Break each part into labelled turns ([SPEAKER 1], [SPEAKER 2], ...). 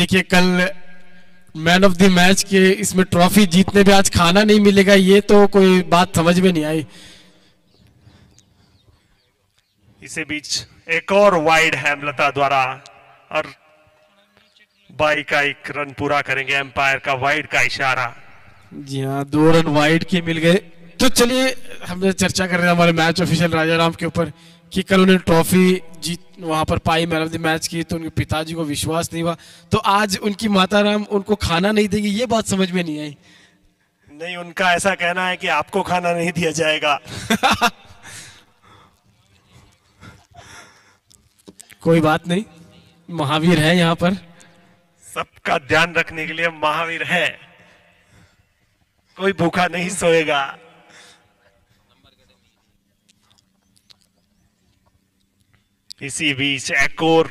[SPEAKER 1] देखिए कल man of the match के इसमें ट्रॉफी जीतने पे आज खाना नहीं मिलेगा, ये तो कोई बात समझ में नहीं आई।
[SPEAKER 2] इसी बीच एक और वाइड हेमलता द्वारा, और 22 का एक रन पूरा करेंगे, एम्पायर का वाइड का इशारा।
[SPEAKER 1] जी हाँ, 2 रन वाइड के मिल गए। तो चलिए हम चर्चा कर रहे हैं हमारे मैच ऑफिशियल राजा राम के ऊपर कि कल उन्हें ट्रॉफी जीत वहां पर पाई मैन ऑफ द मैच की, तो उनके पिताजी को विश्वास नहीं हुआ, तो आज उनकी माता राम उनको खाना नहीं देगी, ये बात समझ में नहीं आई।
[SPEAKER 2] नहीं, उनका ऐसा कहना है कि आपको खाना नहीं दिया जाएगा।
[SPEAKER 1] कोई बात नहीं, महावीर है यहाँ पर,
[SPEAKER 2] सबका ध्यान रखने के लिए महावीर है, कोई भूखा नहीं सोएगा। इसी बीच एक और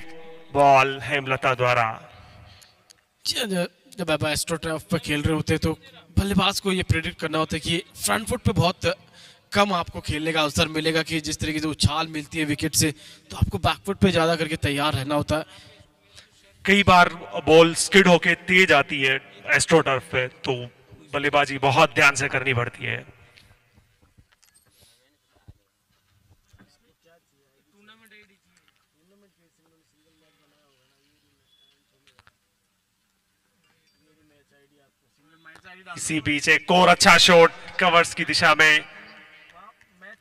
[SPEAKER 2] बॉल हेमलता द्वारा।
[SPEAKER 1] जब आप एस्ट्रोटर्फ पर खेल रहे होते तो बल्लेबाज को ये प्रेडिक्ट करना होता है कि फ्रंट फुट पे बहुत कम आपको खेलने का अवसर मिलेगा, कि जिस तरीके से उछाल मिलती है विकेट से, तो आपको बैकफुट पे ज्यादा करके तैयार रहना होता है।
[SPEAKER 2] कई बार बॉल स्किड होके तेज आती है एस्ट्रोटर्फ पे, तो बल्लेबाजी बहुत ध्यान से करनी पड़ती है। इसी बीच एक और अच्छा शॉट कवर्स की दिशा में,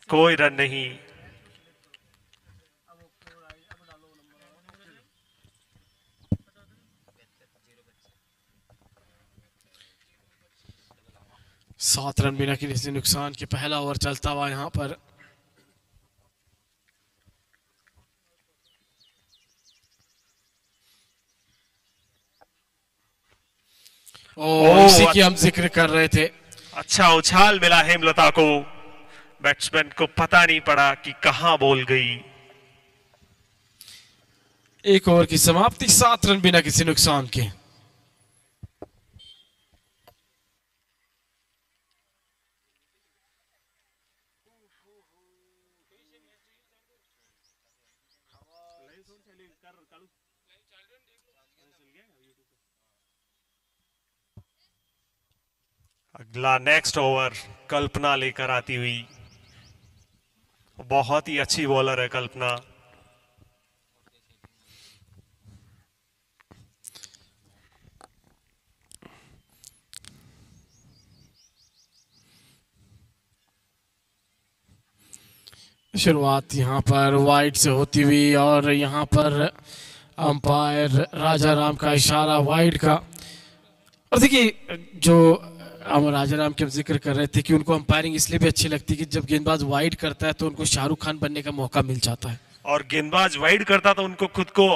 [SPEAKER 2] कोई रन नहीं।
[SPEAKER 1] सात रन बिना किसी नुकसान के पहला ओवर चलता हुआ यहाँ पर। इसी की हम जिक्र कर रहे थे।
[SPEAKER 2] अच्छा उछाल मिला हेमलता को, बैट्समैन को पता नहीं पड़ा कि कहां बॉल गई।
[SPEAKER 1] एक ओवर की समाप्ति, 7 रन बिना किसी नुकसान के।
[SPEAKER 2] अगला नेक्स्ट ओवर कल्पना लेकर आती हुई, बहुत ही अच्छी बॉलर है कल्पना।
[SPEAKER 1] शुरुआत यहाँ पर वाइड से होती हुई, और यहाँ पर अंपायर राजा राम का इशारा वाइड का। और देखिए जो हम राजा राम के जिक्र कर रहे थे कि उनको अंपायरिंग इसलिए भी अच्छी लगती है कि जब गेंदबाज वाइड करता है तो उनको शाहरुख खान बनने का मौका मिल जाता है,
[SPEAKER 2] और गेंदबाज वाइड करता तो उनको खुद को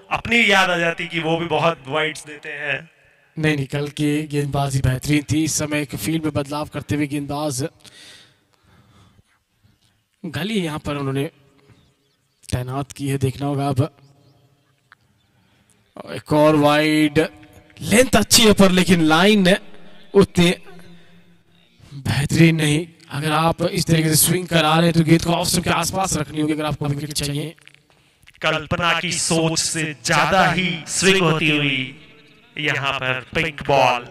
[SPEAKER 2] अपनी याद आ जाती कि वो भी बहुत वाइड्स देते हैं।
[SPEAKER 1] नहीं निकल के गेंदबाजी बेहतरीन थी। इस समय एक फील्ड में बदलाव करते हुए गेंदबाज गली यहाँ पर उन्होंने तैनात की है, देखना होगा अब। एक और वाइड, लेंथ अच्छी है पर लेकिन लाइन उतनी बेहतरीन नहीं। अगर आप इस तरीके से स्विंग करा रहे हैं तो गेंद को ऑफ स्टंप के आसपास रखनी होगी अगर आपको विकेट चाहिए।
[SPEAKER 2] कल्पना की सोच से ज्यादा ही स्विंग होती हुई यहाँ पर पिंक बॉल।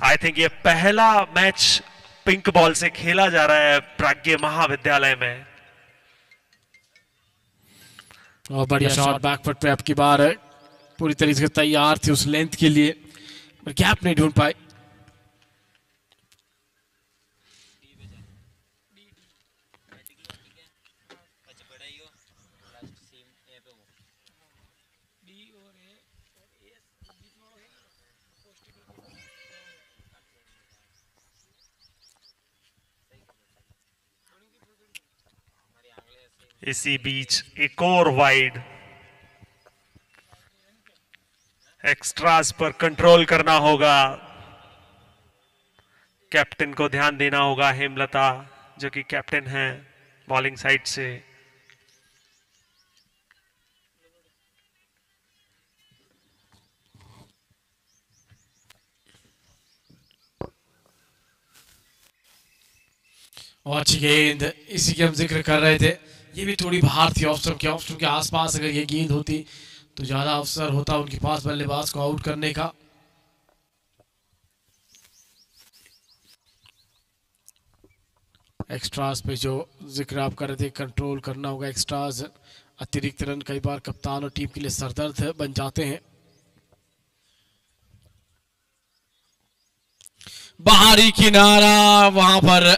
[SPEAKER 2] आई थिंक ये पहला मैच पिंक बॉल से खेला जा रहा है प्राज्ञ महाविद्यालय में।
[SPEAKER 1] और बढ़िया शॉट बैकफुट पे आपकी बार पूरी तरीके से तैयार थी उस लेंथ के लिए, पर गैप नहीं ढूंढ पाए।
[SPEAKER 2] इसी बीच एक और वाइड, एक्स्ट्रास पर कंट्रोल करना होगा, कैप्टन को ध्यान देना होगा। हेमलता जो कि कैप्टन है बॉलिंग साइड से।
[SPEAKER 1] और अच्छी गेंद, इसी की हम जिक्र कर रहे थे, ये भी थोड़ी बाहर थी ऑफ स्टंप के आसपास। अगर ये गेंद होती तो ज्यादा अवसर होता उनके पास बल्लेबाज को आउट करने का। एक्स्ट्रास पे जो जिक्र आप कर रहे थे, कंट्रोल करना होगा एक्स्ट्रास। अतिरिक्त रन कई बार कप्तान और टीम के लिए सरदर्द बन जाते हैं। बाहरी किनारा वहां पर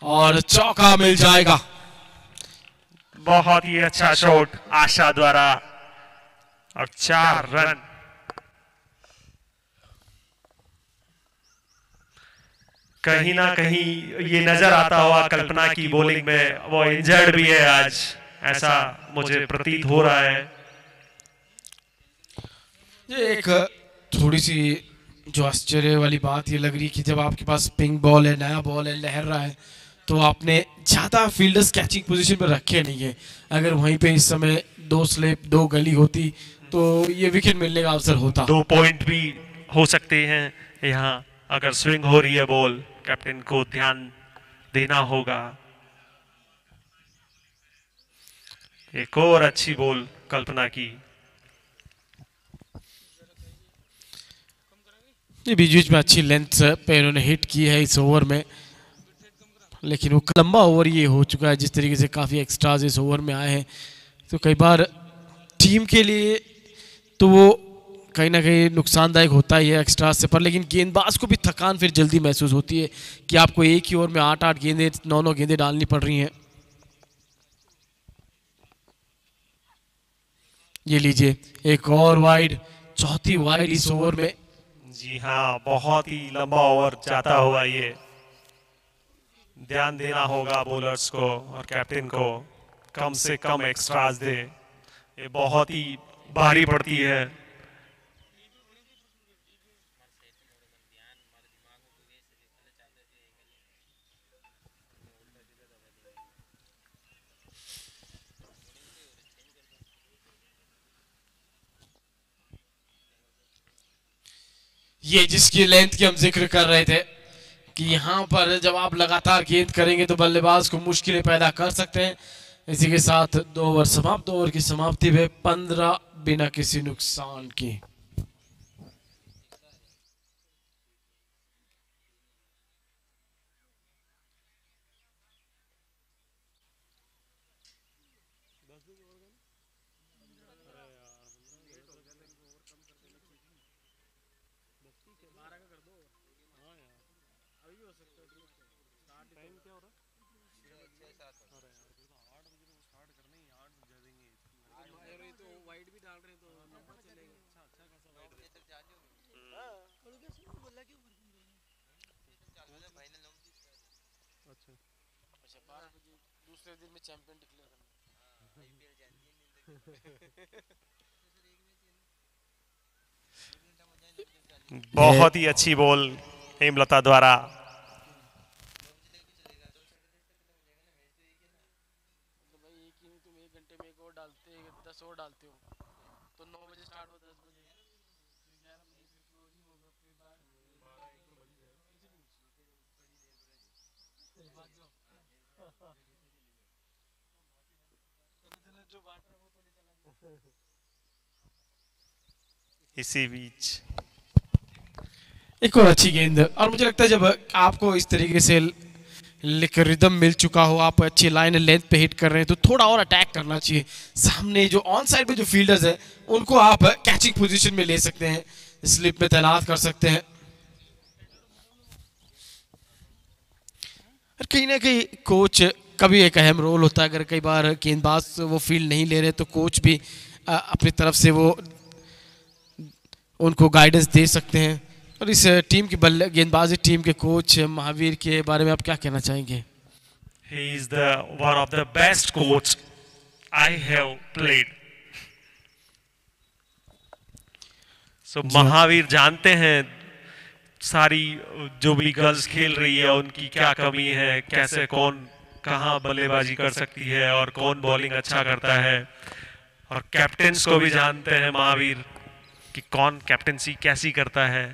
[SPEAKER 1] और चौका मिल जाएगा।
[SPEAKER 2] बहुत ही अच्छा शॉट आशा द्वारा और 4 रन। कहीं ना कहीं ये नजर आता हुआ कल्पना की बॉलिंग में, वो इंजर्ड भी है आज, ऐसा मुझे प्रतीत हो रहा है।
[SPEAKER 1] ये एक थोड़ी सी जो आश्चर्य वाली बात ये लग रही है कि जब आपके पास पिंक बॉल है, नया बॉल है, लहर रहा है, तो आपने ज्यादा फील्डर्स कैचिंग पोजीशन पर रखे नहीं है। अगर वहीं पे इस समय 2 स्लिप 2 गली होती तो ये विकेट मिलने का अवसर होता।
[SPEAKER 2] 2 पॉइंट भी हो सकते हैं यहाँ अगर स्विंग हो रही है बॉल। कैप्टन को ध्यान देना होगा। एक और अच्छी बॉल कल्पना की।
[SPEAKER 1] ये बीच बीच में अच्छी लेंथ पे इन्होंने हिट की है इस ओवर में, लेकिन वो लंबा ओवर ये हो चुका है। जिस तरीके से काफ़ी एक्स्ट्राज इस ओवर में आए हैं, तो कई बार टीम के लिए तो वो कहीं ना कहीं नुकसानदायक होता ही है एक्स्ट्राज से, पर लेकिन गेंदबाज को भी थकान फिर जल्दी महसूस होती है कि आपको एक ही ओवर में 8-8 गेंदें 9-9 गेंदें डालनी पड़ रही हैं। ये लीजिए एक और वाइड, चौथी वाइड इस ओवर में।
[SPEAKER 2] जी हाँ, बहुत ही लंबा ओवर जाता हुआ ये। ध्यान देना होगा बॉलर्स को और कैप्टन को, कम से कम एक्स्ट्राज दे। ये बहुत ही भारी पड़ती है।
[SPEAKER 1] ये जिसकी लेंथ की हम जिक्र कर रहे थे कि यहाँ पर जब आप लगातार गेंद करेंगे तो बल्लेबाज को मुश्किलें पैदा कर सकते हैं। इसी के साथ 2 ओवर समाप्त। 2 ओवर की समाप्ति में 15 बिना किसी नुकसान के। दूसरे दिन में चैंपियन डिक्लेयर करना।
[SPEAKER 2] बहुत ही अच्छी बॉल हेमलता द्वारा।
[SPEAKER 1] तुम 1 घंटे में 1 और डालते 10 और डालते हो तो 9 बजे स्टार्ट हो 10 बजे 11 बजे फिर क्लोजिंग होगा फिर
[SPEAKER 2] इसी बीच
[SPEAKER 1] एक और अच्छी गेंद। और मुझे लगता है जब आपको इस तरीके से रिदम मिल चुका हो, आप अच्छी लाइन लेंथ पे हिट कर रहे हैं, तो थोड़ा और अटैक करना चाहिए। सामने जो ऑन साइड पे जो फील्डर्स हैं उनको आप कैचिंग पोजीशन में ले सकते हैं, स्लिप में तैनात कर सकते हैं। कहीं ना कहीं कोच का भी एक अहम रोल होता है। अगर कई बार गेंदबाज वो फील्ड नहीं ले रहे तो कोच भी अपनी तरफ से वो उनको गाइडेंस दे सकते हैं। और इस टीम की गेंदबाजी टीम के कोच महावीर के बारे में आप क्या कहना चाहेंगे?
[SPEAKER 2] He is the one of the best coach I have played. So Mahavir जानते हैं सारी जो भी गर्ल्स खेल रही है उनकी क्या कमी है, कैसे कौन कहाँ बल्लेबाजी कर सकती है और कौन बॉलिंग अच्छा करता है। और कैप्टन्स को भी जानते हैं महावीर कि कौन कैप्टनसी कैसी करता है।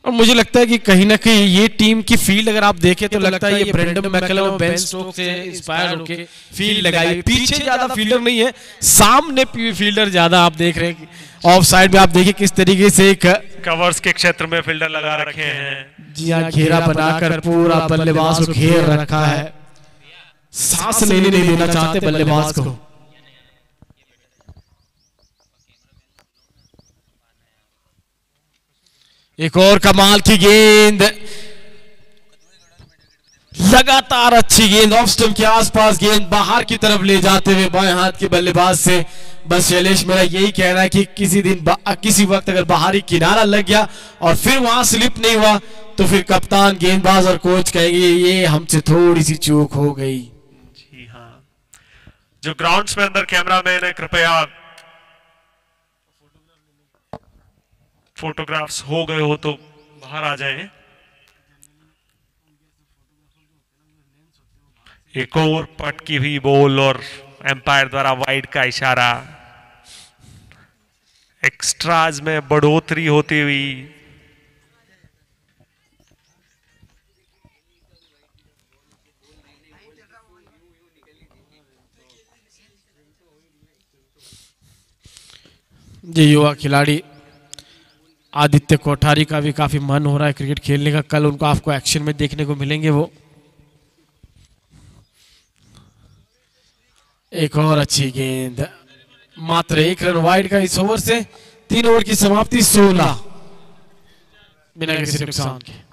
[SPEAKER 1] और मुझे लगता है कि कहीं ना कहीं ये टीम की फील्ड अगर आप देखें तो लगता है ये ब्रेंडन मैकलम और बेन स्टोक्स से इंस्पायर होकर फील्ड लगाई। पीछे ज्यादा फील्डर नहीं है, सामने फील्डर ज्यादा आप देख रहे हैं। ऑफ साइड में आप देखिए किस तरीके से
[SPEAKER 2] कवर्स के क्षेत्र में फील्डर लगा रखे हैं।
[SPEAKER 1] जी हाँ, घेरा बनाकर पूरा बल्लेबाज को घेर रखा है, सांस लेने नहीं देना चाहते बल्लेबाज को। एक और कमाल की गेंद, लगातार अच्छी गेंद, ऑफ स्टंप के आसपास गेंद बाहर की तरफ ले जाते हुए बाएं हाथ के बल्लेबाज से। बस शैलेश मेरा यही कहना है कि किसी वक्त अगर बाहरी किनारा लग गया और फिर वहां स्लिप नहीं हुआ तो फिर कप्तान, गेंदबाज और कोच कहेंगे ये हमसे थोड़ी सी चूक हो गई।
[SPEAKER 2] जी हाँ, जो ग्राउंड्स में अंदर कैमरा मैन है कृपया फोटोग्राफ्स हो गए हो तो बाहर आ जाएं। एक और पटकी हुई बॉल और एम्पायर द्वारा वाइड का इशारा। एक्स्ट्राज में बढ़ोतरी होती हुई।
[SPEAKER 1] ये युवा खिलाड़ी आदित्य कोठारी का भी काफी मन हो रहा है क्रिकेट खेलने का। कल उनको आपको एक्शन में देखने को मिलेंगे वो। एक और अच्छी गेंद, मात्र 1 रन वाइड का इस ओवर से। 3 ओवर की समाप्ति, 16 बिना किसी नुकसान के।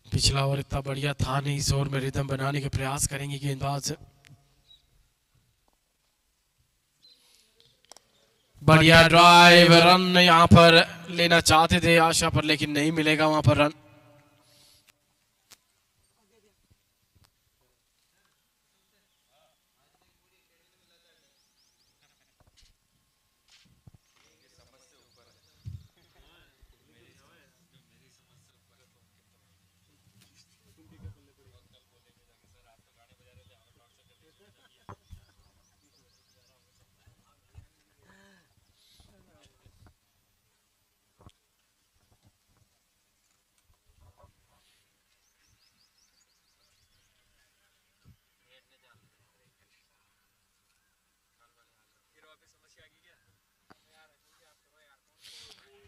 [SPEAKER 1] पिछला ओवर इतना बढ़िया था नहीं, इस ओवर में रिदम बनाने के प्रयास करेंगे गेंदबाज। बढ़िया ड्राइव, रन यहां पर लेना चाहते थे आशा पर, लेकिन नहीं मिलेगा वहां पर रन।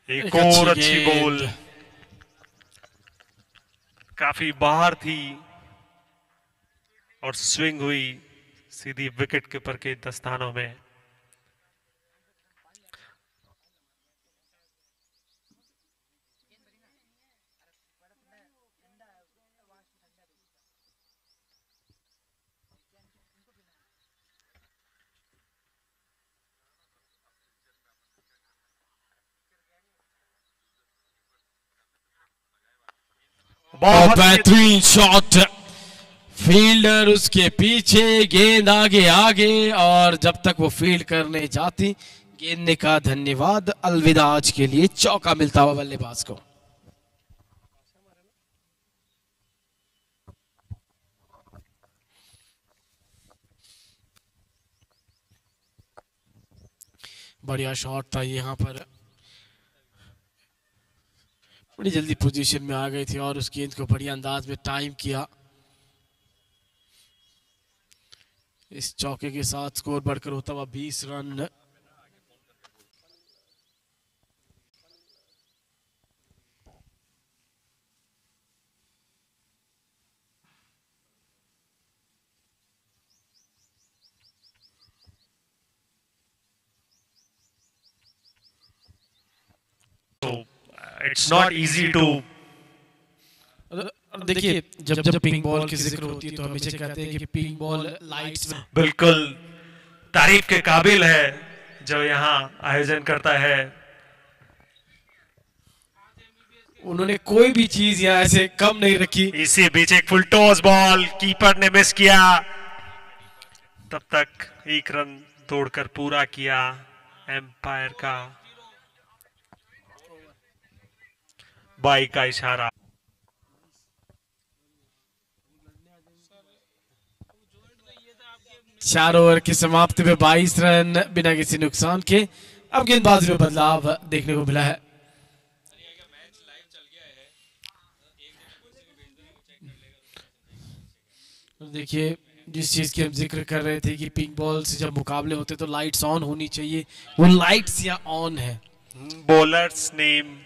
[SPEAKER 2] एक और अच्छी बॉल, काफी बाहर थी और स्विंग हुई सीधी विकेट कीपर के दस्तानों में।
[SPEAKER 1] बहुत बेहतरीन शॉट, फील्डर उसके पीछे, गेंद आगे आगे, और जब तक वो फील्ड करने जाती गेंद ने कहा धन्यवाद, अलविदा आज के लिए। चौका मिलता हुआ बल्लेबाज को। बढ़िया शॉट था यहाँ पर, बड़ी जल्दी पोजीशन में आ गई थी और उस गेंद को बढ़िया अंदाज में टाइम किया। इस चौके के साथ स्कोर बढ़कर होता हुआ 20 run.
[SPEAKER 2] It's not easy to
[SPEAKER 1] और देखिए जब जब पिंक बॉल की जिक्र होती है तो हमेशा कहते हैं कि पिंक बॉल लाइट्स में
[SPEAKER 2] बिल्कुल तारीफ के काबिल है जो यहाँ आयोजन करता है।
[SPEAKER 1] उन्होंने कोई भी चीज यहाँ ऐसे कम नहीं रखी।
[SPEAKER 2] इसी बीच एक फुल टॉस बॉल कीपर ने मिस किया, तब तक एक रन तोड़कर पूरा किया एम्पायर का बाई का इशारा।
[SPEAKER 1] चार ओवर की समाप्ति में 22 रन बिना किसी नुकसान के। अब गेंदबाजी में बदलाव देखने को मिला है। देखिए जिस चीज की हम जिक्र कर रहे थे कि पिंक बॉल से जब मुकाबले होते तो लाइट्स ऑन होनी चाहिए, वो लाइट्स यहाँ ऑन है।
[SPEAKER 2] बॉलर्स नेम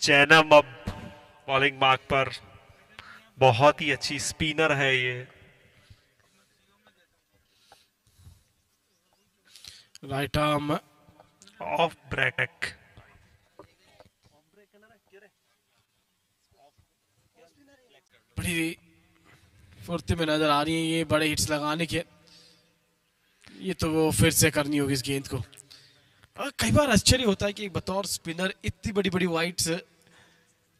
[SPEAKER 2] जैनम अब बॉलिंग मार्क पर, बहुत ही अच्छी स्पिनर है ये।
[SPEAKER 1] राइट आर्म
[SPEAKER 2] ऑफ ब्रेक,
[SPEAKER 1] बड़ी फुर्ती में नजर आ रही है ये बड़े हिट्स लगाने के। ये तो वो फिर से करनी होगी इस गेंद को। और कई बार आश्चर्य होता है कि बतौर स्पिनर इतनी बड़ी बड़ी वाइड्स,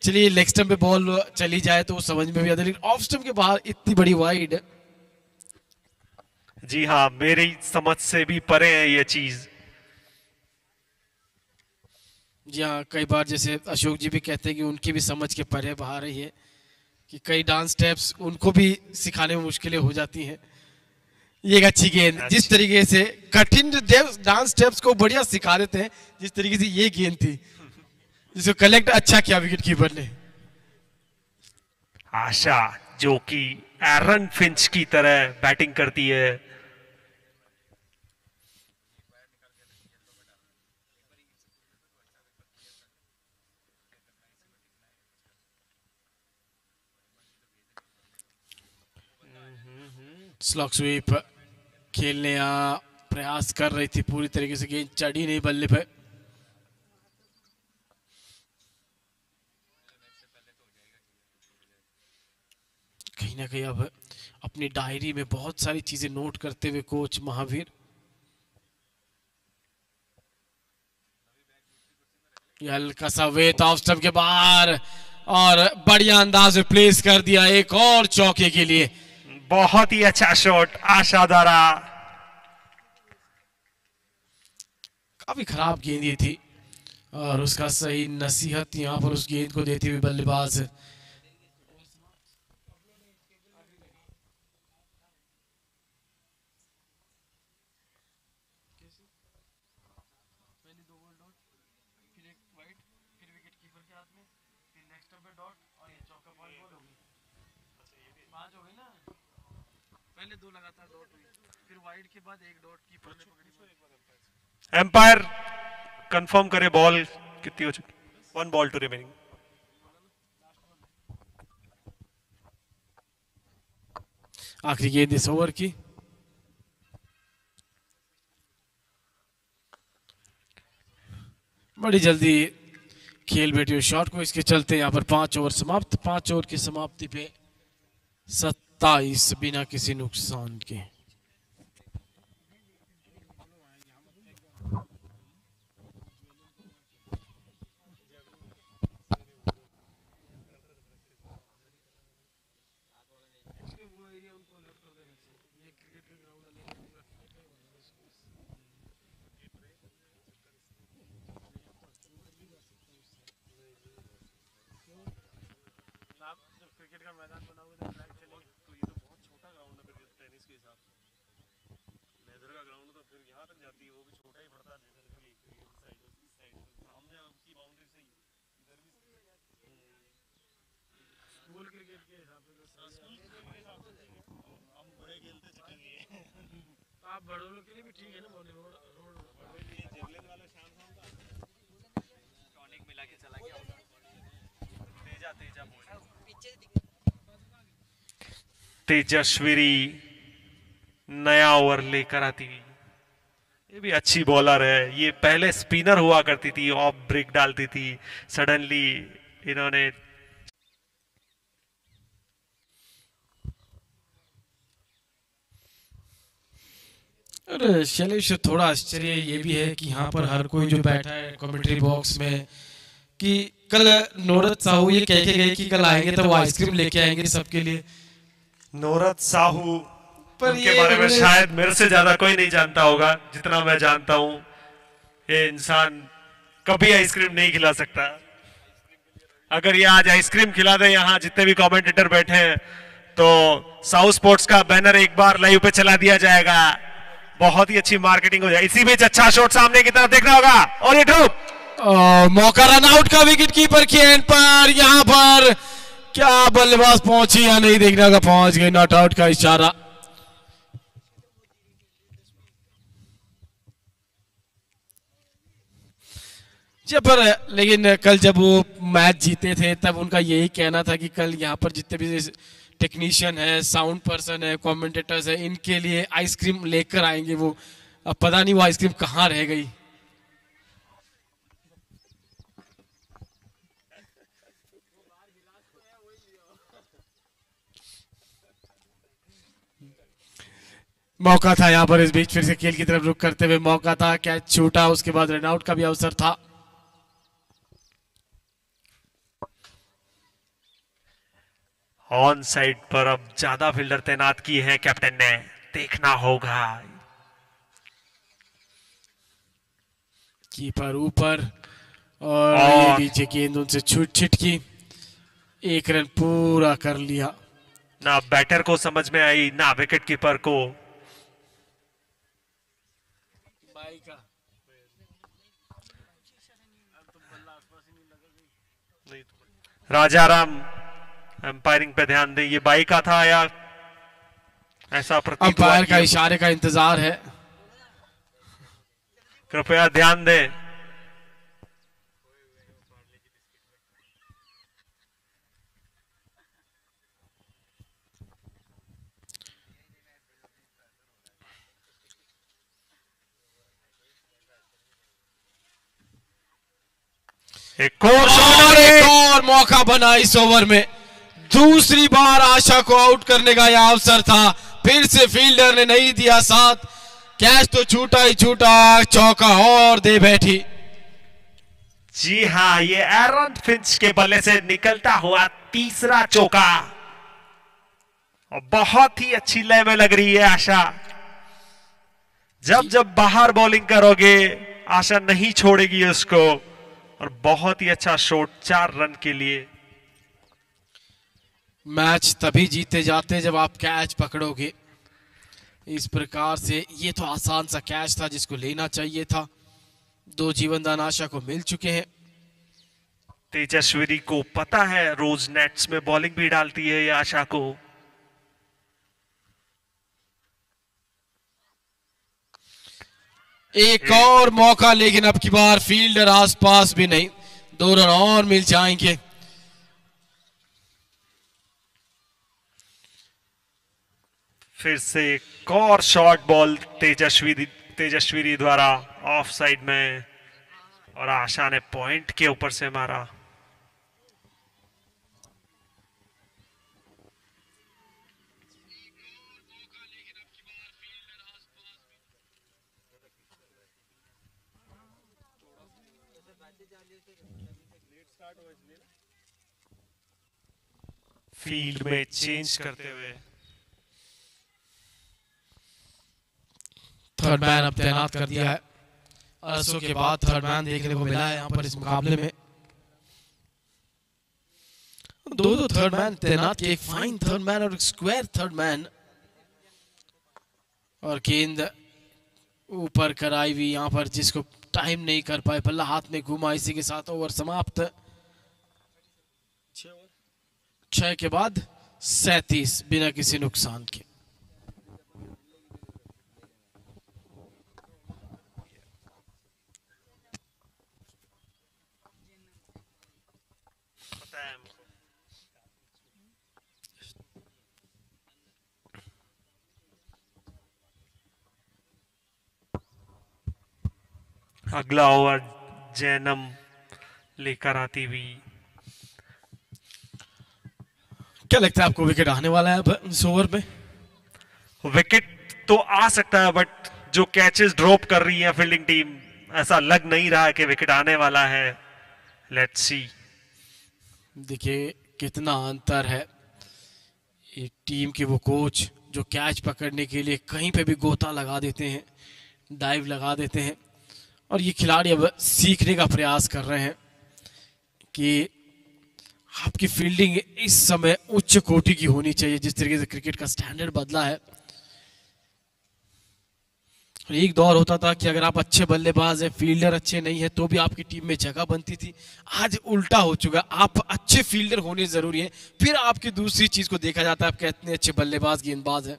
[SPEAKER 1] चलिए लेग स्टंप पे बॉल चली जाए तो समझ में भी आता है, लेकिन ऑफ स्टंप के बाहर इतनी बड़ी वाइड।
[SPEAKER 2] जी हाँ, मेरी समझ से भी परे है ये चीज।
[SPEAKER 1] जी हाँ, कई बार जैसे अशोक जी भी कहते हैं कि उनकी भी समझ के परे बाहर है ये, कि कई डांस स्टेप्स उनको भी सिखाने में मुश्किलें हो जाती हैं। ये एक अच्छी गेंद, जिस तरीके से कठिन डांस स्टेप्स को बढ़िया सिखा देते हैं, जिस तरीके से ये गेंद थी जिसको कलेक्ट अच्छा किया विकेट कीपर ने।
[SPEAKER 2] आशा जो कि एरन फिंच की तरह बैटिंग करती है।
[SPEAKER 1] स्लॉग स्वीप खेलने का प्रयास कर रही थी, पूरी तरीके से गेंद चढ़ी नहीं बल्ले पे। कहीं ना कहीं अब अपनी डायरी में बहुत सारी चीजें नोट करते हुए कोच महावीर, ये हल्का सा वेट ऑफ स्टंप के बाहर और बढ़िया अंदाज में प्लेस कर दिया एक और चौके के लिए।
[SPEAKER 2] बहुत ही अच्छा शॉट आशा द्वारा।
[SPEAKER 1] काफी खराब गेंद ये थी और उसका सही नसीहत यहाँ पर उस गेंद को देती हुई बल्लेबाज। पहले दो लगातार डॉट हुई, फिर वाइड के बाद एक डॉट कीपर ने पकड़ी।
[SPEAKER 2] एम्पायर कंफर्म करे बॉल कितनी हो चुकी। 1 बॉल टू रिमेनिंग।
[SPEAKER 1] आखिरी गेंद इस ओवर की। बड़ी जल्दी खेल बैठी हुई शॉट को, इसके चलते यहाँ पर 5 ओवर समाप्त। 5 ओवर की समाप्ति पे 27 बिना किसी नुकसान के। आप बड़ों लोग के लिए भी ठीक है ना, टॉनिक मिला के चला गया
[SPEAKER 2] तेजस्वी नया ओवर लेकर आती हुई। ये भी अच्छी बॉलर है, ये पहले स्पिनर हुआ करती थी, ऑफ ब्रेक डालती थी, सडनली इन्होंने
[SPEAKER 1] अरे शैलेश, थोड़ा आश्चर्य ये भी है कि यहाँ पर हर कोई जो बैठा है कमेंट्री बॉक्स में कि कल नोरत साहू ये कह के गए कि कल आएंगे तो वो आइसक्रीम लेके आएंगे सबके लिए।
[SPEAKER 2] नोरत साहू
[SPEAKER 1] पर
[SPEAKER 2] उनके
[SPEAKER 1] ये
[SPEAKER 2] बारे में
[SPEAKER 1] उन्होंने-
[SPEAKER 2] शायद मेरे से ज्यादा कोई नहीं जानता होगा। जितना मैं जानता हूँ, ये इंसान कभी आइसक्रीम नहीं खिला सकता। अगर ये आज आइसक्रीम खिला दे, यहाँ जितने भी कमेंटेटर बैठे हैं, तो साउथ स्पोर्ट्स का बैनर एक बार लाइव पे चला दिया जाएगा। बहुत ही अच्छी मार्केटिंग हो जाएगी। इसी बीच अच्छा शॉट सामने की तरफ देखना होगा, और ये ड्रॉप
[SPEAKER 1] मौका रन आउट का विकेट कीपर की एंड पर। यहाँ पर क्या बल्लेबाज पहुंची या नहीं देखने होगा, पहुंच गई, नॉट आउट का इशारा। जब पर लेकिन कल जब वो मैच जीते थे तब उनका यही कहना था कि कल यहाँ पर जितने भी टेक्नीशियन है, साउंड पर्सन है, कमेंटेटर्स है, इनके लिए आइसक्रीम लेकर आएंगे वो। अब पता नहीं वो आइसक्रीम कहाँ रह गई। मौका था यहाँ पर, इस बीच फिर से खेल की तरफ रुख करते हुए मौका था, कैच छूटा, उसके बाद रन आउट का भी अवसर था।
[SPEAKER 2] ऑन साइड पर अब ज्यादा फील्डर तैनात की है कैप्टन ने, देखना होगा।
[SPEAKER 1] कीपर ऊपर और ये नीचे गेंद उनसे छूट छिटकी, एक रन पूरा कर लिया।
[SPEAKER 2] ना बैटर को समझ में आई, ना विकेट कीपर को। राजाराम अंपायरिंग पे ध्यान दें, ये बाई का था या ऐसा प्रतीत हुआ
[SPEAKER 1] अंपायर
[SPEAKER 2] कि
[SPEAKER 1] का इशारे का इंतजार है।
[SPEAKER 2] कृपया ध्यान दें। एक
[SPEAKER 1] और मौका बना इस ओवर में, दूसरी बार आशा को आउट करने का यह अवसर था, फिर से फील्डर ने नहीं दिया साथ, कैच तो छूटा ही छूटा, चौका और दे बैठी।
[SPEAKER 2] जी हाँ, ये एरन फिंच के बल्ले से निकलता हुआ तीसरा चौका, और बहुत ही अच्छी लय में लग रही है आशा। जब जब बाहर बॉलिंग करोगे, आशा नहीं छोड़ेगी उसको, और बहुत ही अच्छा शॉट 4 रन के लिए।
[SPEAKER 1] मैच तभी जीते जाते जब आप कैच पकड़ोगे। इस प्रकार से ये तो आसान सा कैच था जिसको लेना चाहिए था। 2 जीवनदान आशा को मिल चुके हैं।
[SPEAKER 2] तेजस्विनी को पता है रोज नेट्स में बॉलिंग भी डालती है ये आशा को।
[SPEAKER 1] एक और मौका, लेकिन अब की बार फील्डर आसपास भी नहीं, 2 रन और मिल जाएंगे।
[SPEAKER 2] फिर से एक और शॉर्ट बॉल तेजस्विनी द्वारा ऑफ साइड में, और आशा ने पॉइंट के ऊपर से मारा। फील्ड में चेंज करते हुए
[SPEAKER 1] थर्ड मैन अब तैनात कर दिया है। अरसों के बाद थर्ड मैन देखने को मिला है यहाँ पर इस मुकाबले में। 2 थर्ड मैन तैनात किए, एक फाइन थर्ड मैन और एक स्क्वायर थर्ड मैन। और गेंद ऊपर कराई हुई यहाँ पर, जिसको टाइम नहीं कर पाए, बल्ला हाथ में घुमा, इसी के साथ ओवर समाप्त। 6 के बाद 37 बिना किसी नुकसान के।
[SPEAKER 2] अगला ओवर जैनम लेकर आती हुई।
[SPEAKER 1] क्या लगता है आपको विकेट आने वाला है अब इस ओवर में?
[SPEAKER 2] विकेट तो आ सकता है, बट जो कैचेस ड्रॉप कर रही है फील्डिंग टीम, ऐसा लग नहीं रहा है कि विकेट आने वाला है। Let's see.
[SPEAKER 1] देखिए कितना अंतर है। एक टीम के वो कोच जो कैच पकड़ने के लिए कहीं पे भी गोता लगा देते हैं, डाइव लगा देते हैं, और ये खिलाड़ी अब सीखने का प्रयास कर रहे हैं कि आपकी फील्डिंग इस समय उच्च कोटि की होनी चाहिए। जिस तरीके से क्रिकेट का स्टैंडर्ड बदला है, एक दौर होता था कि अगर आप अच्छे बल्लेबाज हैं, फील्डर अच्छे नहीं है, तो भी आपकी टीम में जगह बनती थी। आज उल्टा हो चुका है, आप अच्छे फील्डर होने जरूरी है, फिर आपकी दूसरी चीज को देखा जाता है आप कितने अच्छे बल्लेबाज गेंदबाज हैं।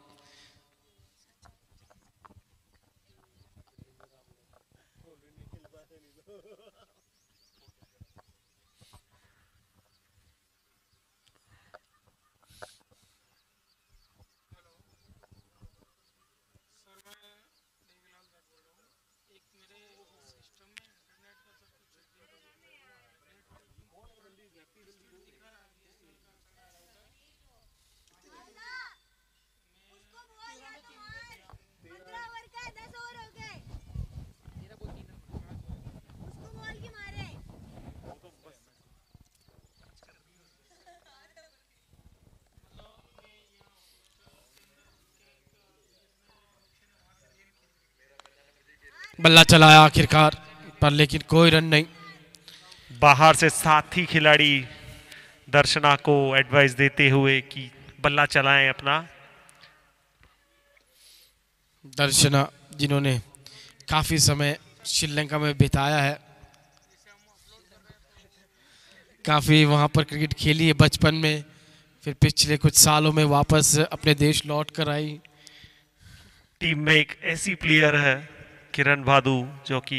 [SPEAKER 1] बल्ला चलाया आखिरकार, पर लेकिन कोई रन नहीं।
[SPEAKER 2] बाहर से साथी खिलाड़ी दर्शना को एडवाइस देते हुए कि बल्ला चलाएं अपना।
[SPEAKER 1] दर्शना जिन्होंने काफी समय श्रीलंका में बिताया है, काफी वहां पर क्रिकेट खेली है बचपन में, फिर पिछले कुछ सालों में वापस अपने देश लौट कर आई।
[SPEAKER 2] टीम में एक ऐसी प्लेयर है किरण भादु, जो कि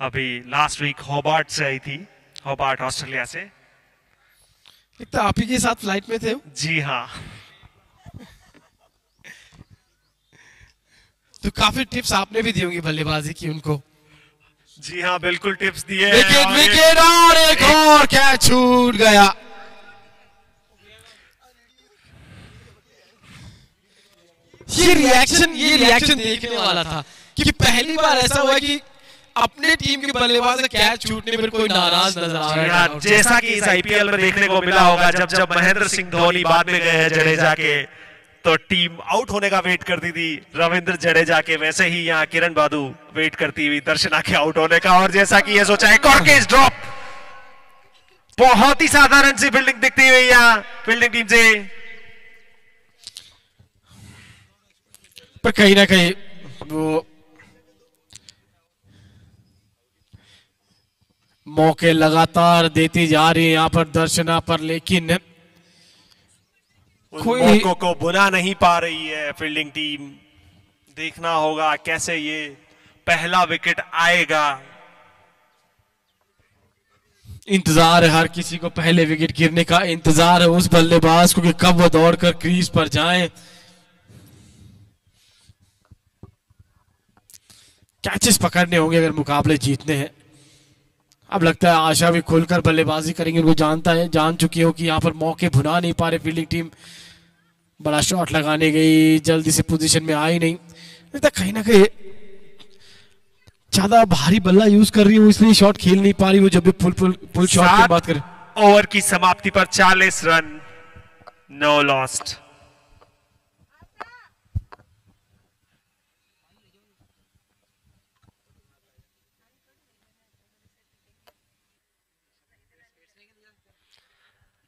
[SPEAKER 2] अभी लास्ट वीक होबार्ट से आई थी, होबार्ट ऑस्ट्रेलिया से।
[SPEAKER 1] तो आप ही के साथ फ्लाइट में थे?
[SPEAKER 2] जी हाँ।
[SPEAKER 1] तो काफी टिप्स आपने भी दी होंगी बल्लेबाजी की उनको।
[SPEAKER 2] जी हाँ, बिल्कुल टिप्स दिए।
[SPEAKER 1] विकेट विकेट और एक और कैच छूट गया। ये रिएक्शन देखने वाला था कि पहली बार ऐसा हुआ कि अपने टीम के बल्लेबाज का कैच छूटने पर कोई नाराज नजर आ रहा है।
[SPEAKER 2] जैसा कि इस आईपीएल में देखने को मिला होगा, जब जब महेंद्र सिंह धोनी बाद में गए हैं जडेजा के, तो टीम आउट होने का वेट करती थी रविंद्र जडेजा के, वैसे ही यहाँ किरण भादु वेट करती हुई दर्शना के आउट होने का। और जैसा कि ये सोचा है, कॉर्केज ड्रॉप, बहुत ही साधारण सी फील्डिंग दिखती हुई यहाँ फील्डिंग टीम से।
[SPEAKER 1] पर कहीं ना कहीं वो मौके लगातार देती जा रही है यहाँ पर दर्शना पर, लेकिन
[SPEAKER 2] कोई मौकों को बुला नहीं पा रही है फील्डिंग टीम। देखना होगा कैसे ये पहला विकेट आएगा।
[SPEAKER 1] इंतजार है हर किसी को, पहले विकेट गिरने का इंतजार है उस बल्लेबाज को कि कब वो दौड़कर क्रीज पर जाएं। कैचेस पकड़ने होंगे अगर मुकाबले जीतने हैं। अब लगता है आशा भी खुलकर बल्लेबाजी करेंगे, उनको जान चुकी हो कि यहाँ पर मौके भुना नहीं पा रहे फील्डिंग टीम। बड़ा शॉट लगाने गई, जल्दी से पोजीशन में आई नहीं, कहीं ना कहीं ज्यादा भारी बल्ला यूज कर रही है, इसलिए शॉट खेल नहीं पा रही वो। जब भी फुल शॉट की बात करें,
[SPEAKER 2] ओवर की समाप्ति पर 40 रन, नो लॉस्ट।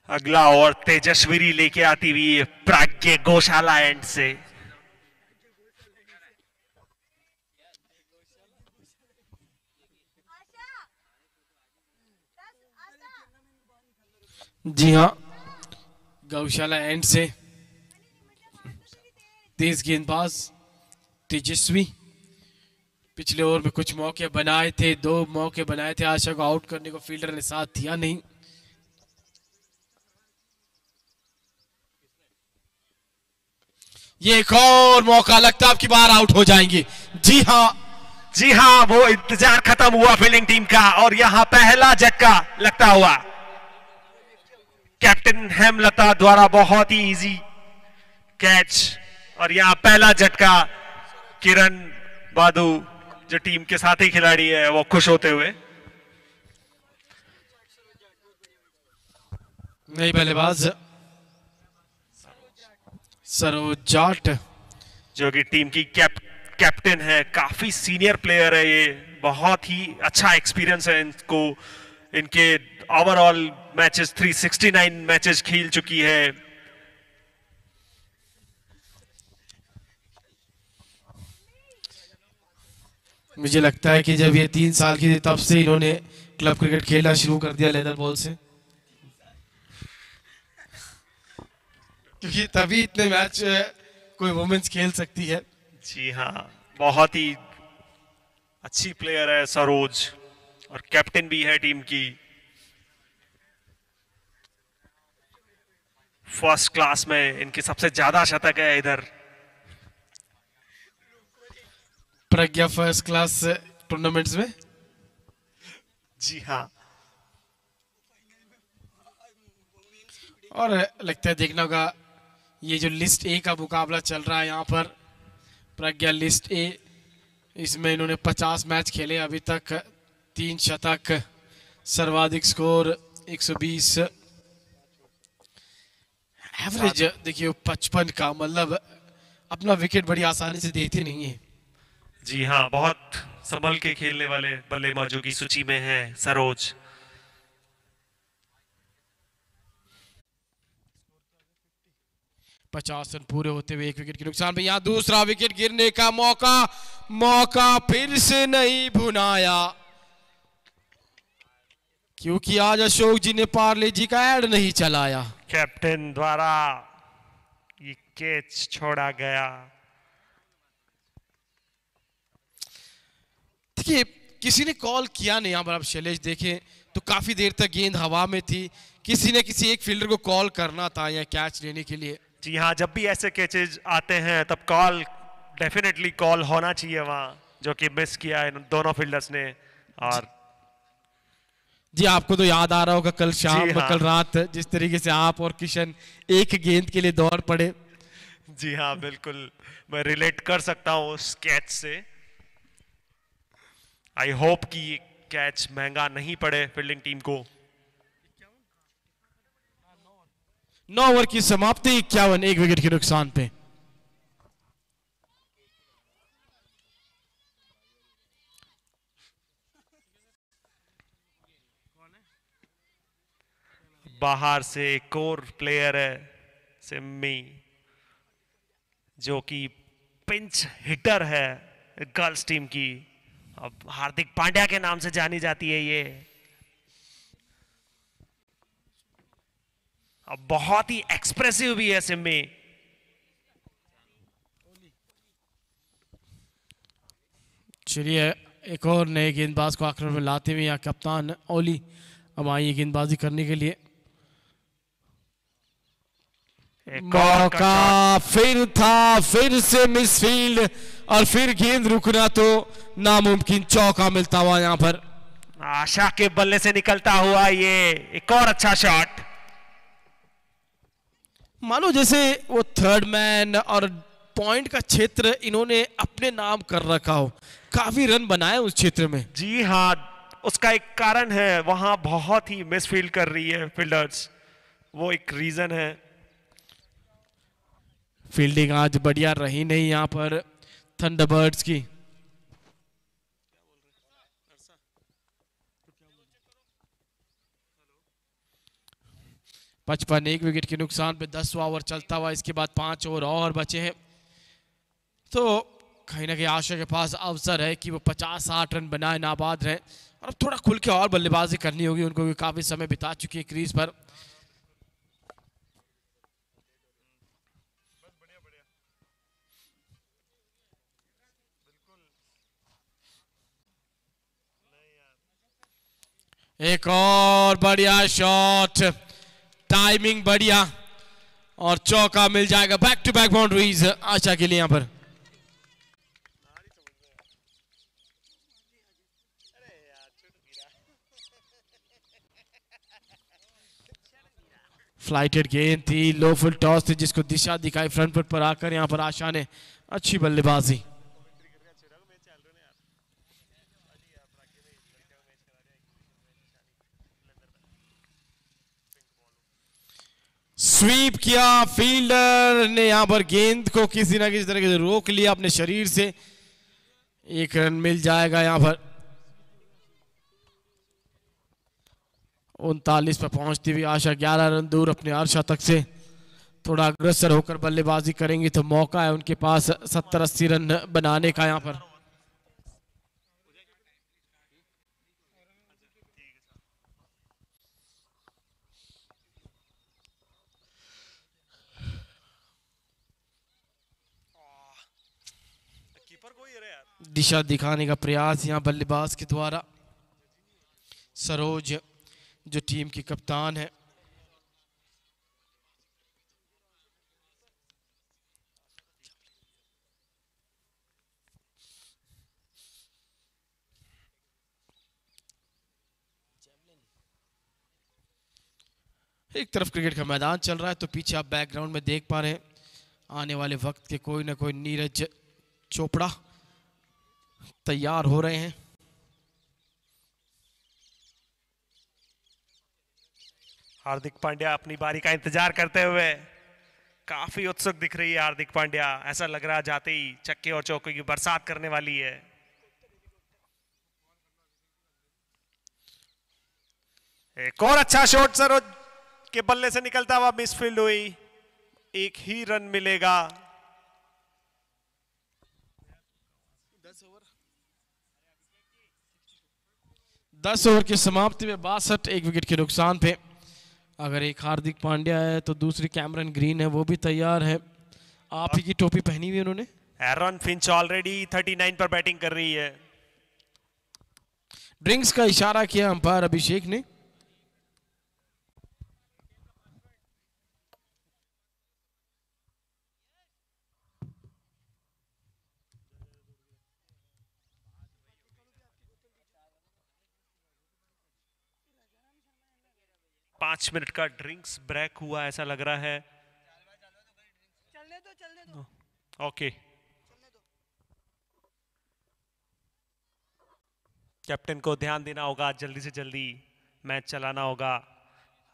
[SPEAKER 2] अगला ओवर तेजस्वी लेके आती हुई प्राज्ञ गौशाला एंड से।
[SPEAKER 1] जी हाँ, गौशाला एंड से तेज गेंदबाज तेजस्वी पिछले ओवर में कुछ मौके बनाए थे, 2 मौके बनाए थे आशा को आउट करने को, फील्डर ने साथ दिया नहीं। ये एक और मौका, लगता है आपकी बार आउट हो जाएंगे। जी हाँ,
[SPEAKER 2] वो इंतजार खत्म हुआ फील्डिंग टीम का, और यहां पहला झटका लगता हुआ कैप्टन हेमलता द्वारा बहुत ही इजी कैच, और यहां पहला झटका किरण बादू जो टीम के साथी खिलाड़ी है वो खुश होते हुए।
[SPEAKER 1] नई बल्लेबाज सरोज जाट
[SPEAKER 2] जो कि टीम की कैप्टन है, काफी सीनियर प्लेयर है ये, बहुत ही अच्छा एक्सपीरियंस है इनको, इनके ओवरऑल मैचेस 369 मैचेस खेल चुकी है।
[SPEAKER 1] मुझे लगता है कि जब ये 3 साल की थी तब से इन्होंने क्लब क्रिकेट खेलना शुरू कर दिया लेदर बॉल से, क्योंकि तभी इतने मैच कोई वुमेन्स खेल सकती है।
[SPEAKER 2] जी हाँ, बहुत ही अच्छी प्लेयर है सरोज और कैप्टन भी है टीम की। फर्स्ट क्लास में इनके सबसे ज्यादा शतक है इधर।
[SPEAKER 1] प्रज्ञा फर्स्ट क्लास टूर्नामेंट्स में।
[SPEAKER 2] जी हाँ,
[SPEAKER 1] और लगता है देखना होगा ये जो लिस्ट ए का मुकाबला चल रहा है यहाँ पर, प्रज्ञा लिस्ट ए, इसमें इन्होंने 50 मैच खेले अभी तक, 3 शतक, सर्वाधिक स्कोर 120, एवरेज देखिए 55 का, मतलब अपना विकेट बड़ी आसानी से देते नहीं है।
[SPEAKER 2] जी हाँ, बहुत संभल के खेलने वाले बल्लेबाजों की सूची में है सरोज।
[SPEAKER 1] पचास रन पूरे होते हुए 1 विकेट के नुकसान पे यहाँ दूसरा विकेट गिरने का मौका फिर से नहीं भुनाया, क्योंकि आज अशोक जी ने पार्ले जी का ऐड नहीं चलाया।
[SPEAKER 2] कैप्टन द्वारा ये कैच छोड़ा गया।
[SPEAKER 1] देखिए किसी ने कॉल किया नहीं यहाँ पर, आप शैलेश देखें तो काफी देर तक गेंद हवा में थी, किसी ने किसी एक फील्डर को कॉल करना था या कैच लेने के लिए।
[SPEAKER 2] जी हाँ, जब भी ऐसे कैचेज आते हैं तब कॉल डेफिनेटली कॉल होना चाहिए वहां, जो कि मिस किया इन दोनों फील्डर्स ने। और
[SPEAKER 1] जी आपको तो याद आ रहा होगा कल शाम
[SPEAKER 2] हाँ।
[SPEAKER 1] कल रात जिस तरीके से आप और किशन एक गेंद के लिए दौड़ पड़े।
[SPEAKER 2] जी हाँ, बिल्कुल मैं रिलेट कर सकता हूँ उस कैच से। आई होप कि ये कैच महंगा नहीं पड़े फील्डिंग टीम को।
[SPEAKER 1] 9 ओवर की समाप्ति, 51, 1 विकेट के नुकसान पे।
[SPEAKER 2] बाहर से एक और प्लेयर है सिम्मी, जो कि पिंच हिटर है गर्ल्स टीम की, अब हार्दिक पांड्या के नाम से जानी जाती है ये। अब बहुत ही एक्सप्रेसिव भी है सिम्मी।
[SPEAKER 1] चलिए एक और नए गेंदबाज को आक्रमण में लाते हुए यहाँ कप्तान ओली अब आई गेंदबाजी करने के लिए। मौका फिर था, फिर से मिसफील्ड और फिर गेंद रुकना तो नामुमकिन, चौका मिलता हुआ यहाँ पर।
[SPEAKER 2] आशा के बल्ले से निकलता हुआ ये एक और अच्छा शॉट।
[SPEAKER 1] मानो जैसे वो थर्ड मैन और पॉइंट का क्षेत्र इन्होंने अपने नाम कर रखा हो, काफी रन बनाए उस क्षेत्र में।
[SPEAKER 2] जी हाँ, उसका एक कारण है, वहां बहुत ही मिसफील्ड कर रही है फील्डर्स, वो एक रीजन है।
[SPEAKER 1] फील्डिंग आज बढ़िया रही नहीं यहाँ पर थंडरबर्ड्स की। पचपन, 1 विकेट के नुकसान पे 10वां ओवर चलता हुआ, इसके बाद 5 ओवर और बचे हैं, तो कहीं ना कहीं आशा के पास अवसर है कि वो 50-60 रन बनाए, नाबाद रहे, और अब थोड़ा खुल के और बल्लेबाजी करनी होगी उनको, भी काफी समय बिता चुकी है क्रीज पर। एक और बढ़िया शॉट, टाइमिंग बढ़िया और चौका मिल जाएगा। बैक टू बैक बाउंड्रीज आशा के लिए यहाँ पर। फ्लाइटेड गेंद थी, लो फुल टॉस थी जिसको दिशा दिखाई फ्रंट फुट पर आकर यहाँ पर आशा ने अच्छी बल्लेबाजी। स्वीप किया, फील्डर ने यहां पर गेंद को किसी ना किसी तरीके से रोक लिया अपने शरीर से। एक रन मिल जाएगा यहां पर। 39 पर पहुंचती हुई आशा 11 रन दूर अपने अर्धशतक से। थोड़ा अग्रसर होकर बल्लेबाजी करेंगी तो मौका है उनके पास 70-80 रन बनाने का। यहां पर दिशा दिखाने का प्रयास यहां बल्लेबाज के द्वारा। सरोज जो टीम की कप्तान है, एक तरफ क्रिकेट का मैदान चल रहा है तो पीछे आप बैकग्राउंड में देख पा रहे हैं आने वाले वक्त के कोई ना कोई नीरज चोपड़ा तैयार हो रहे हैं।
[SPEAKER 2] हार्दिक पांड्या अपनी बारी का इंतजार करते हुए काफी उत्सुक दिख रही है हार्दिक पांड्या। ऐसा लग रहा जाते ही छक्के और चौके की बरसात करने वाली है। एक और अच्छा शॉट सरोज के बल्ले से निकलता हुआ मिसफील्ड हुई। एक ही रन मिलेगा।
[SPEAKER 1] 10 ओवर की समाप्ति में 62, एक विकेट के नुकसान पे। अगर एक हार्दिक पांड्या है तो दूसरी कैमरन ग्रीन है, वो भी तैयार है। आप ही की टोपी पहनी हुई उन्होंने।
[SPEAKER 2] एरन फिंच ऑलरेडी 39 पर बैटिंग कर रही है।
[SPEAKER 1] ड्रिंक्स का इशारा किया अंपायर अभिषेक ने।
[SPEAKER 2] पांच मिनट का ड्रिंक्स ब्रेक हुआ ऐसा लग रहा है। ओके कैप्टन को ध्यान देना होगा, जल्दी से जल्दी मैच चलाना होगा।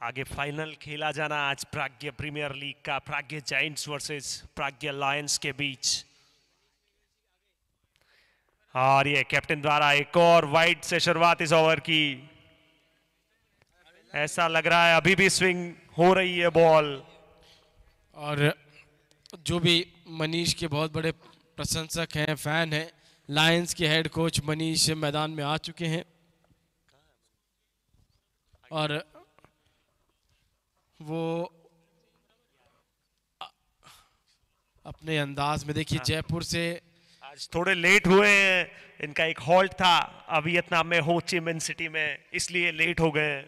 [SPEAKER 2] आगे फाइनल खेला जाना आज प्राग्य प्रीमियर लीग का, प्राग्य जायंट्स वर्सेस प्राग्य लायंस के बीच। और ये कैप्टन द्वारा एक और वाइड से शुरुआत इस ओवर की। ऐसा लग रहा है अभी भी स्विंग हो रही है बॉल।
[SPEAKER 1] और जो भी मनीष के बहुत बड़े प्रशंसक हैं, फैन हैं, लायंस के हेड कोच मनीष मैदान में आ चुके हैं और वो अपने अंदाज में देखिए जयपुर से
[SPEAKER 2] आज थोड़े लेट हुए हैं। इनका एक हॉल्ट था अभी वियतनाम में हो ची मिन सिटी में, इसलिए लेट हो गए।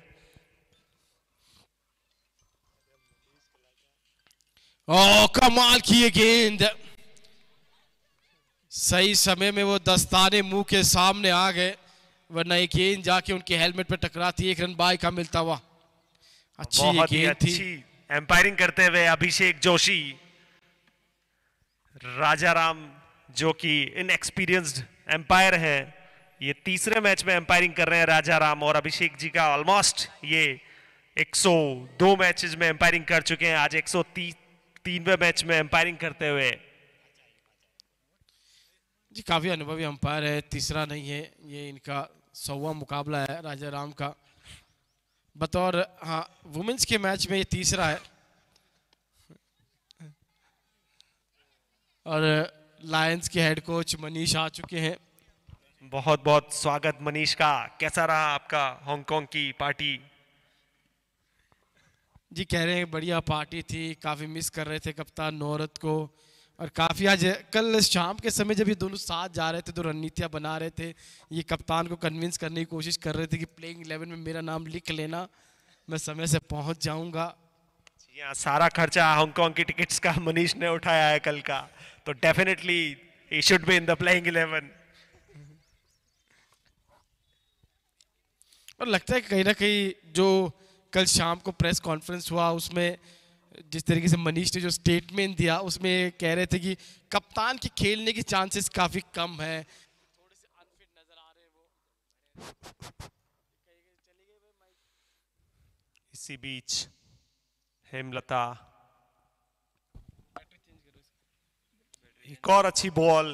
[SPEAKER 1] ओ कमाल की ये गेंद, सही समय में वो दस्ताने मुंह के सामने आ गए, वरना ये गेंद जाके उनके हेलमेट पे टकराती, एक रन बाय का मिलता हुआ। अच्छी ये गेंद थी।
[SPEAKER 2] एम्पायरिंग करते हुए अभिषेक जोशी, राजाराम जो कि इनएक्सपीरियंस्ड एम्पायर है, ये तीसरे मैच में एम्पायरिंग कर रहे हैं राजाराम। और अभिषेक जी का ऑलमोस्ट ये 102 मैचेस में एम्पायरिंग कर चुके हैं, आज 103वें मैच में एम्पायरिंग करते हुए।
[SPEAKER 1] जी काफी अनुभवी अंपायर है, तीसरा नहीं है, ये इनका 100वां मुकाबला है राजाराम का बतौर, हाँ वुमेन्स के मैच में ये तीसरा है। और लायंस के हेड कोच मनीष आ चुके हैं।
[SPEAKER 2] बहुत बहुत स्वागत मनीष का। कैसा रहा आपका हांगकांग की पार्टी?
[SPEAKER 1] जी कह रहे हैं बढ़िया पार्टी थी, काफी मिस कर रहे थे कप्तान नौरत को। और काफी आज कल शाम के समय जब ये दोनों साथ जा रहे थे तो रणनीतियां बना रहे थे, ये कप्तान को कन्विंस करने की कोशिश कर रहे थे कि प्लेइंग 11 में मेरा नाम लिख लेना, मैं समय से पहुंच जाऊंगा।
[SPEAKER 2] यहाँ सारा खर्चा हांगकांग की टिकट्स का मनीष ने उठाया है कल का, तो definitely he should be in the playing 11।
[SPEAKER 1] और लगता है कि कहीं ना कहीं जो कल शाम को प्रेस कॉन्फ्रेंस हुआ उसमें जिस तरीके से मनीष ने जो स्टेटमेंट दिया उसमें कह रहे थे कि कप्तान के खेलने की चांसेस काफी कम है, थोड़े से अनफिट नजर आ रहे हैं वो।
[SPEAKER 2] इसी बीच हेमलता एक और अच्छी बॉल,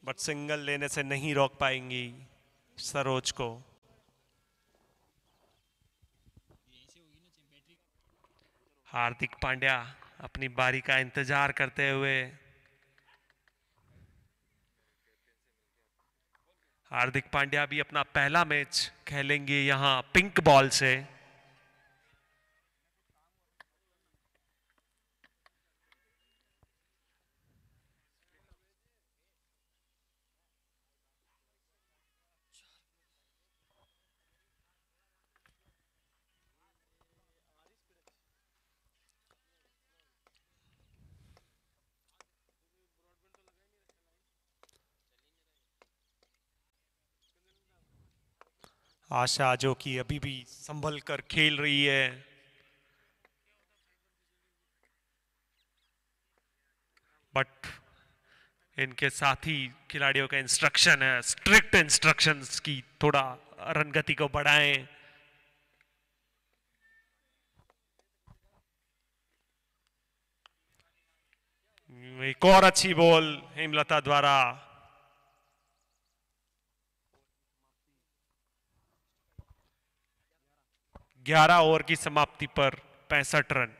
[SPEAKER 2] बट सिंगल लेने से नहीं रोक पाएंगी सरोज को। हार्दिक पांड्या अपनी बारी का इंतजार करते हुए, हार्दिक पांड्या भी अपना पहला मैच खेलेंगे यहां पिंक बॉल से। आशा जो कि अभी भी संभल कर खेल रही है, बट इनके साथी खिलाड़ियों का इंस्ट्रक्शन है, स्ट्रिक्ट इंस्ट्रक्शंस की थोड़ा रन गति को बढ़ाएं। एक और अच्छी बॉल हेमलता द्वारा। ग्यारह ओवर की समाप्ति पर 65 रन।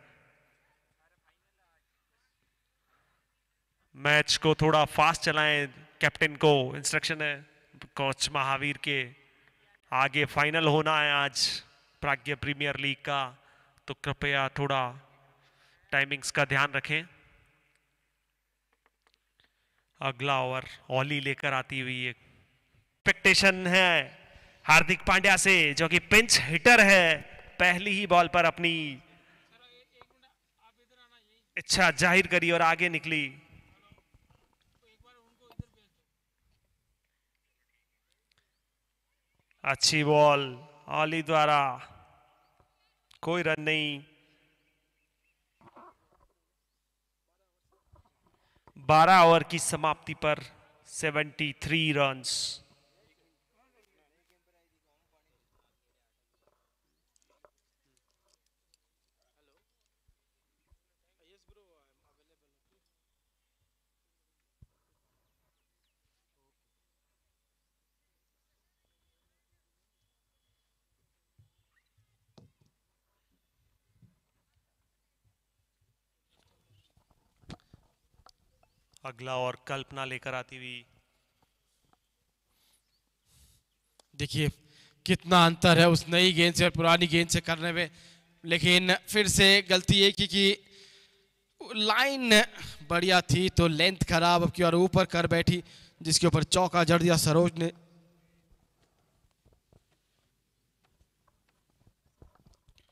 [SPEAKER 2] मैच को थोड़ा फास्ट चलाएं, कैप्टन को इंस्ट्रक्शन है कोच महावीर के। आगे फाइनल होना है आज प्राज्ञ प्रीमियर लीग का, तो कृपया थोड़ा टाइमिंग्स का ध्यान रखें। अगला ओवर ऑली लेकर आती हुई एक्सपेक्टेशन है हार्दिक पांड्या से, जो कि पिंच हिटर है। पहली ही बॉल पर अपनी इच्छा जाहिर करी और आगे निकली। अच्छी बॉल ऑली द्वारा, कोई रन नहीं। 12 ओवर की समाप्ति पर 73 रन्स। अगला और कल्पना लेकर आती हुई।
[SPEAKER 1] देखिए कितना अंतर है उस नई गेंद से और पुरानी गेंद से करने में, लेकिन फिर से गलती एक ही की, लाइन बढ़िया थी तो लेंथ खराब अब की और ऊपर कर बैठी, जिसके ऊपर चौका जड़ दिया सरोज ने।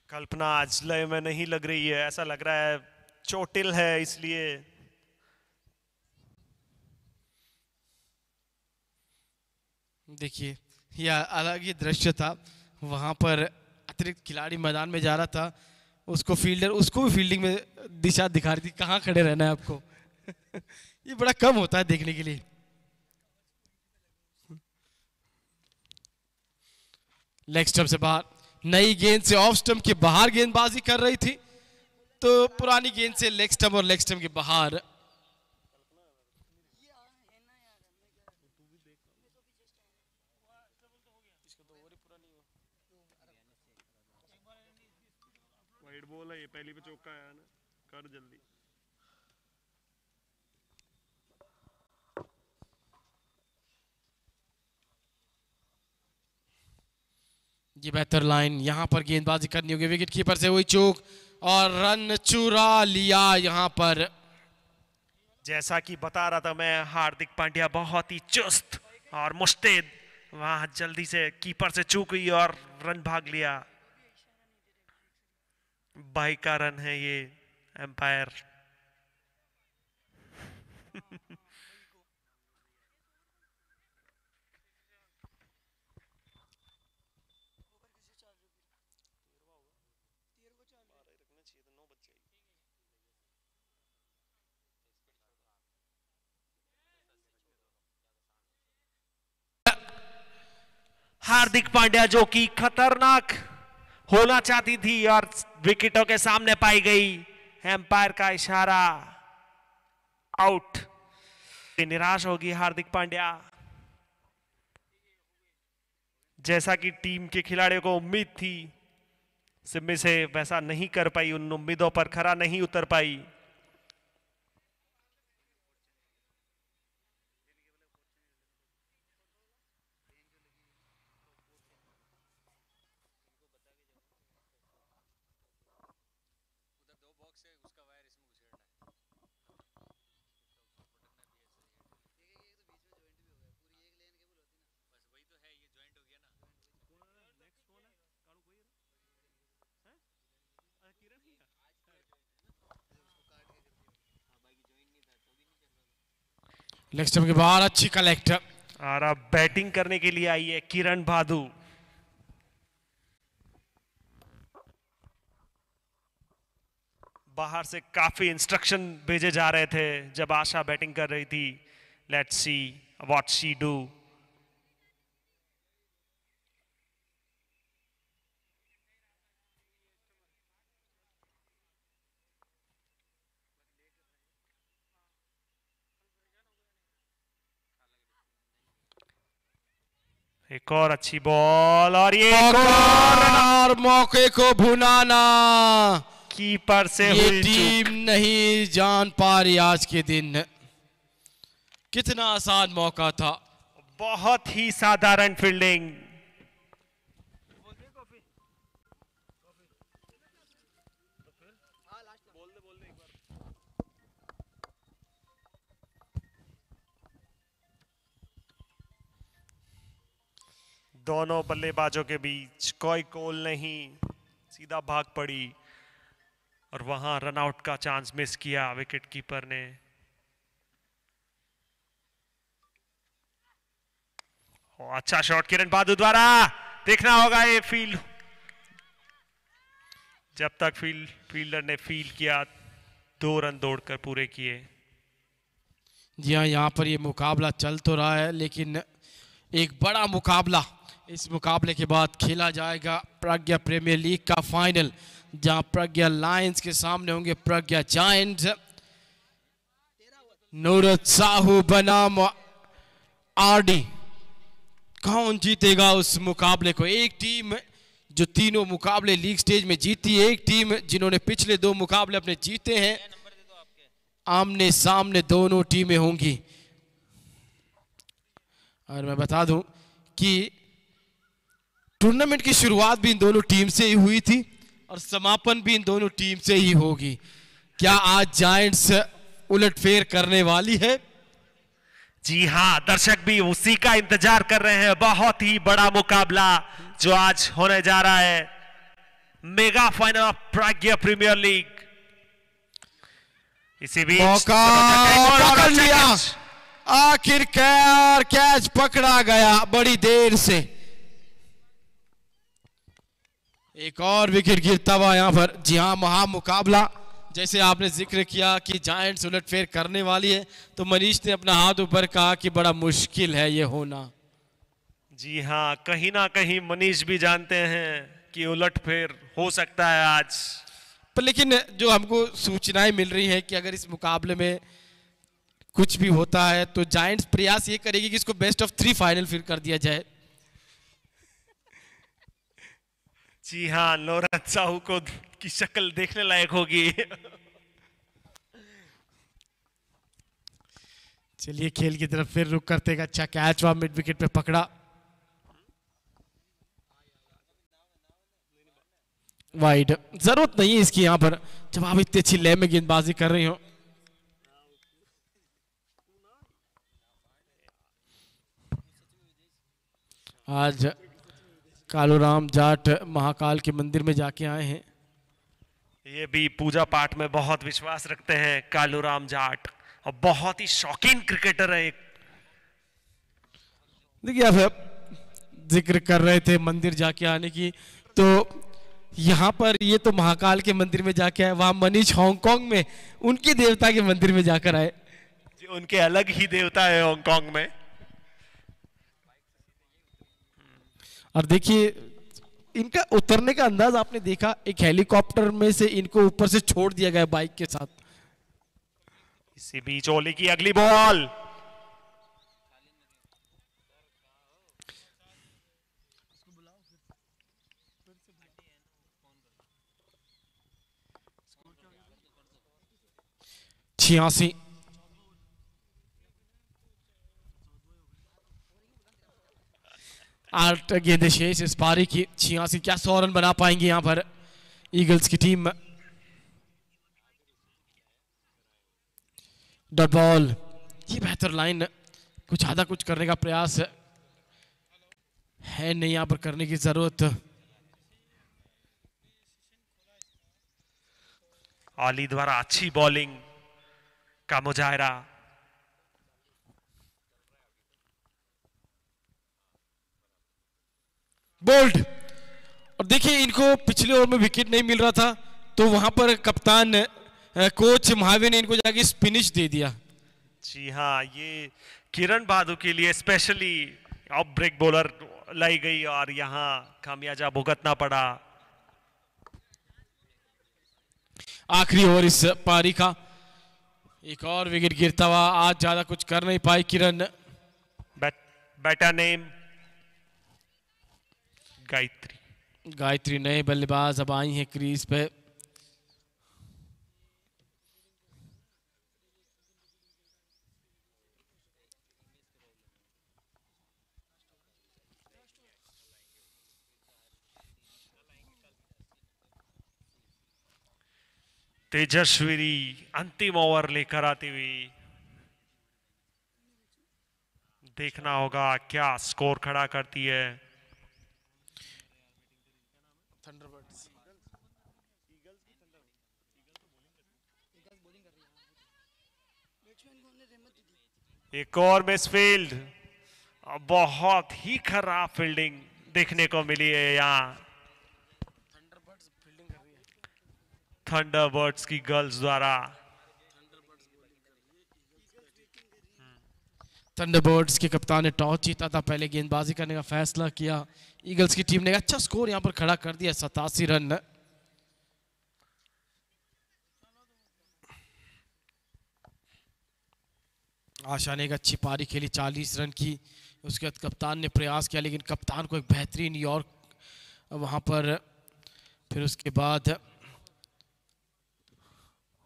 [SPEAKER 2] कल्पना आज लय में नहीं लग रही है, ऐसा लग रहा है चोटिल है इसलिए।
[SPEAKER 1] देखिए यह अलग ही दृश्य था, वहां पर अतिरिक्त खिलाड़ी मैदान में जा रहा था, उसको फील्डर उसको भी फील्डिंग में दिशा दिखा रही थी कहाँ खड़े रहना है आपको। ये बड़ा कम होता है देखने के लिए। लेग स्टंप से बाहर, नई गेंद से ऑफ स्टंप के बाहर गेंदबाजी कर रही थी, तो पुरानी गेंद से लेग स्टंप और लेग स्टंप के बाहर।
[SPEAKER 2] वाइड बॉल है ये, पहली पे चौका आया ना, कर जल्दी।
[SPEAKER 1] ये बेहतर लाइन, यहां पर गेंदबाजी करनी होगी, विकेट कीपर से हुई चूक और रन चुरा लिया यहां पर।
[SPEAKER 2] जैसा कि बता रहा था मैं, हार्दिक पांड्या बहुत ही चुस्त और मुस्तैद, वहां जल्दी से कीपर से चूक हुई और रन भाग लिया। 22 का रन है ये एम्पायर। हार्दिक पांड्या जो कि खतरनाक होना चाहती थी और विकेटों के सामने पाई गई, एम्पायर का इशारा। आउट। निराश होगी हार्दिक पांड्या। जैसा कि टीम के खिलाड़ियों को उम्मीद थी, सिम्मी से वैसा नहीं कर पाई, उन उम्मीदों पर खरा नहीं उतर पाई।
[SPEAKER 1] लेग स्टंप के बाहर अच्छी कलेक्ट।
[SPEAKER 2] और अब बैटिंग करने के लिए आई है किरण भादु। बाहर से काफी इंस्ट्रक्शन भेजे जा रहे थे जब आशा बैटिंग कर रही थी। Let's see what she do. एक और अच्छी बॉल और ये
[SPEAKER 1] और मौके को भुनाना।
[SPEAKER 2] कीपर से
[SPEAKER 1] ये
[SPEAKER 2] हुई
[SPEAKER 1] टीम नहीं जान पा रही आज के दिन। कितना आसान मौका था।
[SPEAKER 2] बहुत ही साधारण फील्डिंग। दोनों बल्लेबाजों के बीच कोई गोल नहीं, सीधा भाग पड़ी और वहां रनआउट का चांस मिस किया विकेट कीपर ने। अच्छा शॉट किरण भादु द्वारा, देखना होगा ये फील्ड। जब तक फील्डर ने फील्ड किया, 2 रन दौड़कर पूरे किए।
[SPEAKER 1] जी हाँ, यहाँ पर ये मुकाबला चल तो रहा है, लेकिन एक बड़ा मुकाबला इस मुकाबले के बाद खेला जाएगा। प्रज्ञा प्रीमियर लीग का फाइनल, जहां प्रज्ञा लायंस के सामने होंगे प्रज्ञा जायंट्स। नुरत साहू बनाम आरडी, कौन जीतेगा उस मुकाबले को? एक टीम जो तीनों मुकाबले लीग स्टेज में जीती है, एक टीम जिन्होंने पिछले 2 मुकाबले अपने जीते हैं। आमने सामने दोनों टीमें होंगी। और मैं बता दूं कि टूर्नामेंट की शुरुआत भी इन दोनों टीम से ही हुई थी और समापन भी इन दोनों टीम से ही होगी। क्या आज जायंट्स उलटफेर करने वाली है?
[SPEAKER 2] जी हां, दर्शक भी उसी का इंतजार कर रहे हैं। बहुत ही बड़ा मुकाबला जो आज होने जा रहा है, mega final of Pragya premier league. इसी बीच
[SPEAKER 1] मौका पकड़ लिया, आखिरकार कैच पकड़ा गया बड़ी देर से। एक और विकेट गिरता हुआ यहां पर। जी हां, महामुकाबला जैसे आपने जिक्र किया कि जायंट्स उलटफेर करने वाली है, तो मनीष ने अपना हाथ ऊपर कहा कि बड़ा मुश्किल है ये होना।
[SPEAKER 2] जी हां, कहीं ना कहीं मनीष भी जानते हैं कि उलटफेर हो सकता है आज।
[SPEAKER 1] पर लेकिन जो हमको सूचनाएं मिल रही हैं कि अगर इस मुकाबले में कुछ भी होता है तो जायंट्स प्रयास ये करेगी कि इसको बेस्ट ऑफ 3 फाइनल फिर कर दिया जाए।
[SPEAKER 2] जी हाँ, नौरत साहू को की शक्ल देखने लायक होगी।
[SPEAKER 1] चलिए खेल की तरफ फिर रुक करते हैं। अच्छा कैच हुआ, मिड विकेट पे पकड़ा। वाइड, जरूरत नहीं है इसकी यहां पर, जब आप इतनी अच्छी लय में गेंदबाजी कर रही हो। आज कालूराम जाट महाकाल के मंदिर में जाके आए हैं।
[SPEAKER 2] ये भी पूजा पाठ में बहुत विश्वास रखते हैं कालूराम जाट, और बहुत ही शौकीन क्रिकेटर है।
[SPEAKER 1] देखिए, आप जिक्र कर रहे थे मंदिर जाके आने की, तो यहाँ पर ये तो महाकाल के मंदिर में जाके आए, वहां मनीष हांगकांग में उनके देवता के मंदिर में जाकर आए।
[SPEAKER 2] उनके अलग ही देवता है हांगकांग में।
[SPEAKER 1] और देखिए इनका उतरने का अंदाज आपने देखा, एक हेलीकॉप्टर में से इनको ऊपर से छोड़ दिया गया बाइक के साथ।
[SPEAKER 2] इसी बीच ओली की अगली बॉल,
[SPEAKER 1] छियासी। 8 गेंदें शेष इस पारी की। 86, क्या 100 रन बना पाएंगे यहां पर ईगल्स की टीम। डॉट बॉल, ये बेहतर लाइन, कुछ ज्यादा कुछ करने का प्रयास है नहीं यहां पर करने की जरूरत।
[SPEAKER 2] ऑली द्वारा अच्छी बॉलिंग का मुजाहरा।
[SPEAKER 1] बोल्ड, और देखिए इनको पिछले ओवर में विकेट नहीं मिल रहा था तो वहां पर कप्तान कोच महावीर ने इनको जाके स्पिनिश दे दिया।
[SPEAKER 2] जी हाँ, ये किरण बादू के लिए स्पेशली ऑफ ब्रेक बॉलर लाई गई और यहाँ खामियाजा भुगतना पड़ा।
[SPEAKER 1] आखिरी ओवर इस पारी का, एक और विकेट गिरता हुआ। आज ज्यादा कुछ कर नहीं पाई किरण।
[SPEAKER 2] बैटर नेम गायत्री
[SPEAKER 1] नए बल्लेबाज अब आई हैं क्रीज पे।
[SPEAKER 2] तेजस्वी अंतिम ओवर लेकर आती हुई। देखना होगा क्या स्कोर खड़ा करती है। एक और मिसफील्ड, बहुत ही खराब फील्डिंग देखने को मिली है यहाँ थंडरबर्ड्स की गर्ल्स द्वारा।
[SPEAKER 1] थंडरबर्ड्स के कप्तान ने टॉस जीता था, पहले गेंदबाजी करने का फैसला किया। ईगल्स की टीम ने अच्छा स्कोर यहां पर खड़ा कर दिया, 87 रन। आशा ने एक अच्छी पारी खेली, 40 रन की। उसके बाद कप्तान ने प्रयास किया लेकिन कप्तान को एक बेहतरीन यॉर्क वहां पर, फिर उसके बाद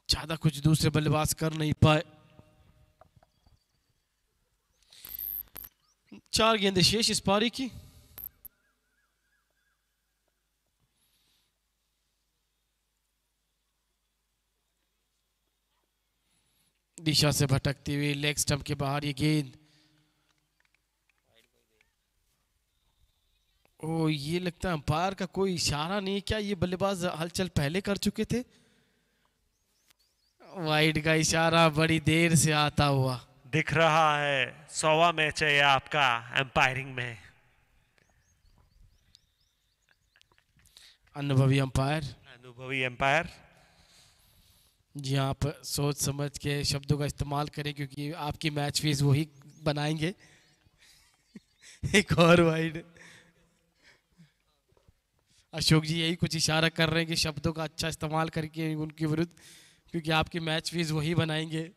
[SPEAKER 1] ज्यादा कुछ दूसरे बल्लेबाज कर नहीं पाए। 4 गेंदें शेष इस पारी की। दिशा से भटकती हुई लेग स्टंप के बाहर ये गेंद। ओ, ये लगता है अंपायर का कोई इशारा नहीं, क्या ये बल्लेबाज हलचल पहले कर चुके थे? वाइड का इशारा बड़ी देर से आता हुआ
[SPEAKER 2] दिख रहा है। 100वां मैच है आपका एम्पायरिंग में।
[SPEAKER 1] अनुभवी
[SPEAKER 2] एम्पायर।
[SPEAKER 1] जी, आप सोच समझ के शब्दों का इस्तेमाल करें क्योंकि आपकी मैच फीस वही बनाएंगे। एक और वाइड। अशोक जी यही कुछ इशारा कर रहे हैं कि शब्दों का अच्छा इस्तेमाल करके उनके विरुद्ध, क्योंकि आपकी मैच फीस वही बनाएंगे।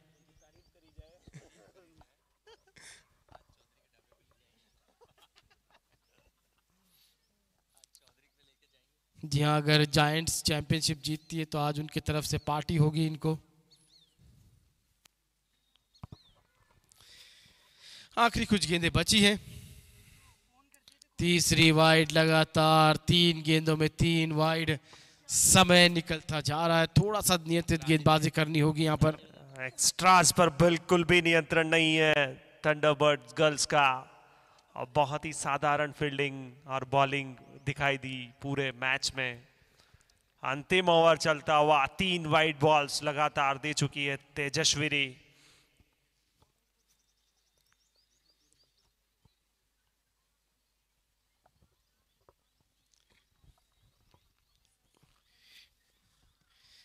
[SPEAKER 1] जी हाँ, अगर जायंट्स चैंपियनशिप जीतती है तो आज उनकी तरफ से पार्टी होगी इनको। आखिरी कुछ गेंदें बची हैं। तीसरी वाइड लगातार, 3 गेंदों में 3 वाइड। समय निकलता जा रहा है, थोड़ा सा नियंत्रित गेंदबाजी करनी होगी यहाँ पर।
[SPEAKER 2] एक्स्ट्रास पर बिल्कुल भी नियंत्रण नहीं है थंडरबर्ड्स गर्ल्स का, और बहुत ही साधारण फील्डिंग और बॉलिंग दिखाई दी पूरे मैच में। अंतिम ओवर चलता हुआ 3 वाइड बॉल्स लगातार दे चुकी है तेजस्वी।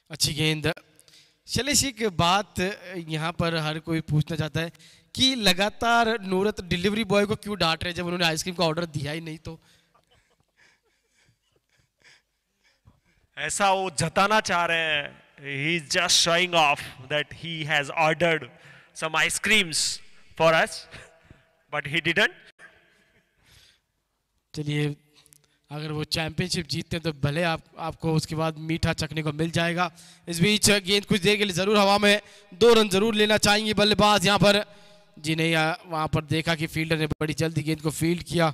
[SPEAKER 1] अच्छी गेंद। शैलेश, एक बात यहाँ पर हर कोई पूछना चाहता है कि लगातार नूरत डिलीवरी बॉय को क्यों डांट रहे जब उन्होंने आइसक्रीम का ऑर्डर दिया ही नहीं? तो
[SPEAKER 2] ऐसा वो जताना चाह रहे हैं he's just showing off that he has ordered some ice creams for us, but he didn't.
[SPEAKER 1] चलिए, अगर वो चैंपियनशिप जीतते हैं तो भले आपको उसके बाद मीठा चखने को मिल जाएगा। इस बीच गेंद कुछ देर के लिए जरूर हवा में, 2 रन जरूर लेना चाहेंगे बल्लेबाज यहाँ पर। जी नहीं, वहां पर देखा कि फील्डर ने बड़ी जल्दी गेंद को फील्ड किया।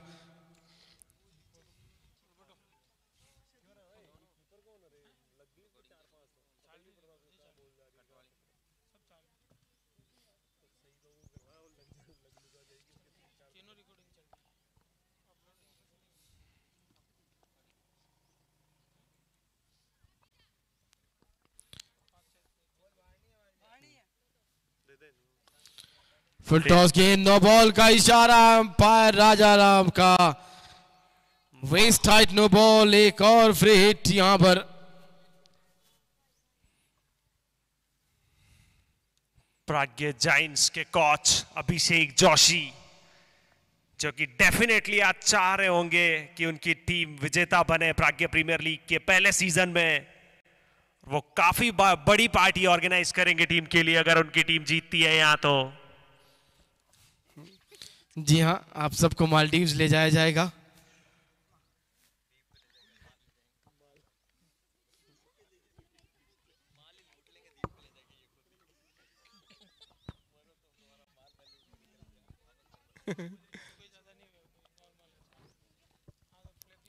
[SPEAKER 1] फुल टॉस गेंद, नो बॉल का इशारा अंपायर राजा राम का। वेस्ट टाइट नो बॉल, एक और फ्री हिट यहां पर।
[SPEAKER 2] प्राज्ञ जाइंट्स के कोच अभिषेक जोशी, जो कि डेफिनेटली आज चाह रहे होंगे कि उनकी टीम विजेता बने प्राज्ञ प्रीमियर लीग के पहले सीजन में। वो काफी बड़ी पार्टी ऑर्गेनाइज करेंगे टीम के लिए अगर उनकी टीम जीतती है यहाँ तो।
[SPEAKER 1] जी हाँ, आप सबको मालदीव्स ले जाया जाएगा।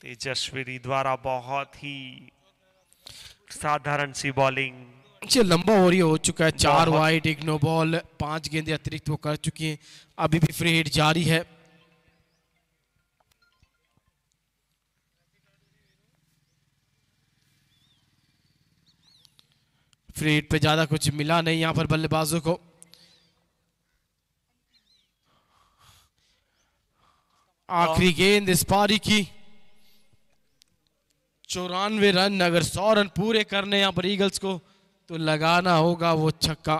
[SPEAKER 2] तेजस्वी द्वारा बहुत ही साधारण सी बॉलिंग,
[SPEAKER 1] लंबा ओवर हो चुका है। 4 वाइड, 1 नो बॉल, 5 गेंदें अतिरिक्त वो कर चुकी हैं। अभी भी फ्री हिट जारी है। फ्री हिट पे ज्यादा कुछ मिला नहीं यहां पर बल्लेबाजों को। आखिरी गेंद इस पारी की, 94 रन। अगर 100 रन पूरे करने यहां पर ईगल्स को तो लगाना होगा वो छक्का।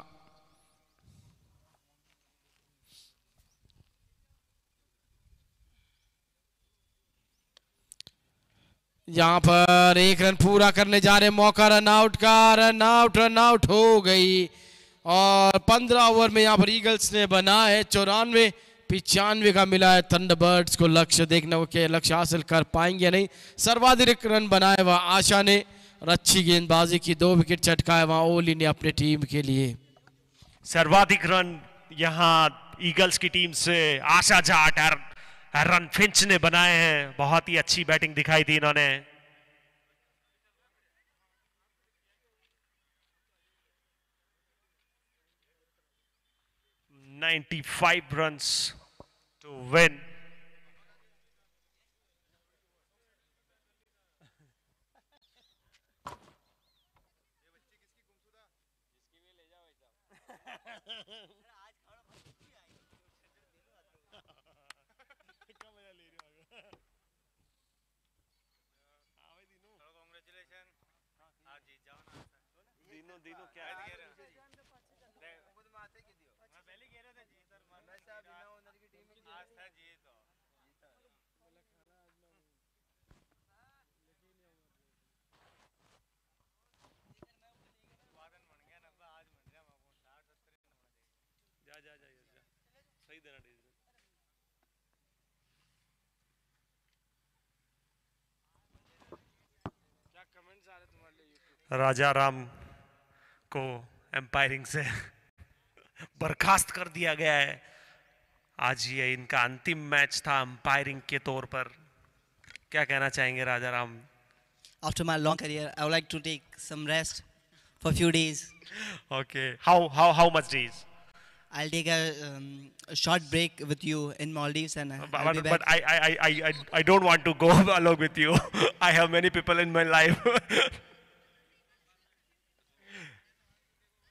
[SPEAKER 1] यहां पर 1 रन पूरा करने जा रहे, मौका रन आउट का। रन आउट हो गई। और 15 ओवर में यहां पर ईगल्स ने बना है 94, 95 का मिला है थंडरबर्ड्स को लक्ष्य। देखना वो क्या लक्ष्य हासिल कर पाएंगे नहीं। सर्वाधिक रन बनाए वह आशा ने, और अच्छी गेंदबाजी की, 2 विकेट चटकाए वहां ओली ने अपने टीम के लिए।
[SPEAKER 2] सर्वाधिक रन यहां ईगल्स की टीम से आशा जाट और रन फिंच ने बनाए हैं। बहुत ही अच्छी बैटिंग दिखाई थी इन्होंने। $95 runs to win. दिनों क्या सही देना क्या कमेंट्स आ रहे तुम्हारे लिए? राजा राम को एम्पायरिंग से बर्खास्त कर दिया गया है। आज ये इनका अंतिम मैच था एम्पायरिंग के तौर पर। क्या कहना चाहेंगे राजा Ram?
[SPEAKER 3] After my long career, I would like to take some rest for a few days.
[SPEAKER 2] Okay. How much days?
[SPEAKER 3] I'll take a short break with you in Maldives, and I'll be back.
[SPEAKER 2] But I don't want to go along with you. I have many people in my life.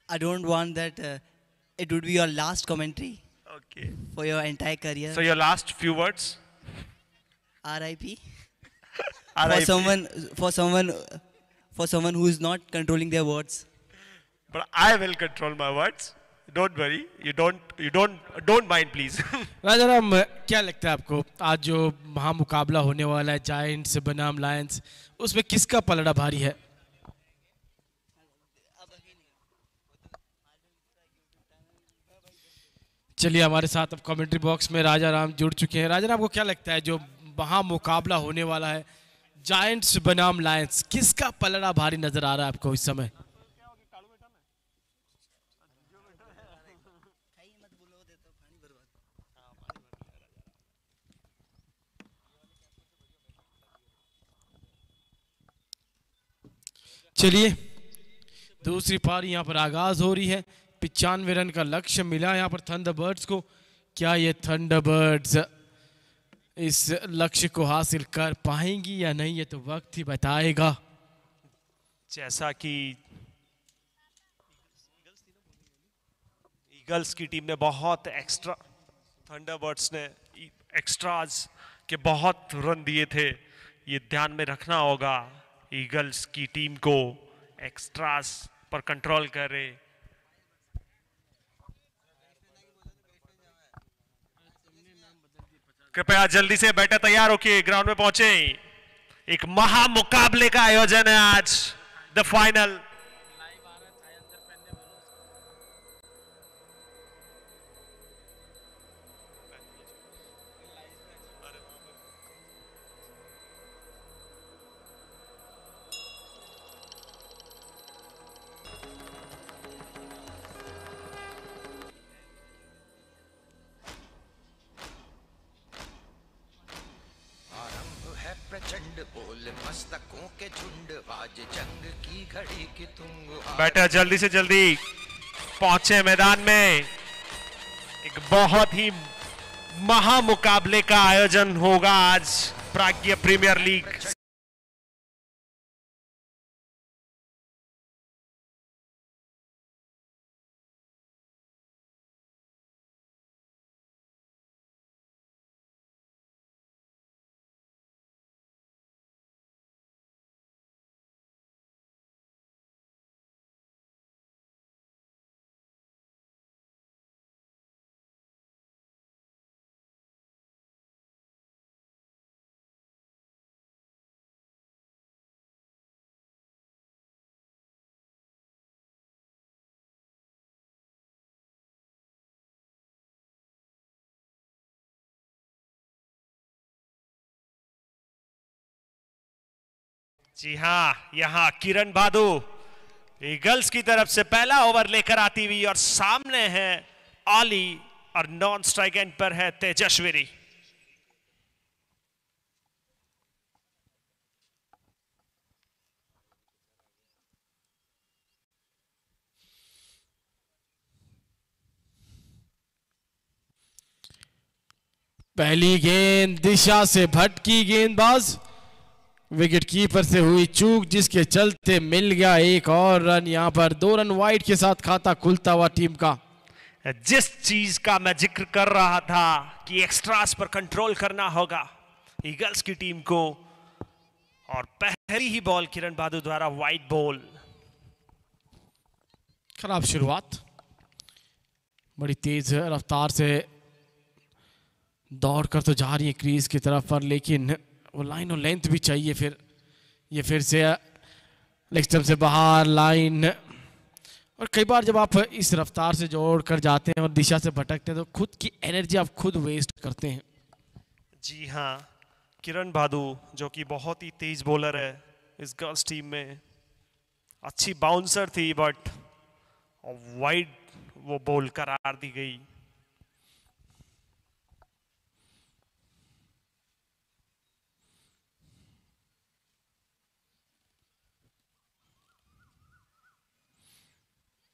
[SPEAKER 3] I don't want that it would be your last commentary.
[SPEAKER 2] Okay.
[SPEAKER 3] For your entire career.
[SPEAKER 2] So your last few words?
[SPEAKER 3] R.I.P.
[SPEAKER 2] R.I.P.
[SPEAKER 3] For someone who is not controlling their words.
[SPEAKER 2] But I will control my words. Don't worry. You don't mind, please.
[SPEAKER 1] राजा राम, क्या लगता है आपको आज जो महामुकाबला होने वाला है giants बनाम लायंस, उसमें किसका पलड़ा भारी है? चलिए हमारे साथ अब कमेंट्री बॉक्स में राजा राम जुड़ चुके हैं। राजा राम को क्या लगता है जो वहाँ मुकाबला होने वाला है जायंट्स बनाम लायंस, किसका पलड़ा भारी नजर आ रहा है आपको इस समय? चलिए दूसरी पारी यहाँ पर आगाज हो रही है। 95 रन का लक्ष्य मिला यहाँ पर थंडरबर्ड्स को। क्या ये थंडरबर्ड्स इस लक्ष्य को हासिल कर पाएंगी या नहीं, ये तो वक्त ही बताएगा।
[SPEAKER 2] जैसा कि ईगल्स की टीम ने बहुत एक्स्ट्रा, थंडरबर्ड्स ने एक्स्ट्राज के बहुत रन दिए थे, ये ध्यान में रखना होगा। ईगल्स की टीम को एक्स्ट्रास पर कंट्रोल करे। कृपया जल्दी से बैटर तैयार होके ग्राउंड में पहुंचे। एक महा मुकाबले का आयोजन है आज, द फाइनल।
[SPEAKER 4] प्रचंड बोल मस्तकों के झुंड, आज जंग की घड़ी की तुम।
[SPEAKER 2] बैटर जल्दी से जल्दी पहुंचे मैदान में। एक बहुत ही महा मुकाबले का आयोजन होगा आज प्राज्ञ प्रीमियर लीग। जी हां, यहां किरण बादू ईगल्स की तरफ से पहला ओवर लेकर आती हुई, और सामने है ऑली और नॉन स्ट्राइक एंड पर है तेजस्विनी।
[SPEAKER 1] पहली गेंद दिशा से भटकी गेंदबाज, विकेट कीपर से हुई चूक जिसके चलते मिल गया एक और रन। यहां पर 2 रन वाइड के साथ खाता खुलता हुआ टीम का।
[SPEAKER 2] जिस चीज का मैं जिक्र कर रहा था कि एक्स्ट्रास पर कंट्रोल करना होगा ईगल्स की टीम को, और पहली ही बॉल किरण बादू द्वारा वाइड बॉल।
[SPEAKER 1] खराब शुरुआत, बड़ी तेज रफ्तार से दौड़ कर तो जा रही है क्रीज की तरफ पर, लेकिन वो लाइन और लेंथ भी चाहिए। फिर ये फिर से लेग स्टंप से बाहर लाइन, और कई बार जब आप इस रफ्तार से जोड़ कर जाते हैं और दिशा से भटकते हैं तो खुद की एनर्जी आप खुद वेस्ट करते हैं।
[SPEAKER 2] जी हाँ, किरण बादू जो कि बहुत ही तेज बॉलर है इस गर्ल्स टीम में, अच्छी बाउंसर थी बट वाइड वो बॉल करार दी गई।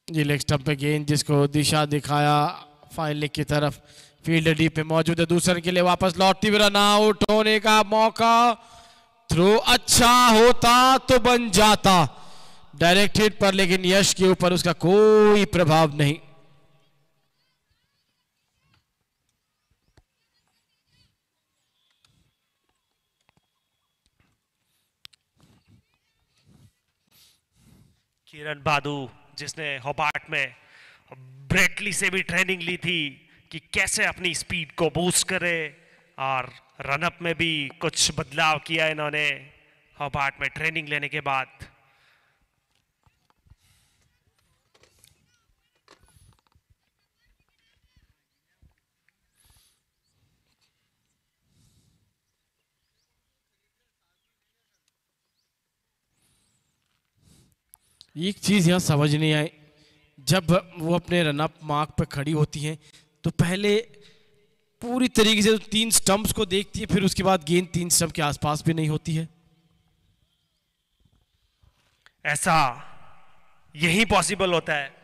[SPEAKER 1] ये लेग स्टंप पे गेंद जिसको दिशा दिखाया फाइन लेग की तरफ, फील्ड डीप पे मौजूद है। दूसरे के लिए वापस लौटती हुई रन आउट होने का मौका, थ्रो अच्छा होता तो बन जाता डायरेक्ट हिट पर, लेकिन यश के ऊपर उसका कोई प्रभाव नहीं।
[SPEAKER 2] किरण बादू जिसने होबार्ट में ब्रेटली से भी ट्रेनिंग ली थी कि कैसे अपनी स्पीड को बूस्ट करे, और रनअप में भी कुछ बदलाव किया इन्होंने होबार्ट में ट्रेनिंग लेने के बाद।
[SPEAKER 1] एक चीज यहाँ समझ नहीं आई, जब वो अपने रन अप मार्क पे खड़ी होती हैं तो पहले पूरी तरीके से 3 स्टंप्स को देखती है, फिर उसके बाद गेंद 3 स्टंप के आसपास भी नहीं होती है।
[SPEAKER 2] ऐसा यही पॉसिबल होता है।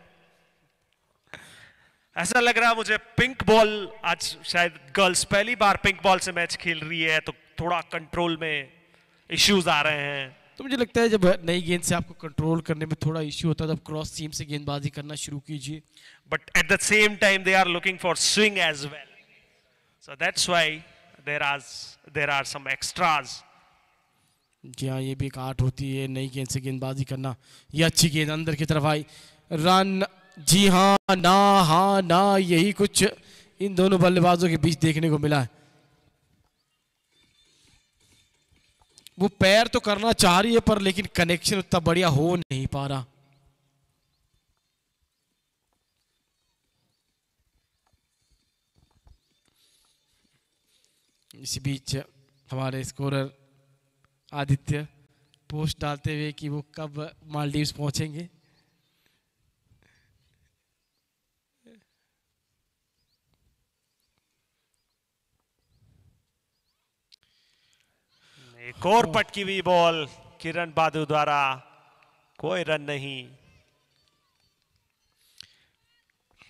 [SPEAKER 2] ऐसा लग रहा है मुझे पिंक बॉल, आज शायद गर्ल्स पहली बार पिंक बॉल से मैच खेल रही है, तो थोड़ा कंट्रोल में इश्यूज आ रहे हैं।
[SPEAKER 1] तो मुझे लगता है जब नई गेंद से आपको कंट्रोल करने में थोड़ा इश्यू होता है तब क्रॉस सीम से गेंदबाजी करना शुरू कीजिए।
[SPEAKER 2] But at the same time they are looking for swing as well, so that's why there are some extras.
[SPEAKER 1] जी हाँ, ये भी एक आर्ट होती है नई गेंद से गेंदबाजी करना। ये अच्छी गेंद अंदर की तरफ आई, रन। जी हाँ ना, हाँ ना, यही कुछ इन दोनों बल्लेबाजों के बीच देखने को मिला है। वो पैर तो करना चाह रही है पर लेकिन कनेक्शन उतना बढ़िया हो नहीं पा रहा। इसी बीच हमारे स्कोरर आदित्य पोस्ट डालते हुए कि वो कब मालदीव्स पहुंचेंगे।
[SPEAKER 2] एक और पटकी हुई बॉल किरण बादू द्वारा, कोई रन नहीं।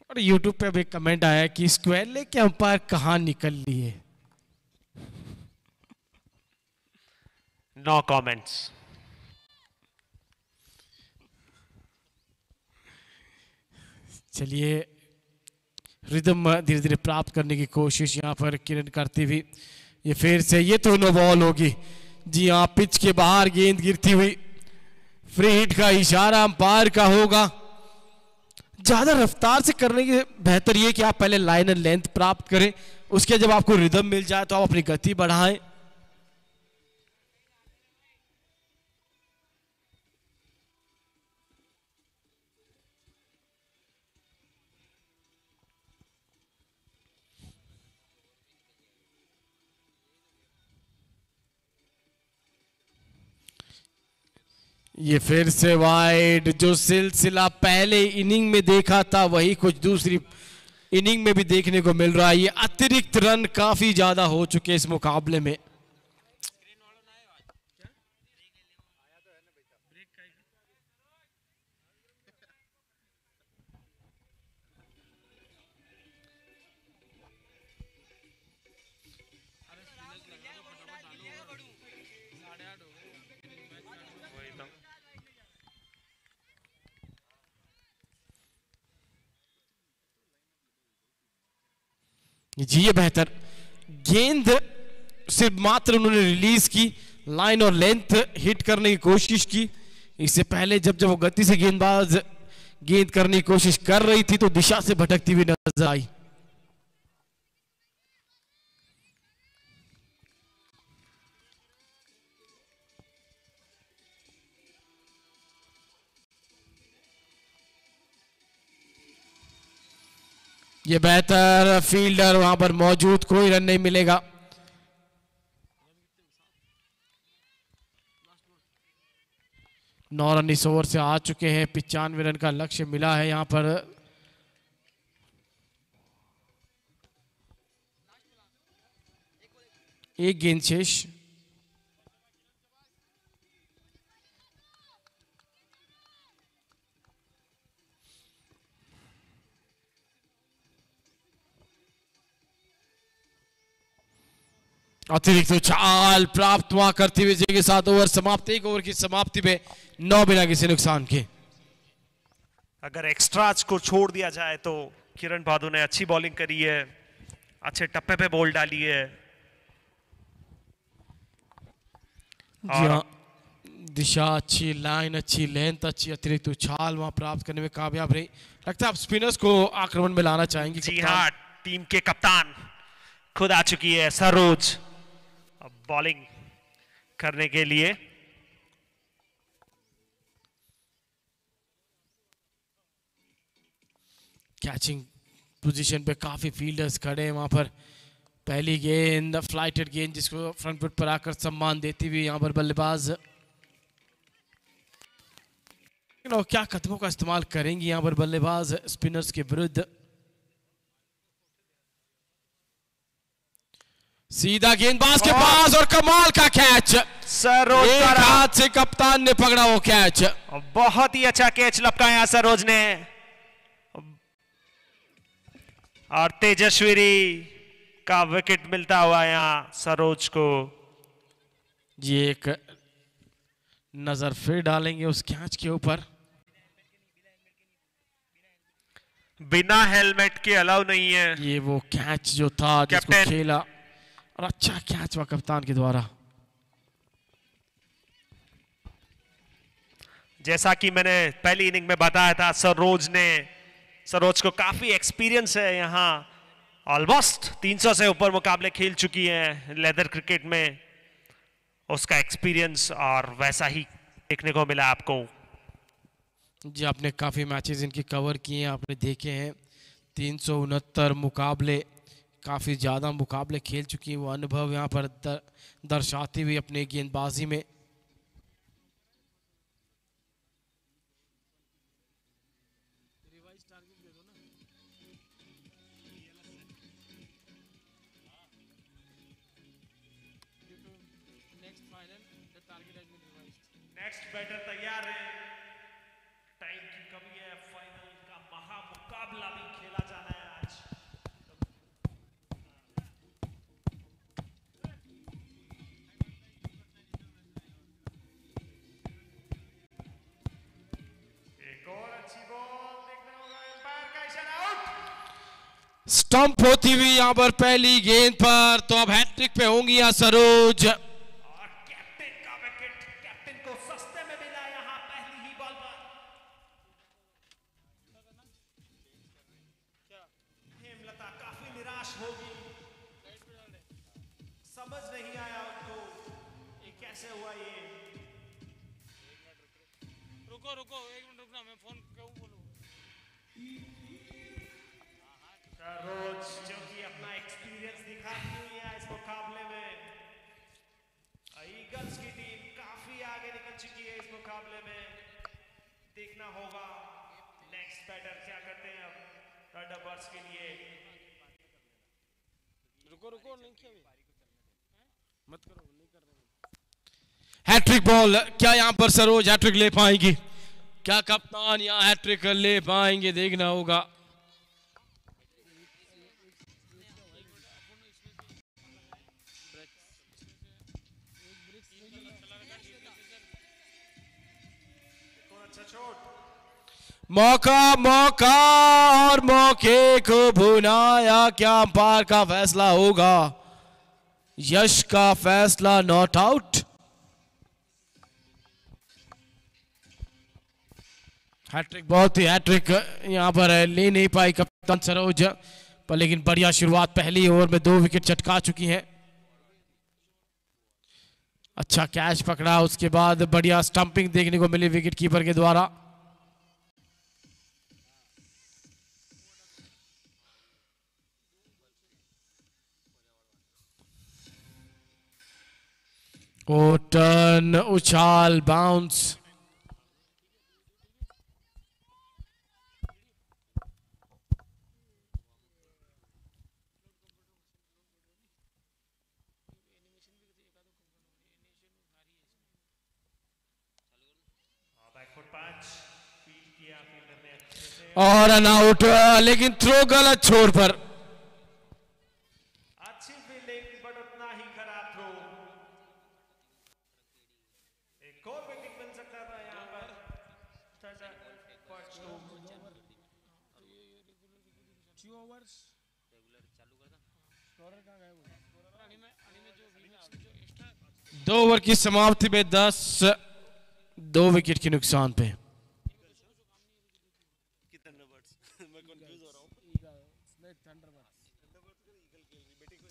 [SPEAKER 1] और YouTube पे भी एक कमेंट आया कि स्क्वायर लेग के अंपायर कहां निकल लिए।
[SPEAKER 2] No comments.
[SPEAKER 1] चलिए, रिदम धीरे धीरे प्राप्त करने की कोशिश यहां पर किरण करती हुई। ये फिर से ये तो नो बॉल होगी। जी हाँ, पिच के बाहर गेंद गिरती हुई, फ्री हिट का इशारा अंपायर का होगा। ज्यादा रफ्तार से करने के बेहतर ये कि आप पहले लाइन एंड लेंथ प्राप्त करें, उसके जब आपको रिदम मिल जाए तो आप अपनी गति बढ़ाएं। ये फिर से वाइड, जो सिलसिला पहले इनिंग में देखा था वही कुछ दूसरी इनिंग में भी देखने को मिल रहा है। ये अतिरिक्त रन काफी ज्यादा हो चुके इस मुकाबले में। जी ये बेहतर गेंद सिर्फ मात्र उन्होंने रिलीज की, लाइन और लेंथ हिट करने की कोशिश की। इससे पहले जब जब वो गति से गेंदबाज गेंद करने की कोशिश कर रही थी तो दिशा से भटकती हुई नजर आई। ये बेहतर फील्डर वहां पर मौजूद, कोई रन नहीं मिलेगा। नौ रन इस ओवर से आ चुके हैं, 95 रन का लक्ष्य मिला है यहां पर। एक गेंद शेष। अतिरिक्त उछाल प्राप्त वहां करते हुए के साथ ओवर समाप्त। एक ओवर की समाप्ति पे 9 बिना किसी नुकसान के।
[SPEAKER 2] अगर एक्स्ट्राज को छोड़ दिया जाए तो किरण बादू ने अच्छी बॉलिंग करी है, अच्छे टप्पे पे बॉल डाली है।
[SPEAKER 1] जी हाँ, दिशा अच्छी, लाइन अच्छी, लेंथ अच्छी, अतिरिक्त उछाल वहां प्राप्त करने में कामयाब रही। लगता है आप स्पिनर्स को आक्रमण में लाना चाहेंगे।
[SPEAKER 2] जी हाँ, टीम के कप्तान खुद आ चुकी है सरोज अब बॉलिंग करने के लिए।
[SPEAKER 1] कैचिंग पोजीशन पे काफी फील्डर्स खड़े हैं वहां पर। पहली गेंद फ्लाइटेड गेंद जिसको फ्रंट फुट पर आकर सम्मान देती हुई यहां पर बल्लेबाज और क्या कदमों का इस्तेमाल करेंगी यहाँ पर बल्लेबाज स्पिनर्स के विरुद्ध। सीधा गेंदबाज के पास और कमाल का कैच,
[SPEAKER 2] सरोज
[SPEAKER 1] एक हाथ से कप्तान ने पकड़ा वो कैच।
[SPEAKER 2] बहुत ही अच्छा कैच लपकाया सरोज ने, और तेजस्वी का विकेट मिलता हुआ यहाँ सरोज को।
[SPEAKER 1] ये एक नजर फिर डालेंगे उस कैच के ऊपर।
[SPEAKER 2] बिना हेलमेट के अलाउ नहीं है।
[SPEAKER 1] ये वो कैच जो था जिसको
[SPEAKER 2] कैप्टन।
[SPEAKER 1] खेला, और अच्छा कैच हुआ कप्तान के द्वारा।
[SPEAKER 2] जैसा कि मैंने पहली इनिंग में बताया था, सरोज को काफी एक्सपीरियंस है यहाँ। ऑलमोस्ट 300 से ऊपर मुकाबले खेल चुकी हैं लेदर क्रिकेट में। उसका एक्सपीरियंस और वैसा ही देखने को मिला आपको।
[SPEAKER 1] जी आपने काफ़ी मैचेस इनकी कवर किए हैं, आपने देखे हैं 369 मुकाबले, काफ़ी ज़्यादा मुकाबले खेल चुकी हैं। वो अनुभव यहाँ पर दर्शाती हुई अपने गेंदबाजी में।
[SPEAKER 2] नेक्स्ट बैटर तैयार है, टाइम की कमी है, फाइनल का महा मुकाबला भी खेला जाना है आज। एक और अच्छी बॉल देखना होगा, एम्पायर का इशारा, आउट।
[SPEAKER 1] स्टंप होती हुई यहाँ पर पहली गेंद पर, तो अब हैट्रिक पे होंगी यहाँ सरोज।
[SPEAKER 2] और कैप्टन का विकेट, कैप्टन को सस्ते में मिला यहाँ पहली ही बॉल पर। हेमलता काफी निराश होगी, समझ नहीं आया उनको ये कैसे हुआ। ये
[SPEAKER 1] रुको रुको 1 मिनट रुकना, मैं फोन क्यों बोलूं।
[SPEAKER 2] रोज जो कि अपना एक्सपीरियंस दिखाती हुई है इस मुकाबले में। ईगल्स की टीम काफी आगे निकल चुकी है इस मुकाबले में। देखना होगा नेक्स्ट बैटर क्या करते हैं अब थंडरबर्ड्स के लिए।
[SPEAKER 1] रुको रुको नहीं किया मत करो, नहीं कर रहे। हैट्रिक बॉल, क्या यहाँ पर सरोज हैट्रिक ले पाएंगी? क्या कप्तान यहाँ हैट्रिक ले पाएंगे? देखना होगा। मौका मौका और मौके को भुनाया, क्या अंपायर का फैसला होगा? यश का फैसला नॉट आउट। हैट्रिक बॉल थी, हैट्रिक यहां पर ले नहीं पाई कप्तान सरोज, पर लेकिन बढ़िया शुरुआत, पहली ओवर में 2 विकेट चटका चुकी हैं। अच्छा कैच पकड़ा, उसके बाद बढ़िया स्टंपिंग देखने को मिली विकेट कीपर के द्वारा। ओ टर्न, उछाल, बाउंस। और रन आउट, लेकिन थ्रो गलत छोर पर।
[SPEAKER 2] अच्छी फील्डिंग बट उतना ही खराब थ्रो। एक और विकेट मिल सकता था यहाँ पर।
[SPEAKER 1] दो ओवर की समाप्ति में 2 विकेट के नुकसान पे।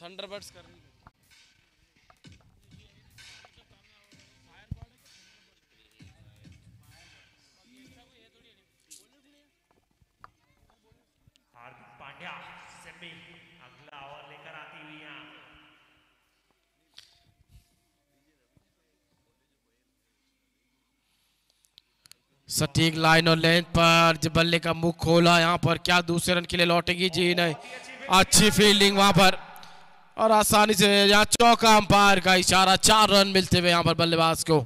[SPEAKER 1] थंडरबर्ड्स कर रही है।
[SPEAKER 2] हार्दिक पांड्या सेमी अगला ओवर लेकर आती हुई यहाँ।
[SPEAKER 1] सटीक लाइन और लेंथ पर जब बल्ले का मुख खोला, यहाँ पर क्या दूसरे रन के लिए लौटेगी? जी नहीं, अच्छी फील्डिंग वहां पर और आसानी से यहाँ चौका। अंपायर का इशारा, 4 रन मिलते हुए यहाँ पर बल्लेबाज को।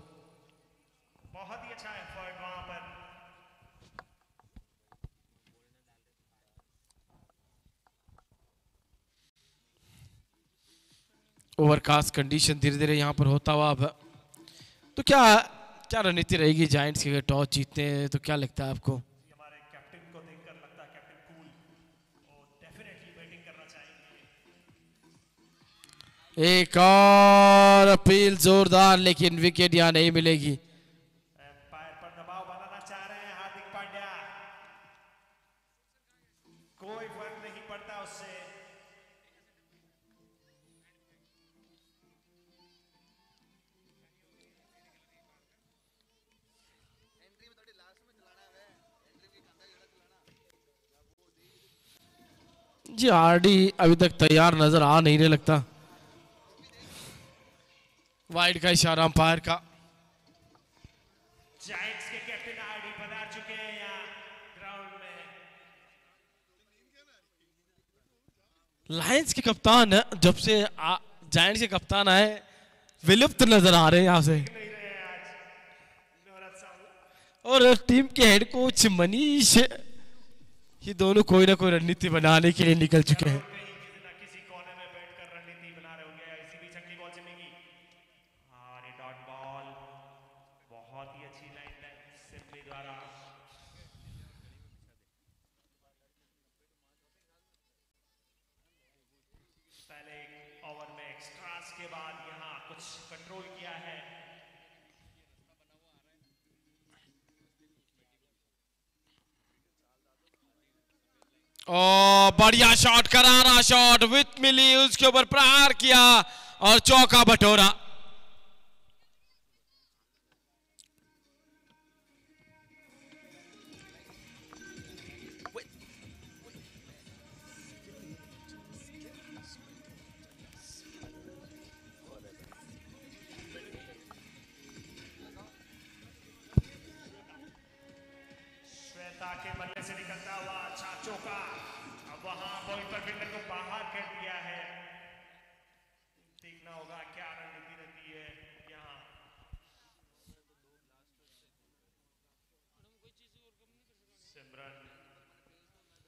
[SPEAKER 2] बहुत ही अच्छा एफर्ट वहां पर।
[SPEAKER 1] ओवरकास्ट कंडीशन धीरे धीरे यहाँ पर होता हुआ अब तो क्या क्या रणनीति रहेगी जायंट्स की? अगर टॉस जीतते हैं तो क्या लगता है आपको?
[SPEAKER 2] हमारे कैप्टन को देखकर लगता है कैप्टन कूल वो डेफिनेटली बैटिंग करना चाहेंगे।
[SPEAKER 1] एक और अपील जोरदार, लेकिन विकेट यहाँ नहीं मिलेगी।
[SPEAKER 2] एम्पायर पर दबाव बनाना चाह रहे हैं हार्दिक पांड्या, कोई फर्क नहीं पड़ता उससे।
[SPEAKER 1] जी आरडी अभी तक तैयार नजर आ नहीं रहे लगता। वाइड का इशारा अंपायर का।
[SPEAKER 2] जायंट्स के कैप्टन आरडी पधार चुके हैं यहाँ ग्राउंड में।
[SPEAKER 1] लायंस के कप्तान जब से जायंट्स के कप्तान आए विलुप्त नजर आ रहे हैं यहाँ से।
[SPEAKER 2] नहीं रहे हैं आज नवरत साहू।
[SPEAKER 1] और टीम के हेड कोच मनीष, ये दोनों कोई ना कोई रणनीति बनाने के लिए निकल चुके हैं।
[SPEAKER 2] कहीं किसी ना किसी कोने में बैठकर रणनीति बना रहे होंगे। इसी बीच अगली बॉल चलेगी और ये डॉट बॉल, बहुत ही अच्छी लाइन सिंपली द्वारा। पहले एक ओवर में एक्स्ट्रास के बाद यहाँ कुछ कंट्रोल किया है।
[SPEAKER 1] ओ बढ़िया शॉट, करारा शॉट, विथ मिली उसके ऊपर प्रहार किया और चौका बटोरा।
[SPEAKER 2] श्वेता के बल्ले से निकलता हुआ अच्छा चौका। अब वहां बॉल पर विंडर को बाहर कर दिया है। देखना होगा क्या रणनीति रहती है यहाँ। सिमरन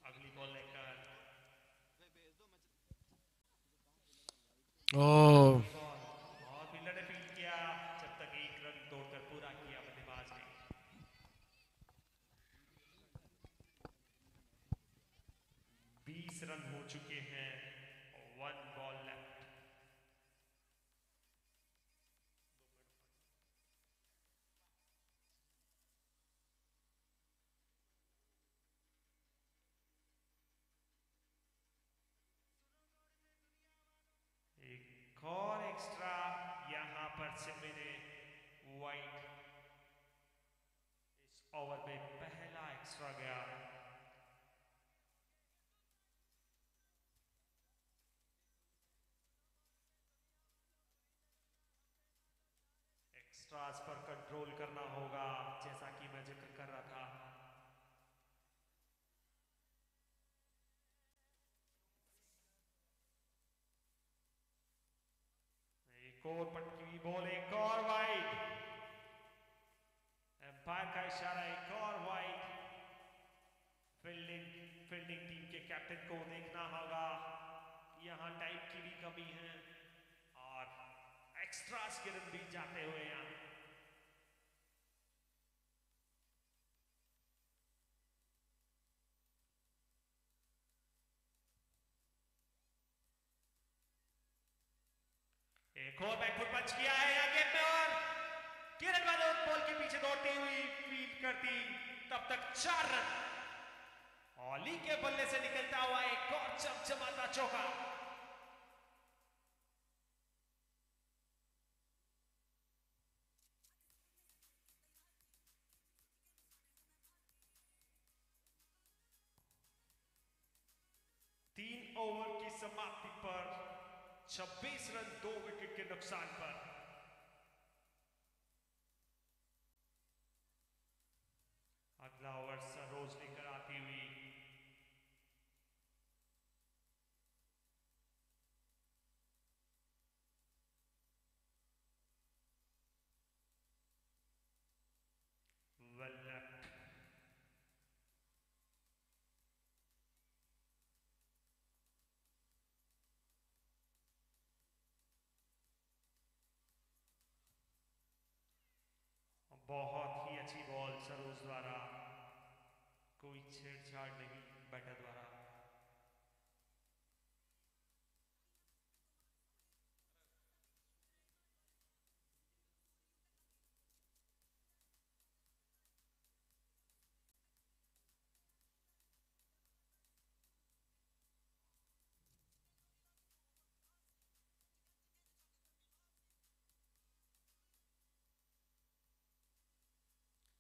[SPEAKER 2] अगली बॉल लेकर
[SPEAKER 1] ओ
[SPEAKER 2] और फील्डर ने फील्ड किया जब तक एक रन दौड़कर पूरा किया बल्लेबाज ने। 20 रन हो चुके हैं, 1 बॉल लेफ्ट। एक और एक्स्ट्रा यहां पर से मेरे वाइड, इस ओवर में पहला एक्स्ट्रा गया। एक्स्ट्रास पर कंट्रोल करना होगा जैसा कि मैं जिक्र कर रहा था। एक और पटकी हुई बॉल, एक और वाइड। एम्पायर का इशारा, एक और वाइड। फील्डिंग टीम के कैप्टन को देखना होगा, यहाँ टाइम की भी कमी है और एक्स्ट्रास के रन भी जाते हुए यहाँ। एक और बैकफुट पंच किया है यहाँ गेम में और किरण वालों बॉल के पीछे दौड़ती हुई फील्ड करती, तब तक 4 रन। ऑली के बल्ले से निकलता हुआ एक और चमचमाता चौका। तीन ओवर की समाप्ति पर 26 रन 2 विकेट के नुकसान पर अगला ओवर सरोज लेकर आती हुई। Well left. बहुत ही अच्छी बॉल सरोज द्वारा, कोई छेड़छाड़ नहीं बैटर द्वारा।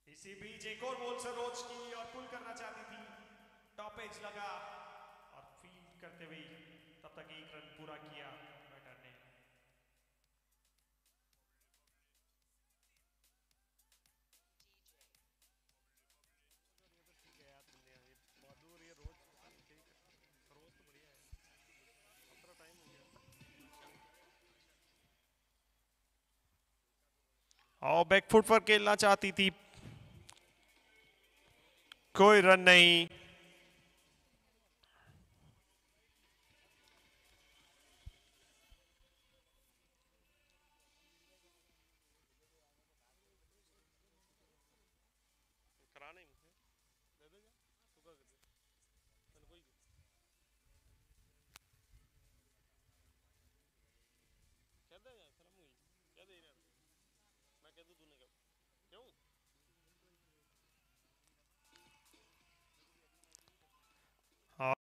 [SPEAKER 2] इसी बीच एक और बॉल सरोज की और पुल करना चाहती थी, टॉप एज लगा और फील्ड करते हुए तब तक एक रन पूरा किया बैटर ने। और बैकफुट पर खेलना चाहती थी, कोई रन नहीं।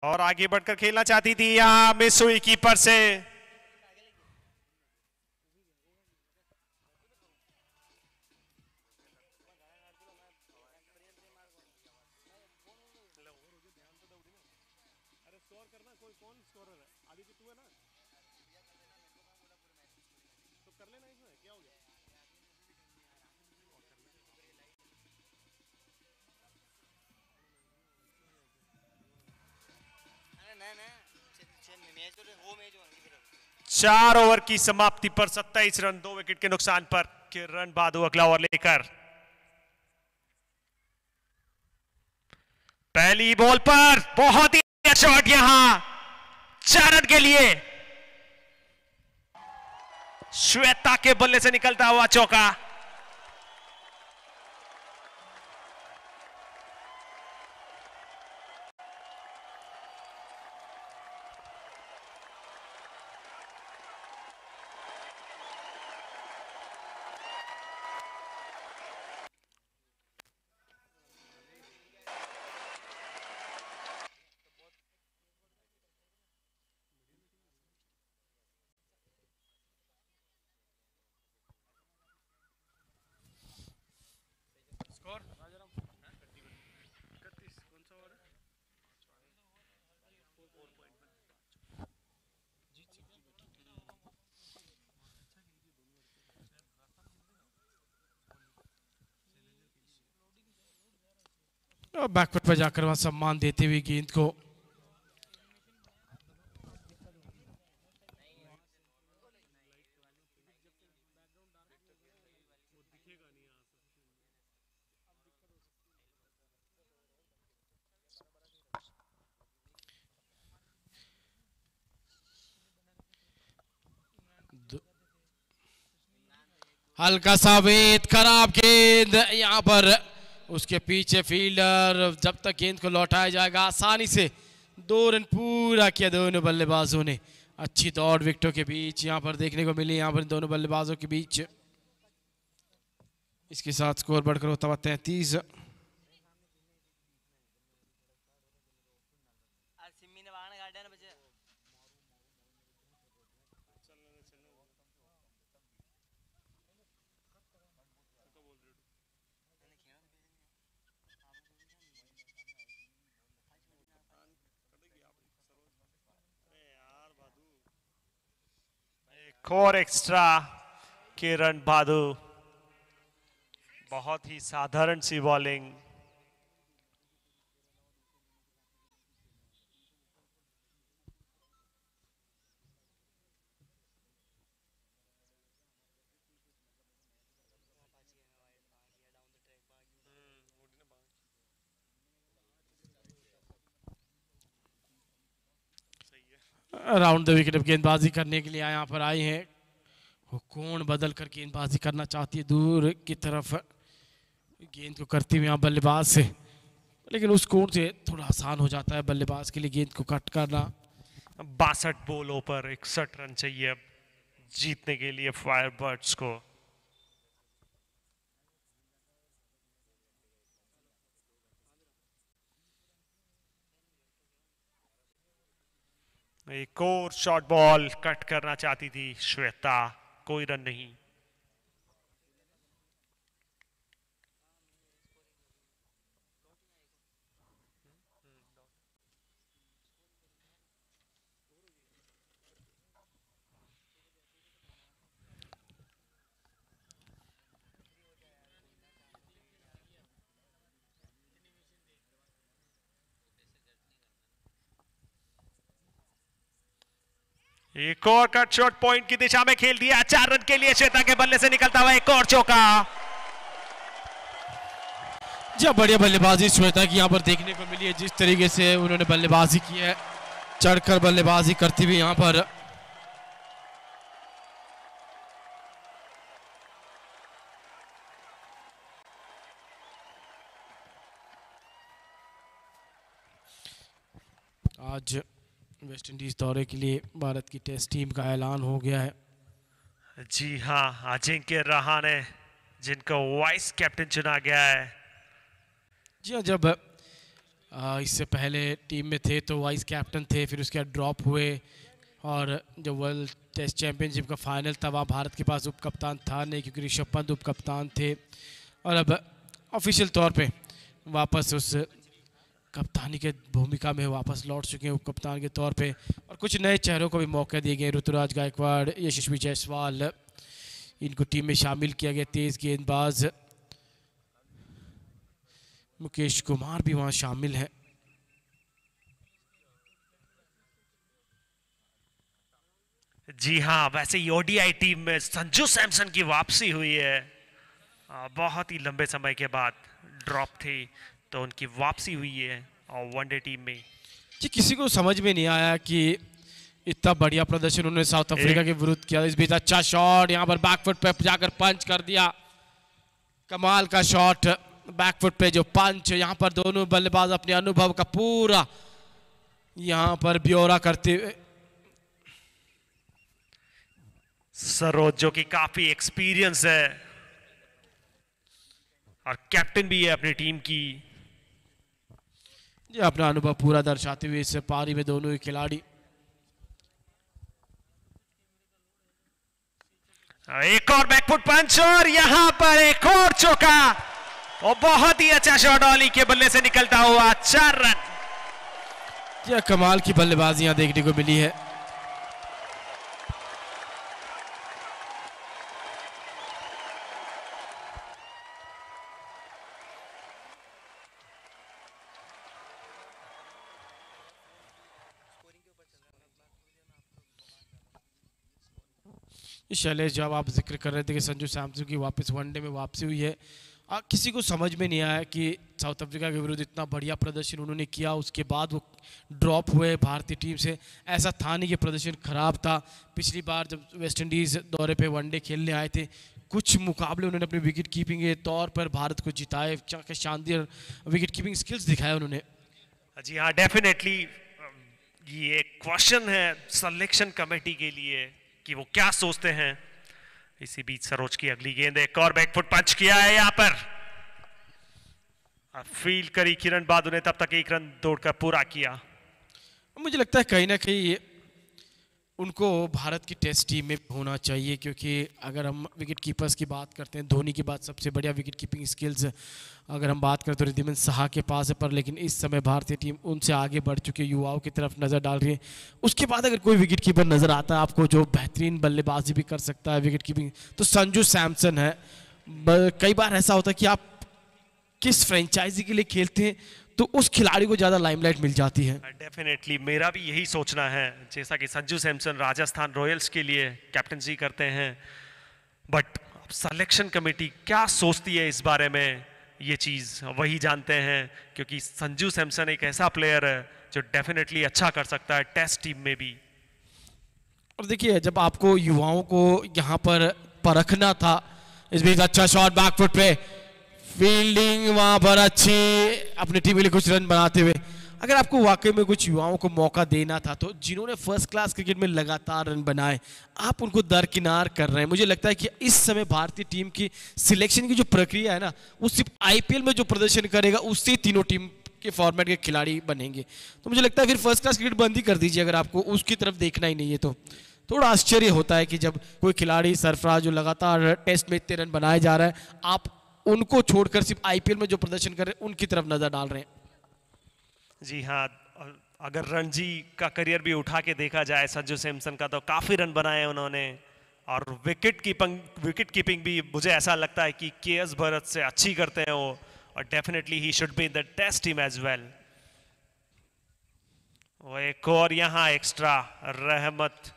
[SPEAKER 2] और आगे बढ़कर खेलना चाहती थी, यहां मिस हुई कीपर से। चार ओवर की समाप्ति पर 27 रन, 2 विकेट के नुकसान पर किरण बादू अगला ओवर लेकर। पहली बॉल पर बहुत ही अच्छा शॉट, यहां 4 रन के लिए श्वेता के बल्ले से निकलता हुआ चौका।
[SPEAKER 1] बैकफुट पर जाकर वहां सम्मान देते हुए गेंद को हल्का सा वेद, खराब गेंद यहां पर, उसके पीछे फील्डर, जब तक गेंद को लौटाया जाएगा आसानी से 2 रन पूरा किया दोनों बल्लेबाजों ने। अच्छी दौड़ विकेटों के बीच यहां पर देखने को मिली, यहां पर दोनों बल्लेबाजों के बीच। इसके साथ स्कोर बढ़कर होता हुआ 33।
[SPEAKER 2] और एक्स्ट्रा किरण बादू, बहुत ही साधारण सी बॉलिंग।
[SPEAKER 1] राउंड द विकेट गेंदबाजी करने के लिए यहाँ पर आए हैं। वो कौन बदल कर गेंदबाजी करना चाहती है दूर की तरफ, गेंद को करती हुई यहाँ बल्लेबाज से, लेकिन उस कोण से थोड़ा आसान हो जाता है बल्लेबाज के लिए गेंद को कट करना।
[SPEAKER 2] 62 बॉलों पर 61 रन चाहिए अब जीतने के लिए फायरबर्ड्स को। एक और शॉर्ट बॉल कट करना चाहती थी श्वेता, कोई रन नहीं। एक और कट शॉट पॉइंट की दिशा में खेल दिया, 4 रन के लिए श्वेता के बल्ले से निकलता हुआ एक और चौका।
[SPEAKER 1] जी बढ़िया बल्लेबाजी श्वेता की यहाँ पर देखने को मिली है, जिस तरीके से उन्होंने बल्लेबाजी की है, चढ़कर बल्लेबाजी करती हुई यहाँ पर। आज वेस्ट इंडीज दौरे के लिए भारत की टेस्ट टीम का ऐलान हो गया है।
[SPEAKER 2] जी हाँ, अजिंक्य रहाणे जिनको वाइस कैप्टन चुना गया है।
[SPEAKER 1] जी हाँ, जब इससे पहले टीम में थे तो वाइस कैप्टन थे, फिर उसके बाद ड्रॉप हुए, और जब वर्ल्ड टेस्ट चैंपियनशिप का फाइनल था वहाँ भारत के पास उप कप्तान था नहीं, क्योंकि ऋषभ पंत उप कप्तान थे, और अब ऑफिशियल तौर पे वापस उस कप्तानी के भूमिका में वापस लौट चुके हैं उप कप्तान के तौर पे, और कुछ नए चेहरों को भी मौका दिए गए। ऋतुराज गायकवाड़, यशस्वी जायसवाल, इनको टीम में शामिल किया गया। तेज गेंदबाज मुकेश कुमार भी वहां शामिल है।
[SPEAKER 2] जी हाँ, वैसे ओडीआई टीम में संजू सैमसन की वापसी हुई है, बहुत ही लंबे समय के बाद ड्रॉप थे तो उनकी वापसी हुई है और वनडे टीम में।
[SPEAKER 1] जी किसी को समझ में नहीं आया कि इतना बढ़िया प्रदर्शन उन्होंने साउथ अफ्रीका के विरुद्ध किया। इस बीच अच्छा शॉट, यहाँ पर बैकफुट पे जाकर पंच कर दिया, कमाल का शॉट बैकफुट पे जो पंच, यहाँ पर दोनों बल्लेबाज अपने अनुभव का पूरा यहाँ पर ब्यौरा करते हुए।
[SPEAKER 2] सरोज जो कि काफी एक्सपीरियंस है और कैप्टन भी है अपनी टीम की,
[SPEAKER 1] ये अपना अनुभव पूरा दर्शाते हुए इस पारी में दोनों ही खिलाड़ी।
[SPEAKER 2] एक और बैकफुट पंच और यहां पर एक और चौका, और बहुत ही अच्छा शॉट ऑली के बल्ले से निकलता हुआ 4 रन।
[SPEAKER 1] यह कमाल की बल्लेबाजी यहां देखने को मिली है। शैलेश, जब आप जिक्र कर रहे थे कि संजू सैमसन की वापस वनडे में वापसी हुई है, किसी को समझ में नहीं आया कि साउथ अफ्रीका के विरुद्ध इतना बढ़िया प्रदर्शन उन्होंने किया, उसके बाद वो ड्रॉप हुए भारतीय टीम से। ऐसा था नहीं कि प्रदर्शन खराब था। पिछली बार जब वेस्ट इंडीज़ दौरे पे वनडे खेलने आए थे, कुछ मुकाबले उन्होंने अपने विकेट कीपिंग के तौर पर भारत को जिताए, शानदार विकेट कीपिंग स्किल्स दिखाए उन्होंने।
[SPEAKER 2] जी हाँ, डेफिनेटली ये क्वेश्चन है सिलेक्शन कमेटी के लिए कि वो क्या सोचते हैं। इसी बीच सरोज की अगली गेंद, एक और बैकफुट पंच किया है यहां पर, फील्ड करी किरण बादू ने, तब तक 1 रन दौड़कर पूरा किया।
[SPEAKER 1] मुझे लगता है कहीं ना कहीं उनको भारत की टेस्ट टीम में होना चाहिए, क्योंकि अगर हम विकेट कीपर्स की बात करते हैं, धोनी के बाद सबसे बढ़िया विकेट कीपिंग स्किल्स अगर हम बात करें तो रिद्धिमान साहा के पास है, पर लेकिन इस समय भारतीय टीम उनसे आगे बढ़ चुकी है, युवाओं की तरफ नज़र डाल रही है। उसके बाद अगर कोई विकेट कीपर नज़र आता है आपको जो बेहतरीन बल्लेबाजी भी कर सकता है विकेट कीपिंग, तो संजू सैमसन है। कई बार ऐसा होता है कि आप किस फ्रेंचाइजी के लिए खेलते हैं तो उस खिलाड़ी को ज़्यादा लाइमलाइट मिल जाती है।
[SPEAKER 2] डेफिनेटली मेरा भी यही सोचना है, जैसा कि संजू सैमसन राजस्थान रॉयल्स के लिए कैप्टनसी करते हैं, बट सिलेक्शन कमेटी क्या सोचती है इस बारे में, ये चीज़ वही जानते हैं, क्योंकि संजू सैमसन एक ऐसा प्लेयर है जो डेफिनेटली अच्छा कर सकता है टेस्ट टीम में भी।
[SPEAKER 1] और देखिए जब आपको युवाओं को यहाँ पर परखना था, इस बीच अच्छा शॉट बैकफुट पे, फील्डिंग वहां पर अच्छी, अपनी टीम के लिए कुछ रन बनाते हुए। अगर आपको वाकई में कुछ युवाओं को मौका देना था तो जिन्होंने फर्स्ट क्लास क्रिकेट में लगातार रन बनाए, आप उनको दरकिनार कर रहे हैं। मुझे लगता है कि इस समय भारतीय टीम की सिलेक्शन की जो प्रक्रिया है ना, वो सिर्फ आईपीएल में जो प्रदर्शन करेगा उससे तीनों टीम के फॉर्मेट के खिलाड़ी बनेंगे। तो मुझे लगता है फिर फर्स्ट क्लास क्रिकेट बंद ही कर दीजिए अगर आपको उसकी तरफ देखना ही नहीं है तो। थोड़ा आश्चर्य होता है कि जब कोई खिलाड़ी सरफराज जो लगातार टेस्ट में इतने रन बनाए जा रहा है, आप उनको छोड़कर सिर्फ आईपीएल में जो प्रदर्शन कर रहे हैं उनकी तरफ नजर डाल रहे हैं।
[SPEAKER 2] जी हाँ, अगर रणजी का करियर भी उठा के देखा जाए संजू सैमसन का, तो काफी रन बनाए उन्होंने। और विकेट कीपिंग भी मुझे ऐसा लगता है कि केएस भरत से अच्छी करते हैं वो, और definitely he should be in the test team as well. वो एक और यहाँ एक्स्ट्रा रहमत।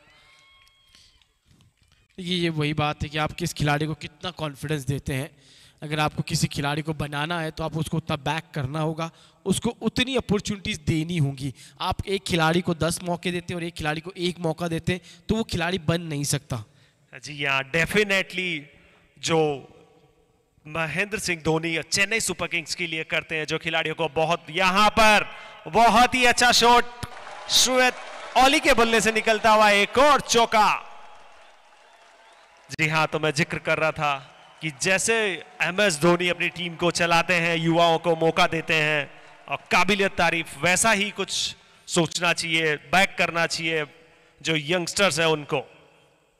[SPEAKER 1] ये वही बात है कि आप किस खिलाड़ी को कितना कॉन्फिडेंस देते हैं। अगर आपको किसी खिलाड़ी को बनाना है तो आप उसको उतना बैक करना होगा, उसको उतनी अपॉर्चुनिटीज देनी होंगी। आप एक खिलाड़ी को 10 मौके देते हैं और एक खिलाड़ी को 1 मौका देते हैं तो वो खिलाड़ी बन नहीं सकता।
[SPEAKER 2] जी हाँ, डेफिनेटली जो महेंद्र सिंह धोनी चेन्नई सुपर किंग्स के लिए करते हैं, जो खिलाड़ियों को बहुत, यहाँ पर बहुत ही अच्छा शॉट श्वेत ओली के बल्ले से निकलता हुआ एक और चौका। जी हाँ, तो मैं जिक्र कर रहा था कि जैसे एमएस धोनी अपनी टीम को चलाते हैं, युवाओं को मौका देते हैं और काबिलियत तारीफ, वैसा ही कुछ सोचना चाहिए, बैक करना चाहिए जो यंगस्टर्स हैं उनको।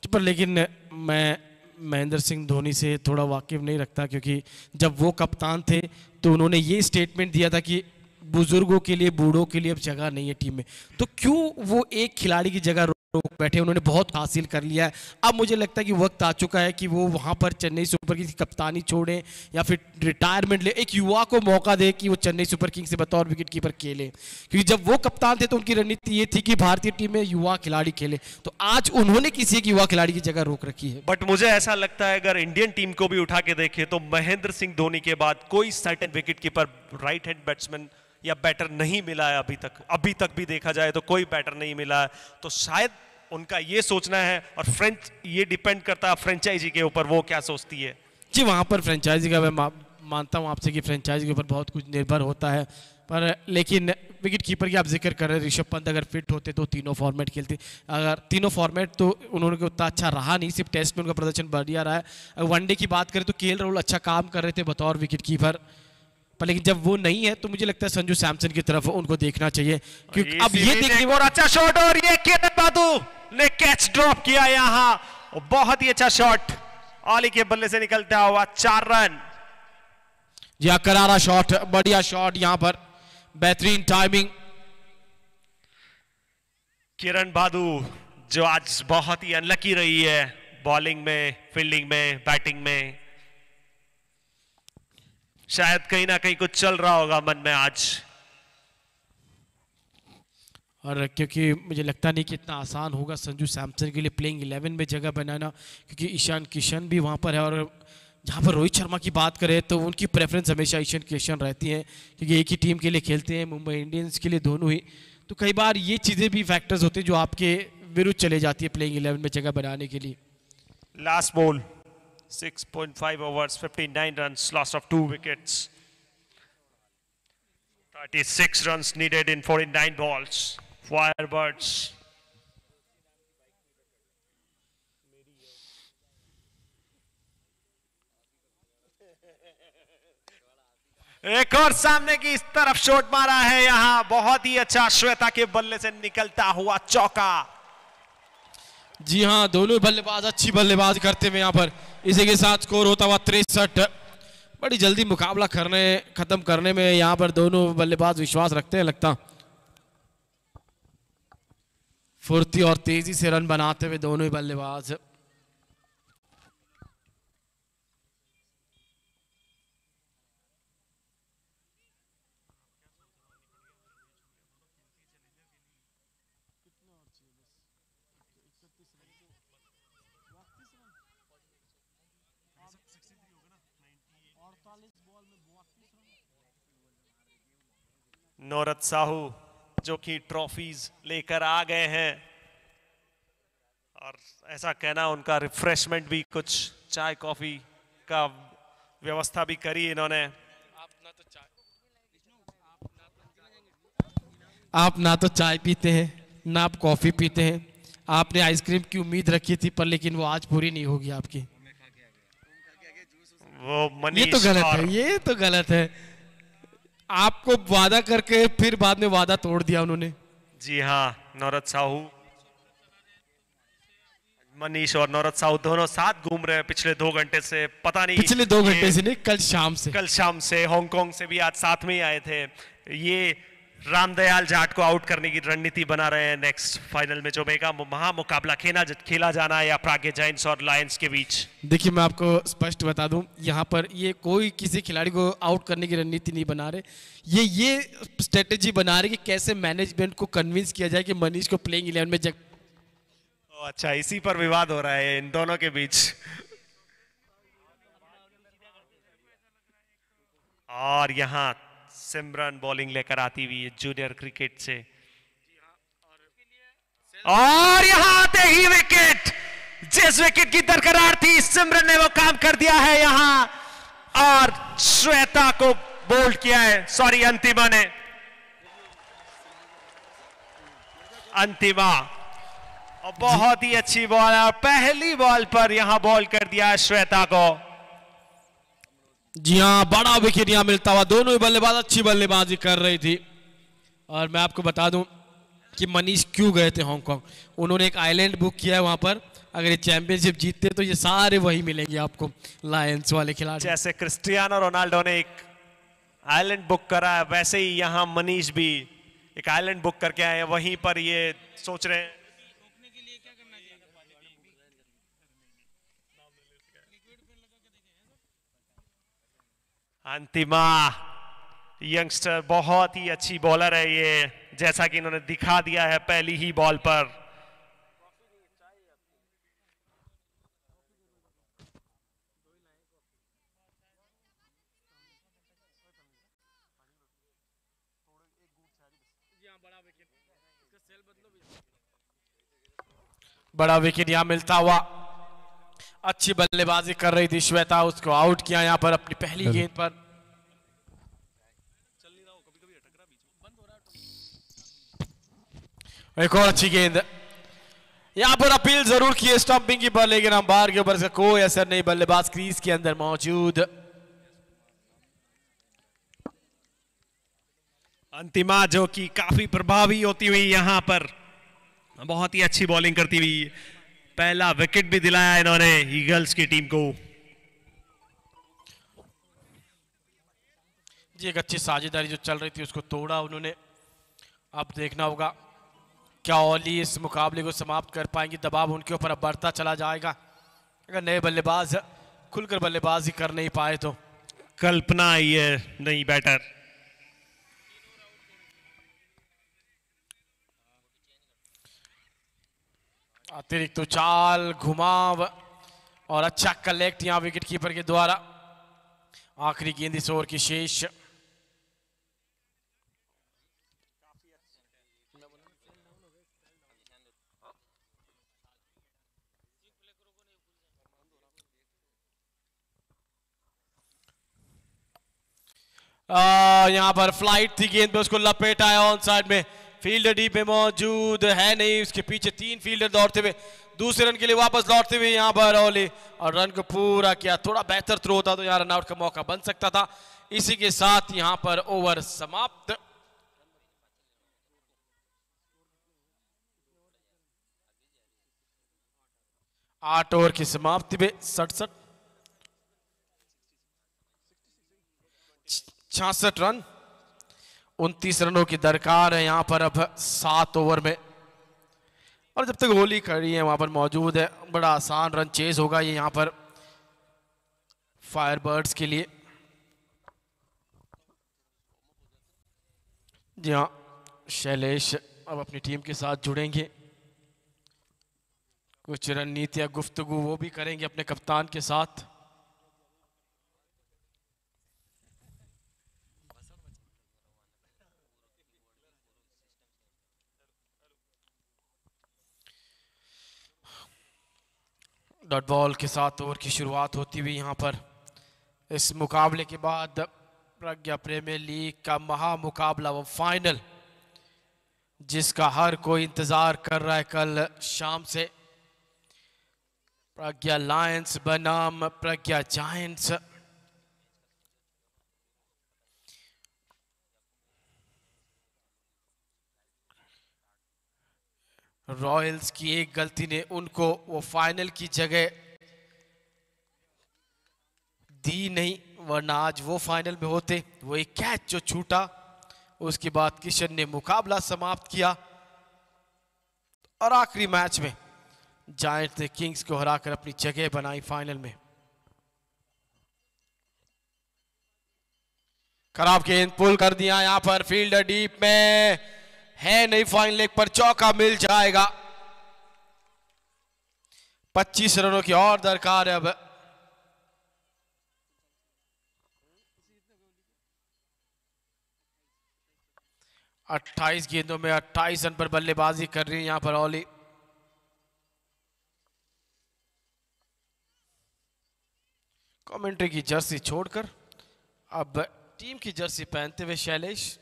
[SPEAKER 1] पर लेकिन मैं महेंद्र सिंह धोनी से थोड़ा वाकिफ नहीं रखता, क्योंकि जब वो कप्तान थे तो उन्होंने ये स्टेटमेंट दिया था कि बुजुर्गों के लिए, बूढ़ों के लिए अब जगह नहीं है टीम में। तो क्यों वो एक खिलाड़ी की जगह रोक बैठे? उन्होंने बहुत हासिल कर लिया है। अब मुझे लगता है कि वक्त आ चुका है कि वो वहां पर चेन्नई सुपर किंग्स की कप्तानी छोड़ें या फिर रिटायरमेंट ले, एक युवा को मौका दे कि वो चेन्नई सुपर किंग्स से बतौर विकेट कीपर खेले। क्योंकि जब वो कप्तान थे तो उनकी रणनीति ये थी कि भारतीय टीम में युवा खिलाड़ी खेले, तो आज उन्होंने किसी एक युवा खिलाड़ी की जगह रोक रखी है।
[SPEAKER 2] बट मुझे ऐसा लगता है अगर इंडियन टीम को भी उठा के देखे तो महेंद्र सिंह धोनी के बाद कोई certain wicket keeper, right hand batsman या बैटर नहीं मिला है अभी तक भी देखा जाए तो कोई बैटर नहीं मिला है। तो शायद उनका ये सोचना है, और ये डिपेंड करता है फ्रेंचाइजी के ऊपर, वो क्या सोचती है।
[SPEAKER 1] जी, वहाँ पर फ्रेंचाइजी का मैं मानता हूँ आपसे कि फ्रेंचाइजी के ऊपर बहुत कुछ निर्भर होता है। पर लेकिन विकेट कीपर की आप जिक्र कर रहे हैं, ऋषभ पंत अगर फिट होते तो तीनों फॉर्मेट खेलते। अगर तीनों फॉर्मेट तो उन्होंने उतना अच्छा रहा नहीं, सिर्फ टेस्ट में उनका प्रदर्शन बढ़िया रहा है। वनडे की बात करें तो केएल राहुल अच्छा काम कर रहे थे बतौर विकेट कीपर, पर लेकिन जब वो नहीं है तो मुझे लगता है संजू सैमसन की तरफ उनको देखना चाहिए। क्योंकि अब ये देखने
[SPEAKER 2] और अच्छा शॉट, और ये किरण बादू ने कैच ड्रॉप किया यहाँ, बहुत ही अच्छा शॉट ओली के बल्ले से निकलता हुआ 4 रन।
[SPEAKER 1] या करारा शॉट, बढ़िया शॉट, यहाँ पर बेहतरीन टाइमिंग।
[SPEAKER 2] किरण बादू जो आज बहुत ही अनलकी रही है बॉलिंग में, फील्डिंग में, बैटिंग में, शायद कहीं ना कहीं कुछ चल रहा होगा मन में आज।
[SPEAKER 1] और क्योंकि मुझे लगता नहीं कि इतना आसान होगा संजू सैमसन के लिए प्लेइंग 11 में जगह बनाना, क्योंकि ईशान किशन भी वहाँ पर है। और जहाँ पर रोहित शर्मा की बात करें तो उनकी प्रेफरेंस हमेशा ईशान किशन रहती है, क्योंकि एक ही टीम के लिए खेलते हैं, मुंबई इंडियंस के लिए दोनों ही। तो कई बार ये चीज़ें भी फैक्टर्स होते हैं जो आपके विरुद्ध चले जाती है प्लेइंग 11 में जगह बनाने के लिए।
[SPEAKER 2] Last ball 6.5 overs, 59 runs, loss of 2 wickets. 36 runs needed in 49 balls. Firebirds. एक और सामने की इस तरफ शॉट मारा है यहाँ, बहुत ही अच्छा श्वेता के बल्ले से निकलता हुआ चौका।
[SPEAKER 1] जी हाँ, दोनों बल्लेबाज अच्छी बल्लेबाज करते हुए यहाँ पर इसी के साथ स्कोर होता हुआ 63। बड़ी जल्दी मुकाबला खत्म करने में यहाँ पर दोनों बल्लेबाज विश्वास रखते हैं, लगता फुर्ती और तेजी से रन बनाते हुए दोनों ही बल्लेबाज।
[SPEAKER 2] नौरत साहू जो कि ट्रॉफीज लेकर आ गए हैं, और ऐसा कहना उनका रिफ्रेशमेंट भी कुछ चाय कॉफी का व्यवस्था भी करी इन्होंने।
[SPEAKER 1] आप ना तो चाय पीते हैं ना आप कॉफी पीते हैं। आपने आइसक्रीम की उम्मीद रखी थी पर लेकिन वो आज पूरी नहीं होगी आपकी।
[SPEAKER 2] वो
[SPEAKER 1] ये
[SPEAKER 2] मनीष
[SPEAKER 1] तो गलत
[SPEAKER 2] और
[SPEAKER 1] है, ये तो गलत है। आपको वादा करके फिर बाद में वादा तोड़ दिया उन्होंने।
[SPEAKER 2] जी हाँ, नौरत साहू, मनीष और नौरत साहू दोनों साथ घूम रहे हैं पिछले 2 घंटे से। पता नहीं
[SPEAKER 1] पिछले 2
[SPEAKER 2] ये
[SPEAKER 1] घंटे से नहीं, कल शाम से।
[SPEAKER 2] कल शाम से हांगकांग से भी आज साथ में ही आए थे। ये रामदयाल जाट को आउट करने की रणनीति बना रहे हैं नेक्स्ट फाइनल में जो मेगा महामुकाबला खेला जाना है या प्राग्ञ जायंट्स और लायंस के बीच।
[SPEAKER 1] देखिए मैं आपको स्पष्ट बता दूं, यहाँ पर ये कोई किसी खिलाड़ी को आउट करने की रणनीति नहीं बना रहे। ये स्ट्रेटेजी बना रहे कि कैसे मैनेजमेंट को कन्विंस किया जाए कि मनीष को प्लेइंग 11 में
[SPEAKER 2] अच्छा, इसी पर विवाद हो रहा है इन दोनों के बीच। और यहाँ सिमरन बॉलिंग लेकर आती हुई जूनियर क्रिकेट से, और यहाँ आते ही विकेट, जिस विकेट की दरकरार थी सिमरन ने वो काम कर दिया है यहाँ, और श्वेता को बोल्ड किया है, सॉरी अंतिमा ने। अंतिमा और बहुत ही अच्छी बॉल है और पहली बॉल पर यहां बॉल कर दिया है श्वेता को।
[SPEAKER 1] जी हाँ, बड़ा विकेट यहाँ मिलता हुआ। दोनों ही बल्लेबाज अच्छी बल्लेबाजी कर रही थी। और मैं आपको बता दूं कि मनीष क्यों गए थे हांगकांग। उन्होंने एक आइलैंड बुक किया है वहां पर। अगर ये चैंपियनशिप जीतते तो ये सारे वही मिलेंगे आपको, लायंस वाले खिलाड़ी।
[SPEAKER 2] जैसे क्रिस्टियानो रोनाल्डो ने एक आइलैंड बुक करा है, वैसे ही यहां मनीष भी एक आइलैंड बुक करके आए हैं। वहीं पर ये सोच रहे हैं अंतिमा यंगस्टर बहुत ही अच्छी बॉलर है ये, जैसा कि इन्होंने दिखा दिया है पहली ही बॉल पर।
[SPEAKER 1] बड़ा विकेट यहाँ मिलता हुआ। अच्छी बल्लेबाजी कर रही थी श्वेता, उसको आउट किया यहाँ पर अपनी पहली गेंद पर। एक और अच्छी गेंद यहाँ पर अपील जरूर की है स्टंपिंग की पर, लेकिन अंपायर के ऊपर से कोई असर नहीं। बल्लेबाज क्रीज के अंदर मौजूद।
[SPEAKER 2] अंतिमा जो कि काफी प्रभावी होती हुई यहां पर बहुत ही अच्छी बॉलिंग करती हुई पहला विकेट भी दिलाया इन्होंने ईगल्स की टीम को।
[SPEAKER 1] जी एक अच्छी साझेदारी जो चल रही थी उसको तोड़ा उन्होंने। अब देखना होगा क्या ओली इस मुकाबले को समाप्त कर पाएंगे। दबाव उनके ऊपर अब बढ़ता चला जाएगा। अगर नए बल्लेबाज खुलकर बल्लेबाजी कर नहीं पाए तो।
[SPEAKER 2] कल्पना आई है नई बैटर।
[SPEAKER 1] अतिरिक्त उछाल, घुमाव और अच्छा कलेक्ट यहां विकेट कीपर के द्वारा। आखिरी गेंद इस ओवर की शेष। यहां पर फ्लाइट थी गेंद पे, उसको लपेटा है ऑन साइड में। फील्डर डी पे मौजूद है नहीं, उसके पीछे 3 फील्डर दौड़ते हुए दूसरे रन के लिए वापस लौटते हुए यहां पर ओली, और रन को पूरा किया। थोड़ा बेहतर थ्रो होता तो यहां रन आउट का मौका बन सकता था। इसी के साथ यहां पर ओवर समाप्त। आठ ओवर की समाप्ति में 66 रन, 29 रनों की दरकार है यहां पर अब 7 ओवर में। और जब तक होली खड़ी है वहां पर मौजूद है, बड़ा आसान रन चेज होगा ये यहां पर फायरबर्ड्स के लिए। जी हाँ, शैलेश अब अपनी टीम के साथ जुड़ेंगे। कुछ रणनीति या गुफ्तगू वो भी करेंगे अपने कप्तान के साथ। डॉट बॉल के साथ ओवर की शुरुआत होती हुई यहाँ पर इस मुकाबले के बाद प्रज्ञा प्रीमियर लीग का महामुकाबला, वो फाइनल जिसका हर कोई इंतजार कर रहा है कल शाम से। प्रज्ञा लायंस बनाम प्रज्ञा जायंट्स। रॉयल्स की एक गलती ने उनको वो फाइनल की जगह दी नहीं, वरना आज वो फाइनल में होते। वो एक कैच जो छूटा, उसके बाद किशन ने मुकाबला समाप्त किया और आखिरी मैच में जायंट्स ने किंग्स को हराकर अपनी जगह बनाई फाइनल में। खराब गेंद पुल कर दिया यहां पर, फील्डर डीप में है नहीं, फाइन लेग पर चौका मिल जाएगा। 25 रनों की और दरकार है अब। अट्ठाईस गेंदों में 28 रन पर बल्लेबाजी कर रही है यहां पर ओली। कमेंट्री की जर्सी छोड़कर अब टीम की जर्सी पहनते हुए शैलेश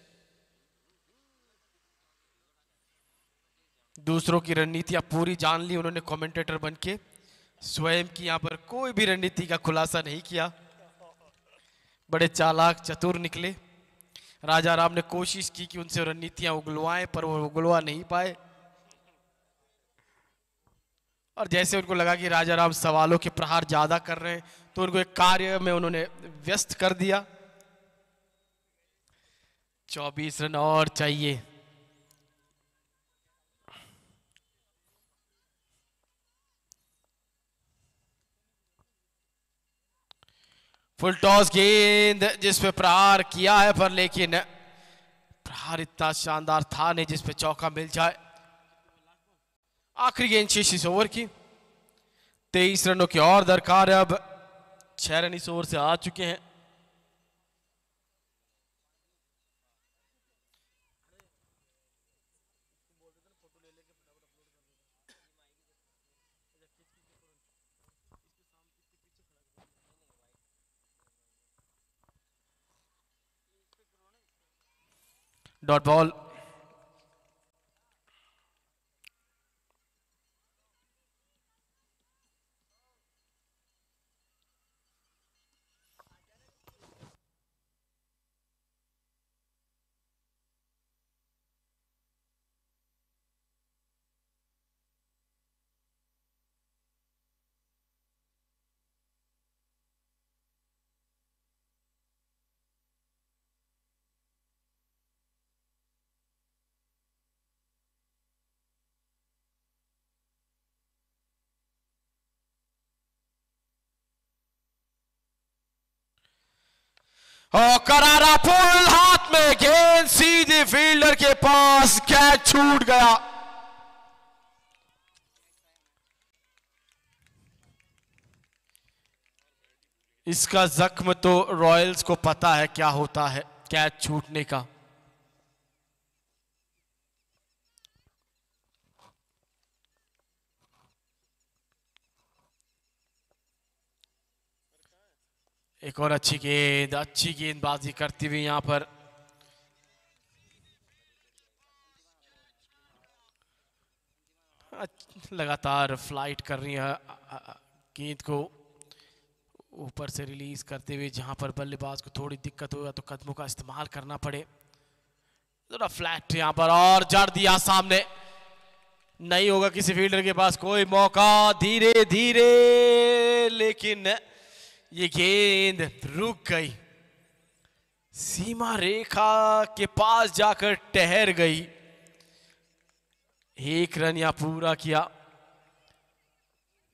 [SPEAKER 1] दूसरों की रणनीतियां पूरी जान ली उन्होंने कमेंटेटर बनके। स्वयं की यहां पर कोई भी रणनीति का खुलासा नहीं किया। बड़े चालाक चतुर निकले। राजा राम ने कोशिश की कि उनसे रणनीतियां उगलवाएं, पर वो उगलवा नहीं पाए। और जैसे उनको लगा कि राजा राम सवालों के प्रहार ज्यादा कर रहे हैं, तो उनको एक कार्य में उन्होंने व्यस्त कर दिया। 24 रन और चाहिए। फुल टॉस गेंद जिस पे प्रहार किया है, पर लेकिन प्रहार इतना शानदार था नहीं जिस पे चौका मिल जाए। आखिरी गेंद शेष इस ओवर की। 23 रनों की और दरकार है अब। 6 रन इस ओवर से आ चुके हैं। Dot ball. और करारा पुल, हाथ में गेंद सीधे फील्डर के पास, कैच छूट गया। इसका जख्म तो रॉयल्स को पता है क्या होता है कैच छूटने का। एक और अच्छी गेंदबाजी करती हुई यहां पर लगातार फ्लाइट कर रही है गेंद को ऊपर से रिलीज करते हुए, जहां पर बल्लेबाज को थोड़ी दिक्कत होगा तो कदमों का इस्तेमाल करना पड़े। थोड़ा फ्लैट यहां पर और जड़ दिया सामने, नहीं होगा किसी फील्डर के पास कोई मौका। धीरे धीरे लेकिन ये गेंद रुक गई, सीमा रेखा के पास जाकर ठहर गई। 1 रन यहां पूरा किया।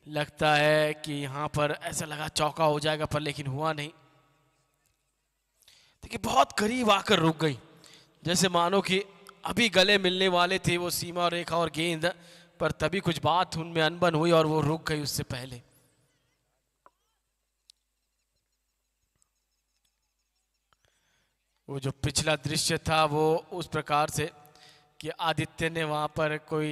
[SPEAKER 1] लगता है कि यहां पर ऐसा लगा चौका हो जाएगा, पर लेकिन हुआ नहीं। देखिए बहुत करीब आकर रुक गई, जैसे मानो कि अभी गले मिलने वाले थे वो सीमा रेखा और गेंद, पर तभी कुछ बात उनमें अनबन हुई और वो रुक गई उससे पहले। वो जो पिछला दृश्य था वो उस प्रकार से कि आदित्य ने वहां पर कोई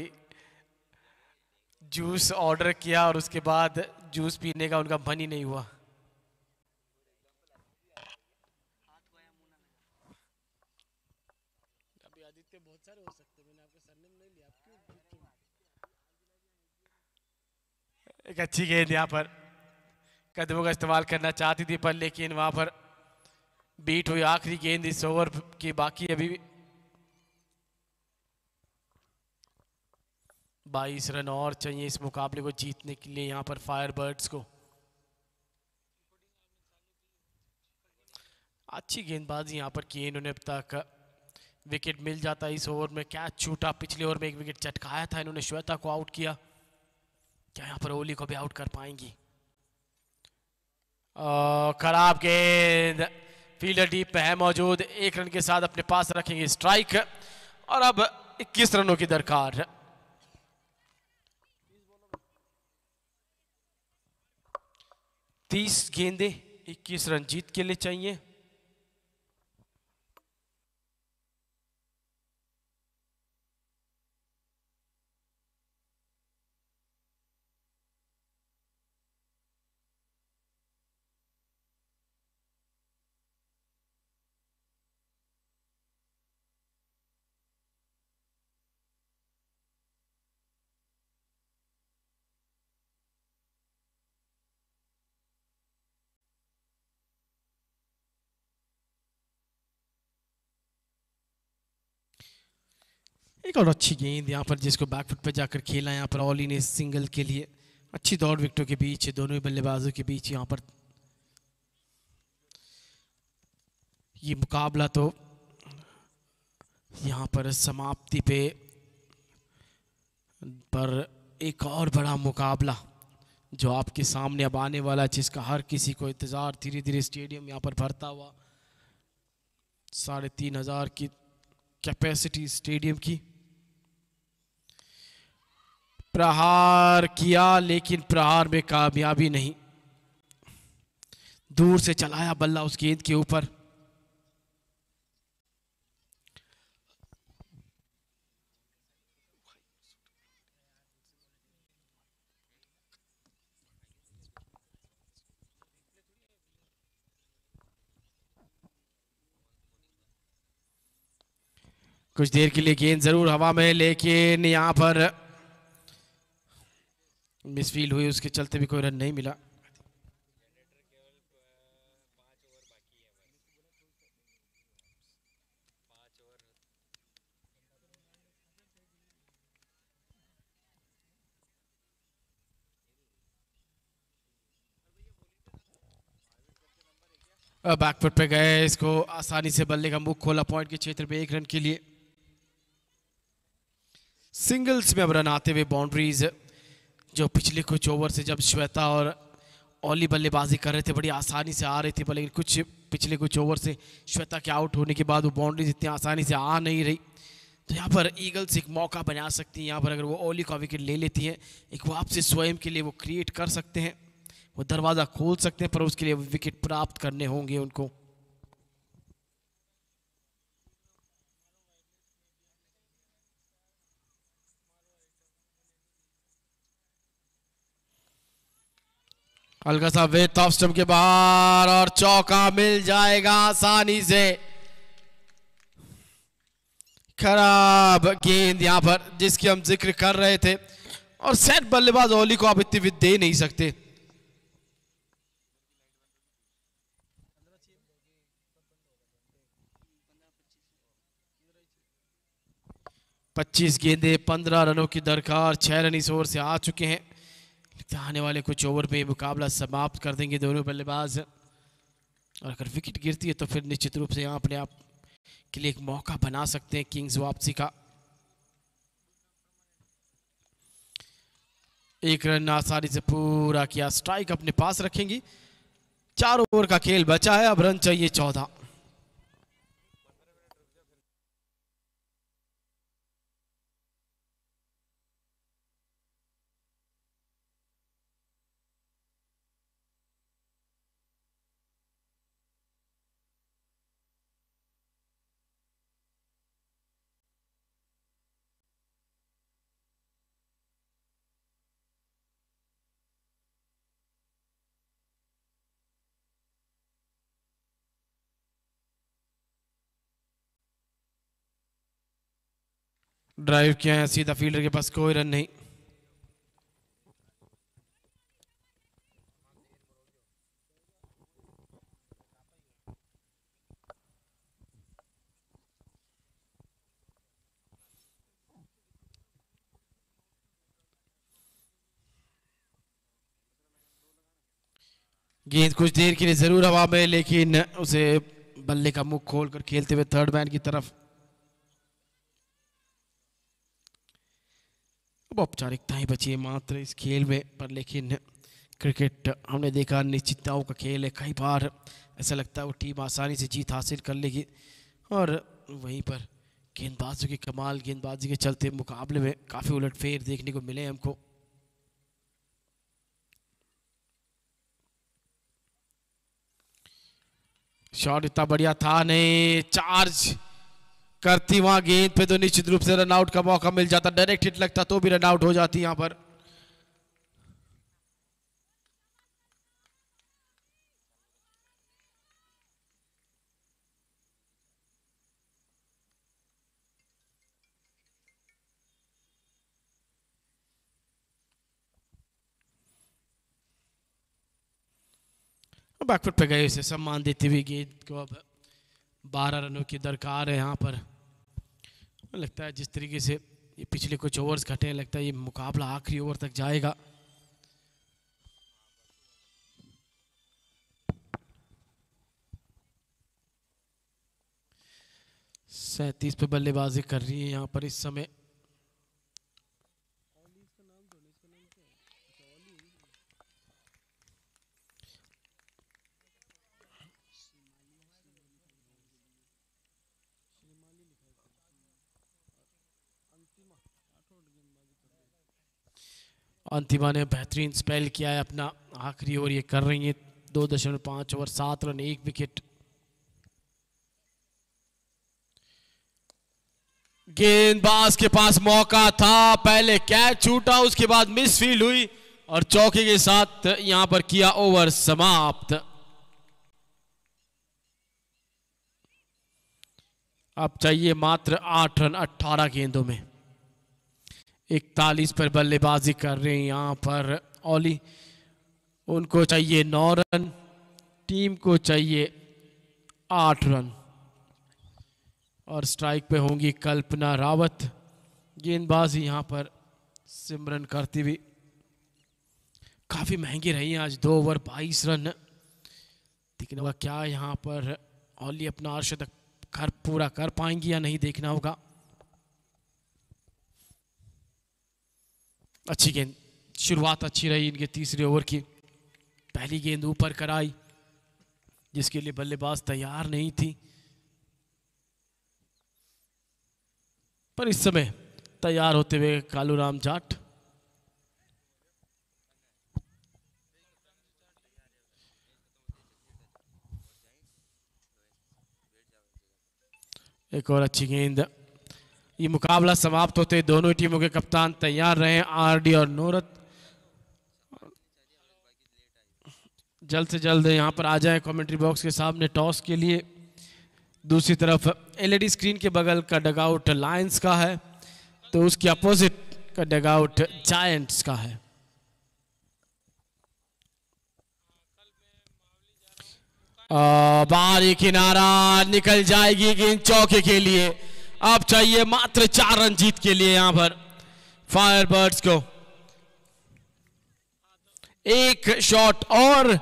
[SPEAKER 1] जूस ऑर्डर किया और उसके बाद जूस पीने का उनका मन ही नहीं हुआ। अभी आदित्य बहुत सारे हो सकते हैं, मैंने आपका सरनेम नहीं लिया, आप क्यों? एक अच्छी गेंद यहाँ पर कदमों का इस्तेमाल करना चाहती थी पर, लेकिन वहां पर बीट हुई आखिरी गेंद इस ओवर की। बाकी अभी भी 22 रन और चाहिए इस मुकाबले को जीतने के लिए यहाँ पर फायरबर्ड्स को। अच्छी गेंदबाजी यहाँ पर की इन्होंने अब तक। विकेट मिल जाता इस ओवर में, कैच छूटा। पिछले ओवर में एक विकेट चटकाया था इन्होंने, श्वेता को आउट किया। क्या यहाँ पर ओली को भी आउट कर पाएंगी? खराब गेंद, फील्डर डीप पे है मौजूद, 1 रन के साथ अपने पास रखेंगे स्ट्राइक। और अब 21 रनों की दरकार। 30 गेंदे 21 रन जीत के लिए चाहिए। एक और अच्छी गेंद यहाँ पर जिसको बैकफुट पे जाकर खेला यहाँ पर ऑली ने सिंगल के लिए। अच्छी दौड़ विकेटों के बीच, दोनों ही बल्लेबाजों के बीच यहाँ पर ये मुकाबला तो यहाँ पर समाप्ति पे। पर एक और बड़ा मुकाबला जो आपके सामने अब आने वाला, जिसका हर किसी को इंतजार, धीरे धीरे स्टेडियम यहाँ पर भरता हुआ। 3,500 की कैपेसिटी स्टेडियम की। प्रहार किया लेकिन प्रहार में कामयाबी नहीं। दूर से चलाया बल्ला उस गेंद के ऊपर। कुछ देर के लिए गेंद जरूर हवा में, लेकिन यहां पर मिसफील्ड हुई, उसके चलते भी कोई रन नहीं मिला। बैकफुट पे गए, इसको आसानी से बल्ले का मुख खोला पॉइंट के क्षेत्र पे 1 रन के लिए। सिंगल्स में अब रन आते हुए बाउंड्रीज, जो पिछले कुछ ओवर से जब श्वेता और ओली बल्लेबाजी कर रहे थे बड़ी आसानी से आ रही थी, लेकिन पिछले कुछ ओवर से श्वेता के आउट होने के बाद वो बाउंड्रीज इतनी आसानी से आ नहीं रही। तो यहाँ पर ईगल्स एक मौका बना सकती हैं। यहाँ पर अगर वो ओली का विकेट ले लेती हैं, एक वापसी स्वयं के लिए वो क्रिएट कर सकते हैं, वो दरवाज़ा खोल सकते हैं, पर उसके लिए विकेट प्राप्त करने होंगे उनको। हल्का सा वेट ऑफ स्टंप के बाहर और चौका मिल जाएगा आसानी से। खराब गेंद यहां पर जिसकी हम जिक्र कर रहे थे, और सेट बल्लेबाज ओली को आप इतनी विद दे नहीं सकते। पच्चीस गेंदे 15 रनों की दरकार, 6 रन इस ओवर से आ चुके हैं। आने वाले कुछ ओवर में मुकाबला समाप्त कर देंगे दोनों बल्लेबाज। और अगर विकेट गिरती है तो फिर निश्चित रूप से यहाँ अपने आप के लिए एक मौका बना सकते हैं किंग्स वापसी का। 1 रन आसानी से पूरा किया, स्ट्राइक अपने पास रखेंगी। 4 ओवर का खेल बचा है, अब रन चाहिए 14। ड्राइव किया है सीधा, फील्डर के पास कोई रन नहीं। गेंद कुछ देर के लिए जरूर हवा में, लेकिन उसे बल्ले का मुख खोलकर खेलते हुए थर्ड मैन की तरफ। अब औपचारिकताएं बची है मात्र इस खेल में, पर लेकिन क्रिकेट हमने देखा निश्चितताओं का खेल है। कई बार ऐसा लगता है वो टीम आसानी से जीत हासिल कर लेगी, और वहीं पर गेंदबाजों की कमाल गेंदबाजी के चलते मुकाबले में काफी उलटफेर देखने को मिले हमको। शॉट इतना बढ़िया था नहीं, चार्ज करती वहां गेंद पे तो निश्चित रूप से रन आउट का मौका मिल जाता। डायरेक्ट हिट लगता तो भी रन आउट हो जाती यहां पर। बैकफुट पे गए, उसे सम्मान देते हुए गेंद को अब 12 रनों की दरकार है यहाँ पर। लगता है जिस तरीके से ये पिछले कुछ ओवर्स घटे हैं, लगता है ये मुकाबला आखिरी ओवर तक जाएगा। सैंतीस पे बल्लेबाजी कर रही है यहाँ पर इस समय। अंतिमा ने बेहतरीन स्पेल किया है अपना, आखिरी ओवर ये कर रही है। 2.5 ओवर 7 रन 1 विकेट। गेंदबाज के पास मौका था, पहले कैच छूटा, उसके बाद मिस फील्ड हुई और चौके के साथ यहां पर किया ओवर समाप्त। अब चाहिए मात्र 8 रन 18 गेंदों में। 41 पर बल्लेबाजी कर रहे हैं यहां पर ओली। उनको चाहिए 9 रन, टीम को चाहिए 8 रन। और स्ट्राइक पे होंगी कल्पना रावत। गेंदबाजी यहां पर सिमरन करती हुई काफी महंगी रही है आज, 2 ओवर 22 रन। देखना होगा क्या यहां पर ओली अपना अर्धशतक पूरा कर पाएंगी या नहीं, देखना होगा। अच्छी गेंद, शुरुआत अच्छी रही इनके तीसरे ओवर की। पहली गेंद ऊपर कराई जिसके लिए बल्लेबाज तैयार नहीं थी, पर इस समय तैयार होते हुए कालूराम जाट। एक और अच्छी गेंद। ये मुकाबला समाप्त होते दोनों टीमों के कप्तान तैयार रहे, आरडी और नूरत। जल्द से जल्द यहां पर आ जाए कमेंट्री बॉक्स के सामने टॉस के लिए। दूसरी तरफ एलईडी स्क्रीन के बगल का डगआउट लायंस का है, तो उसके अपोजिट का डगआउट जायंट्स का है। बाहरी किनारा निकल जाएगी गेंद चौके के लिए। अब चाहिए मात्र 4 रन जीत के लिए यहां पर फायरबर्ड्स को। एक शॉट और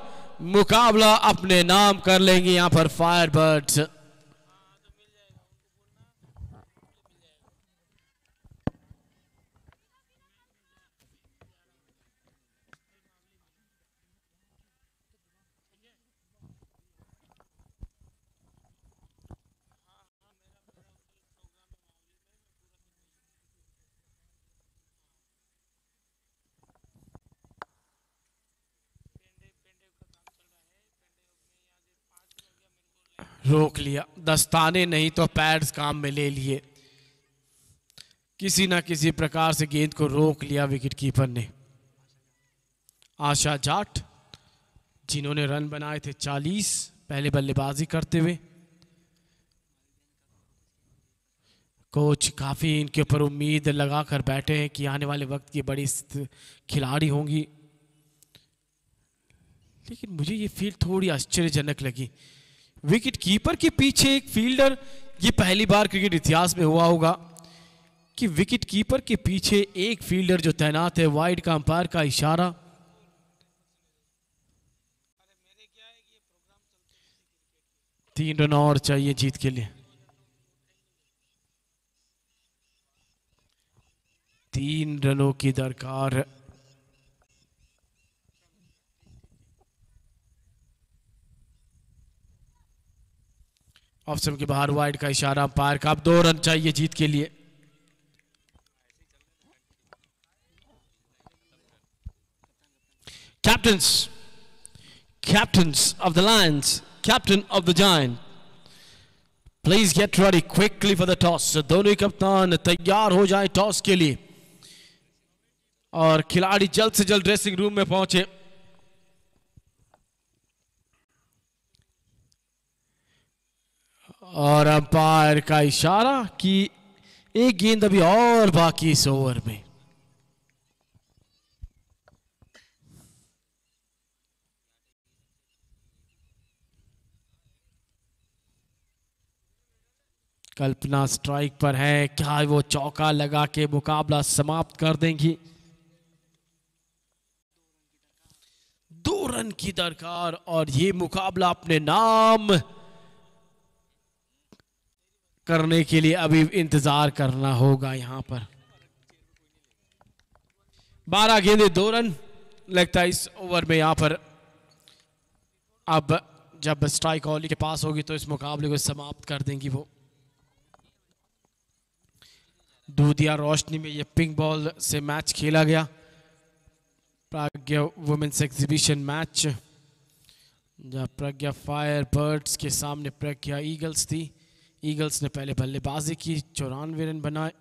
[SPEAKER 1] मुकाबला अपने नाम कर लेंगे यहां पर फायरबर्ड्स। रोक लिया, दस्ताने नहीं तो पैड्स काम में ले लिए। किसी ना किसी प्रकार से गेंद को रोक लिया विकेट कीपर ने। आशा जाट जिन्होंने रन बनाए थे 40 पहले बल्लेबाजी करते हुए। कोच काफ़ी इनके ऊपर उम्मीद लगा कर बैठे हैं कि आने वाले वक्त की बड़ी खिलाड़ी होंगी, लेकिन मुझे ये फील्ड थोड़ी आश्चर्यजनक लगी। विकेट कीपर के पीछे एक फील्डर, ये पहली बार क्रिकेट इतिहास में हुआ होगा कि विकेट कीपर के पीछे एक फील्डर जो तैनात है, वाइड का अंपायर का इशारा। तीन रन और चाहिए जीत के लिए, 3 रनों की दरकार। ऑफ स्टंप के बाहर वाइड का इशारा अंपायर का। अब 2 रन चाहिए जीत के लिए। Captains of the Lions, captain of the Giant, please get ready quickly for the toss. दोनों ही कप्तान तैयार हो जाए टॉस के लिए और खिलाड़ी जल्द से जल्द ड्रेसिंग रूम में पहुंचे। और अंपायर का इशारा कि एक गेंद अभी और बाकी इस ओवर में। कल्पना स्ट्राइक पर है, क्या वो चौका लगा के मुकाबला समाप्त कर देंगी? 2 रन की दरकार और ये मुकाबला अपने नाम करने के लिए अभी इंतजार करना होगा। यहां पर 12 गेंदें 2 रन लगता है इस ओवर में। यहां पर अब जब स्ट्राइक ऑली के पास होगी तो इस मुकाबले को समाप्त कर देंगी वो। दूधिया रोशनी में ये पिंक बॉल से मैच खेला गया, प्रज्ञा वुमेन्स एग्जीबिशन मैच, जहाँ प्रज्ञा फायर बर्ड्स के सामने प्रज्ञा ईगल्स थी। ईगल्स ने पहले बल्लेबाजी की, 94 रन बनाए।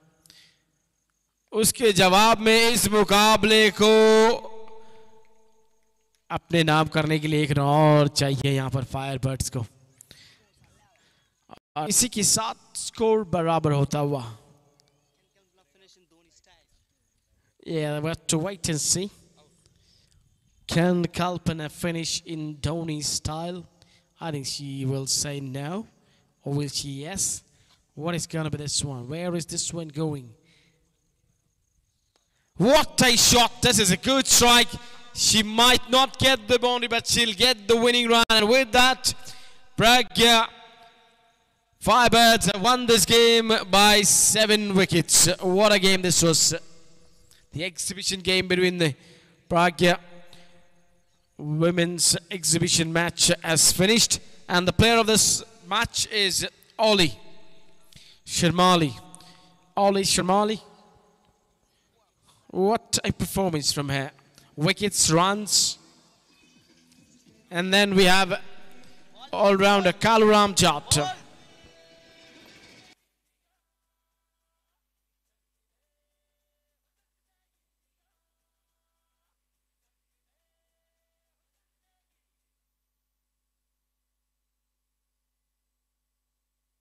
[SPEAKER 1] उसके जवाब में इस मुकाबले को अपने नाम करने के लिए 1 रन और चाहिए यहां पर फायर बर्ड्स को। इसी के साथ स्कोर बराबर होता हुआ। Yeah, we have to wait and see. Can Kalpana finish in Dhoni's style? I think she will say no. Or will she yes? What is going to be this one? Where is this one going? What a shot! This is a good strike. She might not get the boundary, but she'll get the winning run. And with that, Pragya Firebirds have won this game by 7 wickets. What a game this was. The exhibition game between the Pragya women's exhibition match has finished, and the player of this match is Oli Sharmali. Oli Sharmali. What a performance from her. Wickets, runs, and then we have all-rounder Kalu Ramchandra.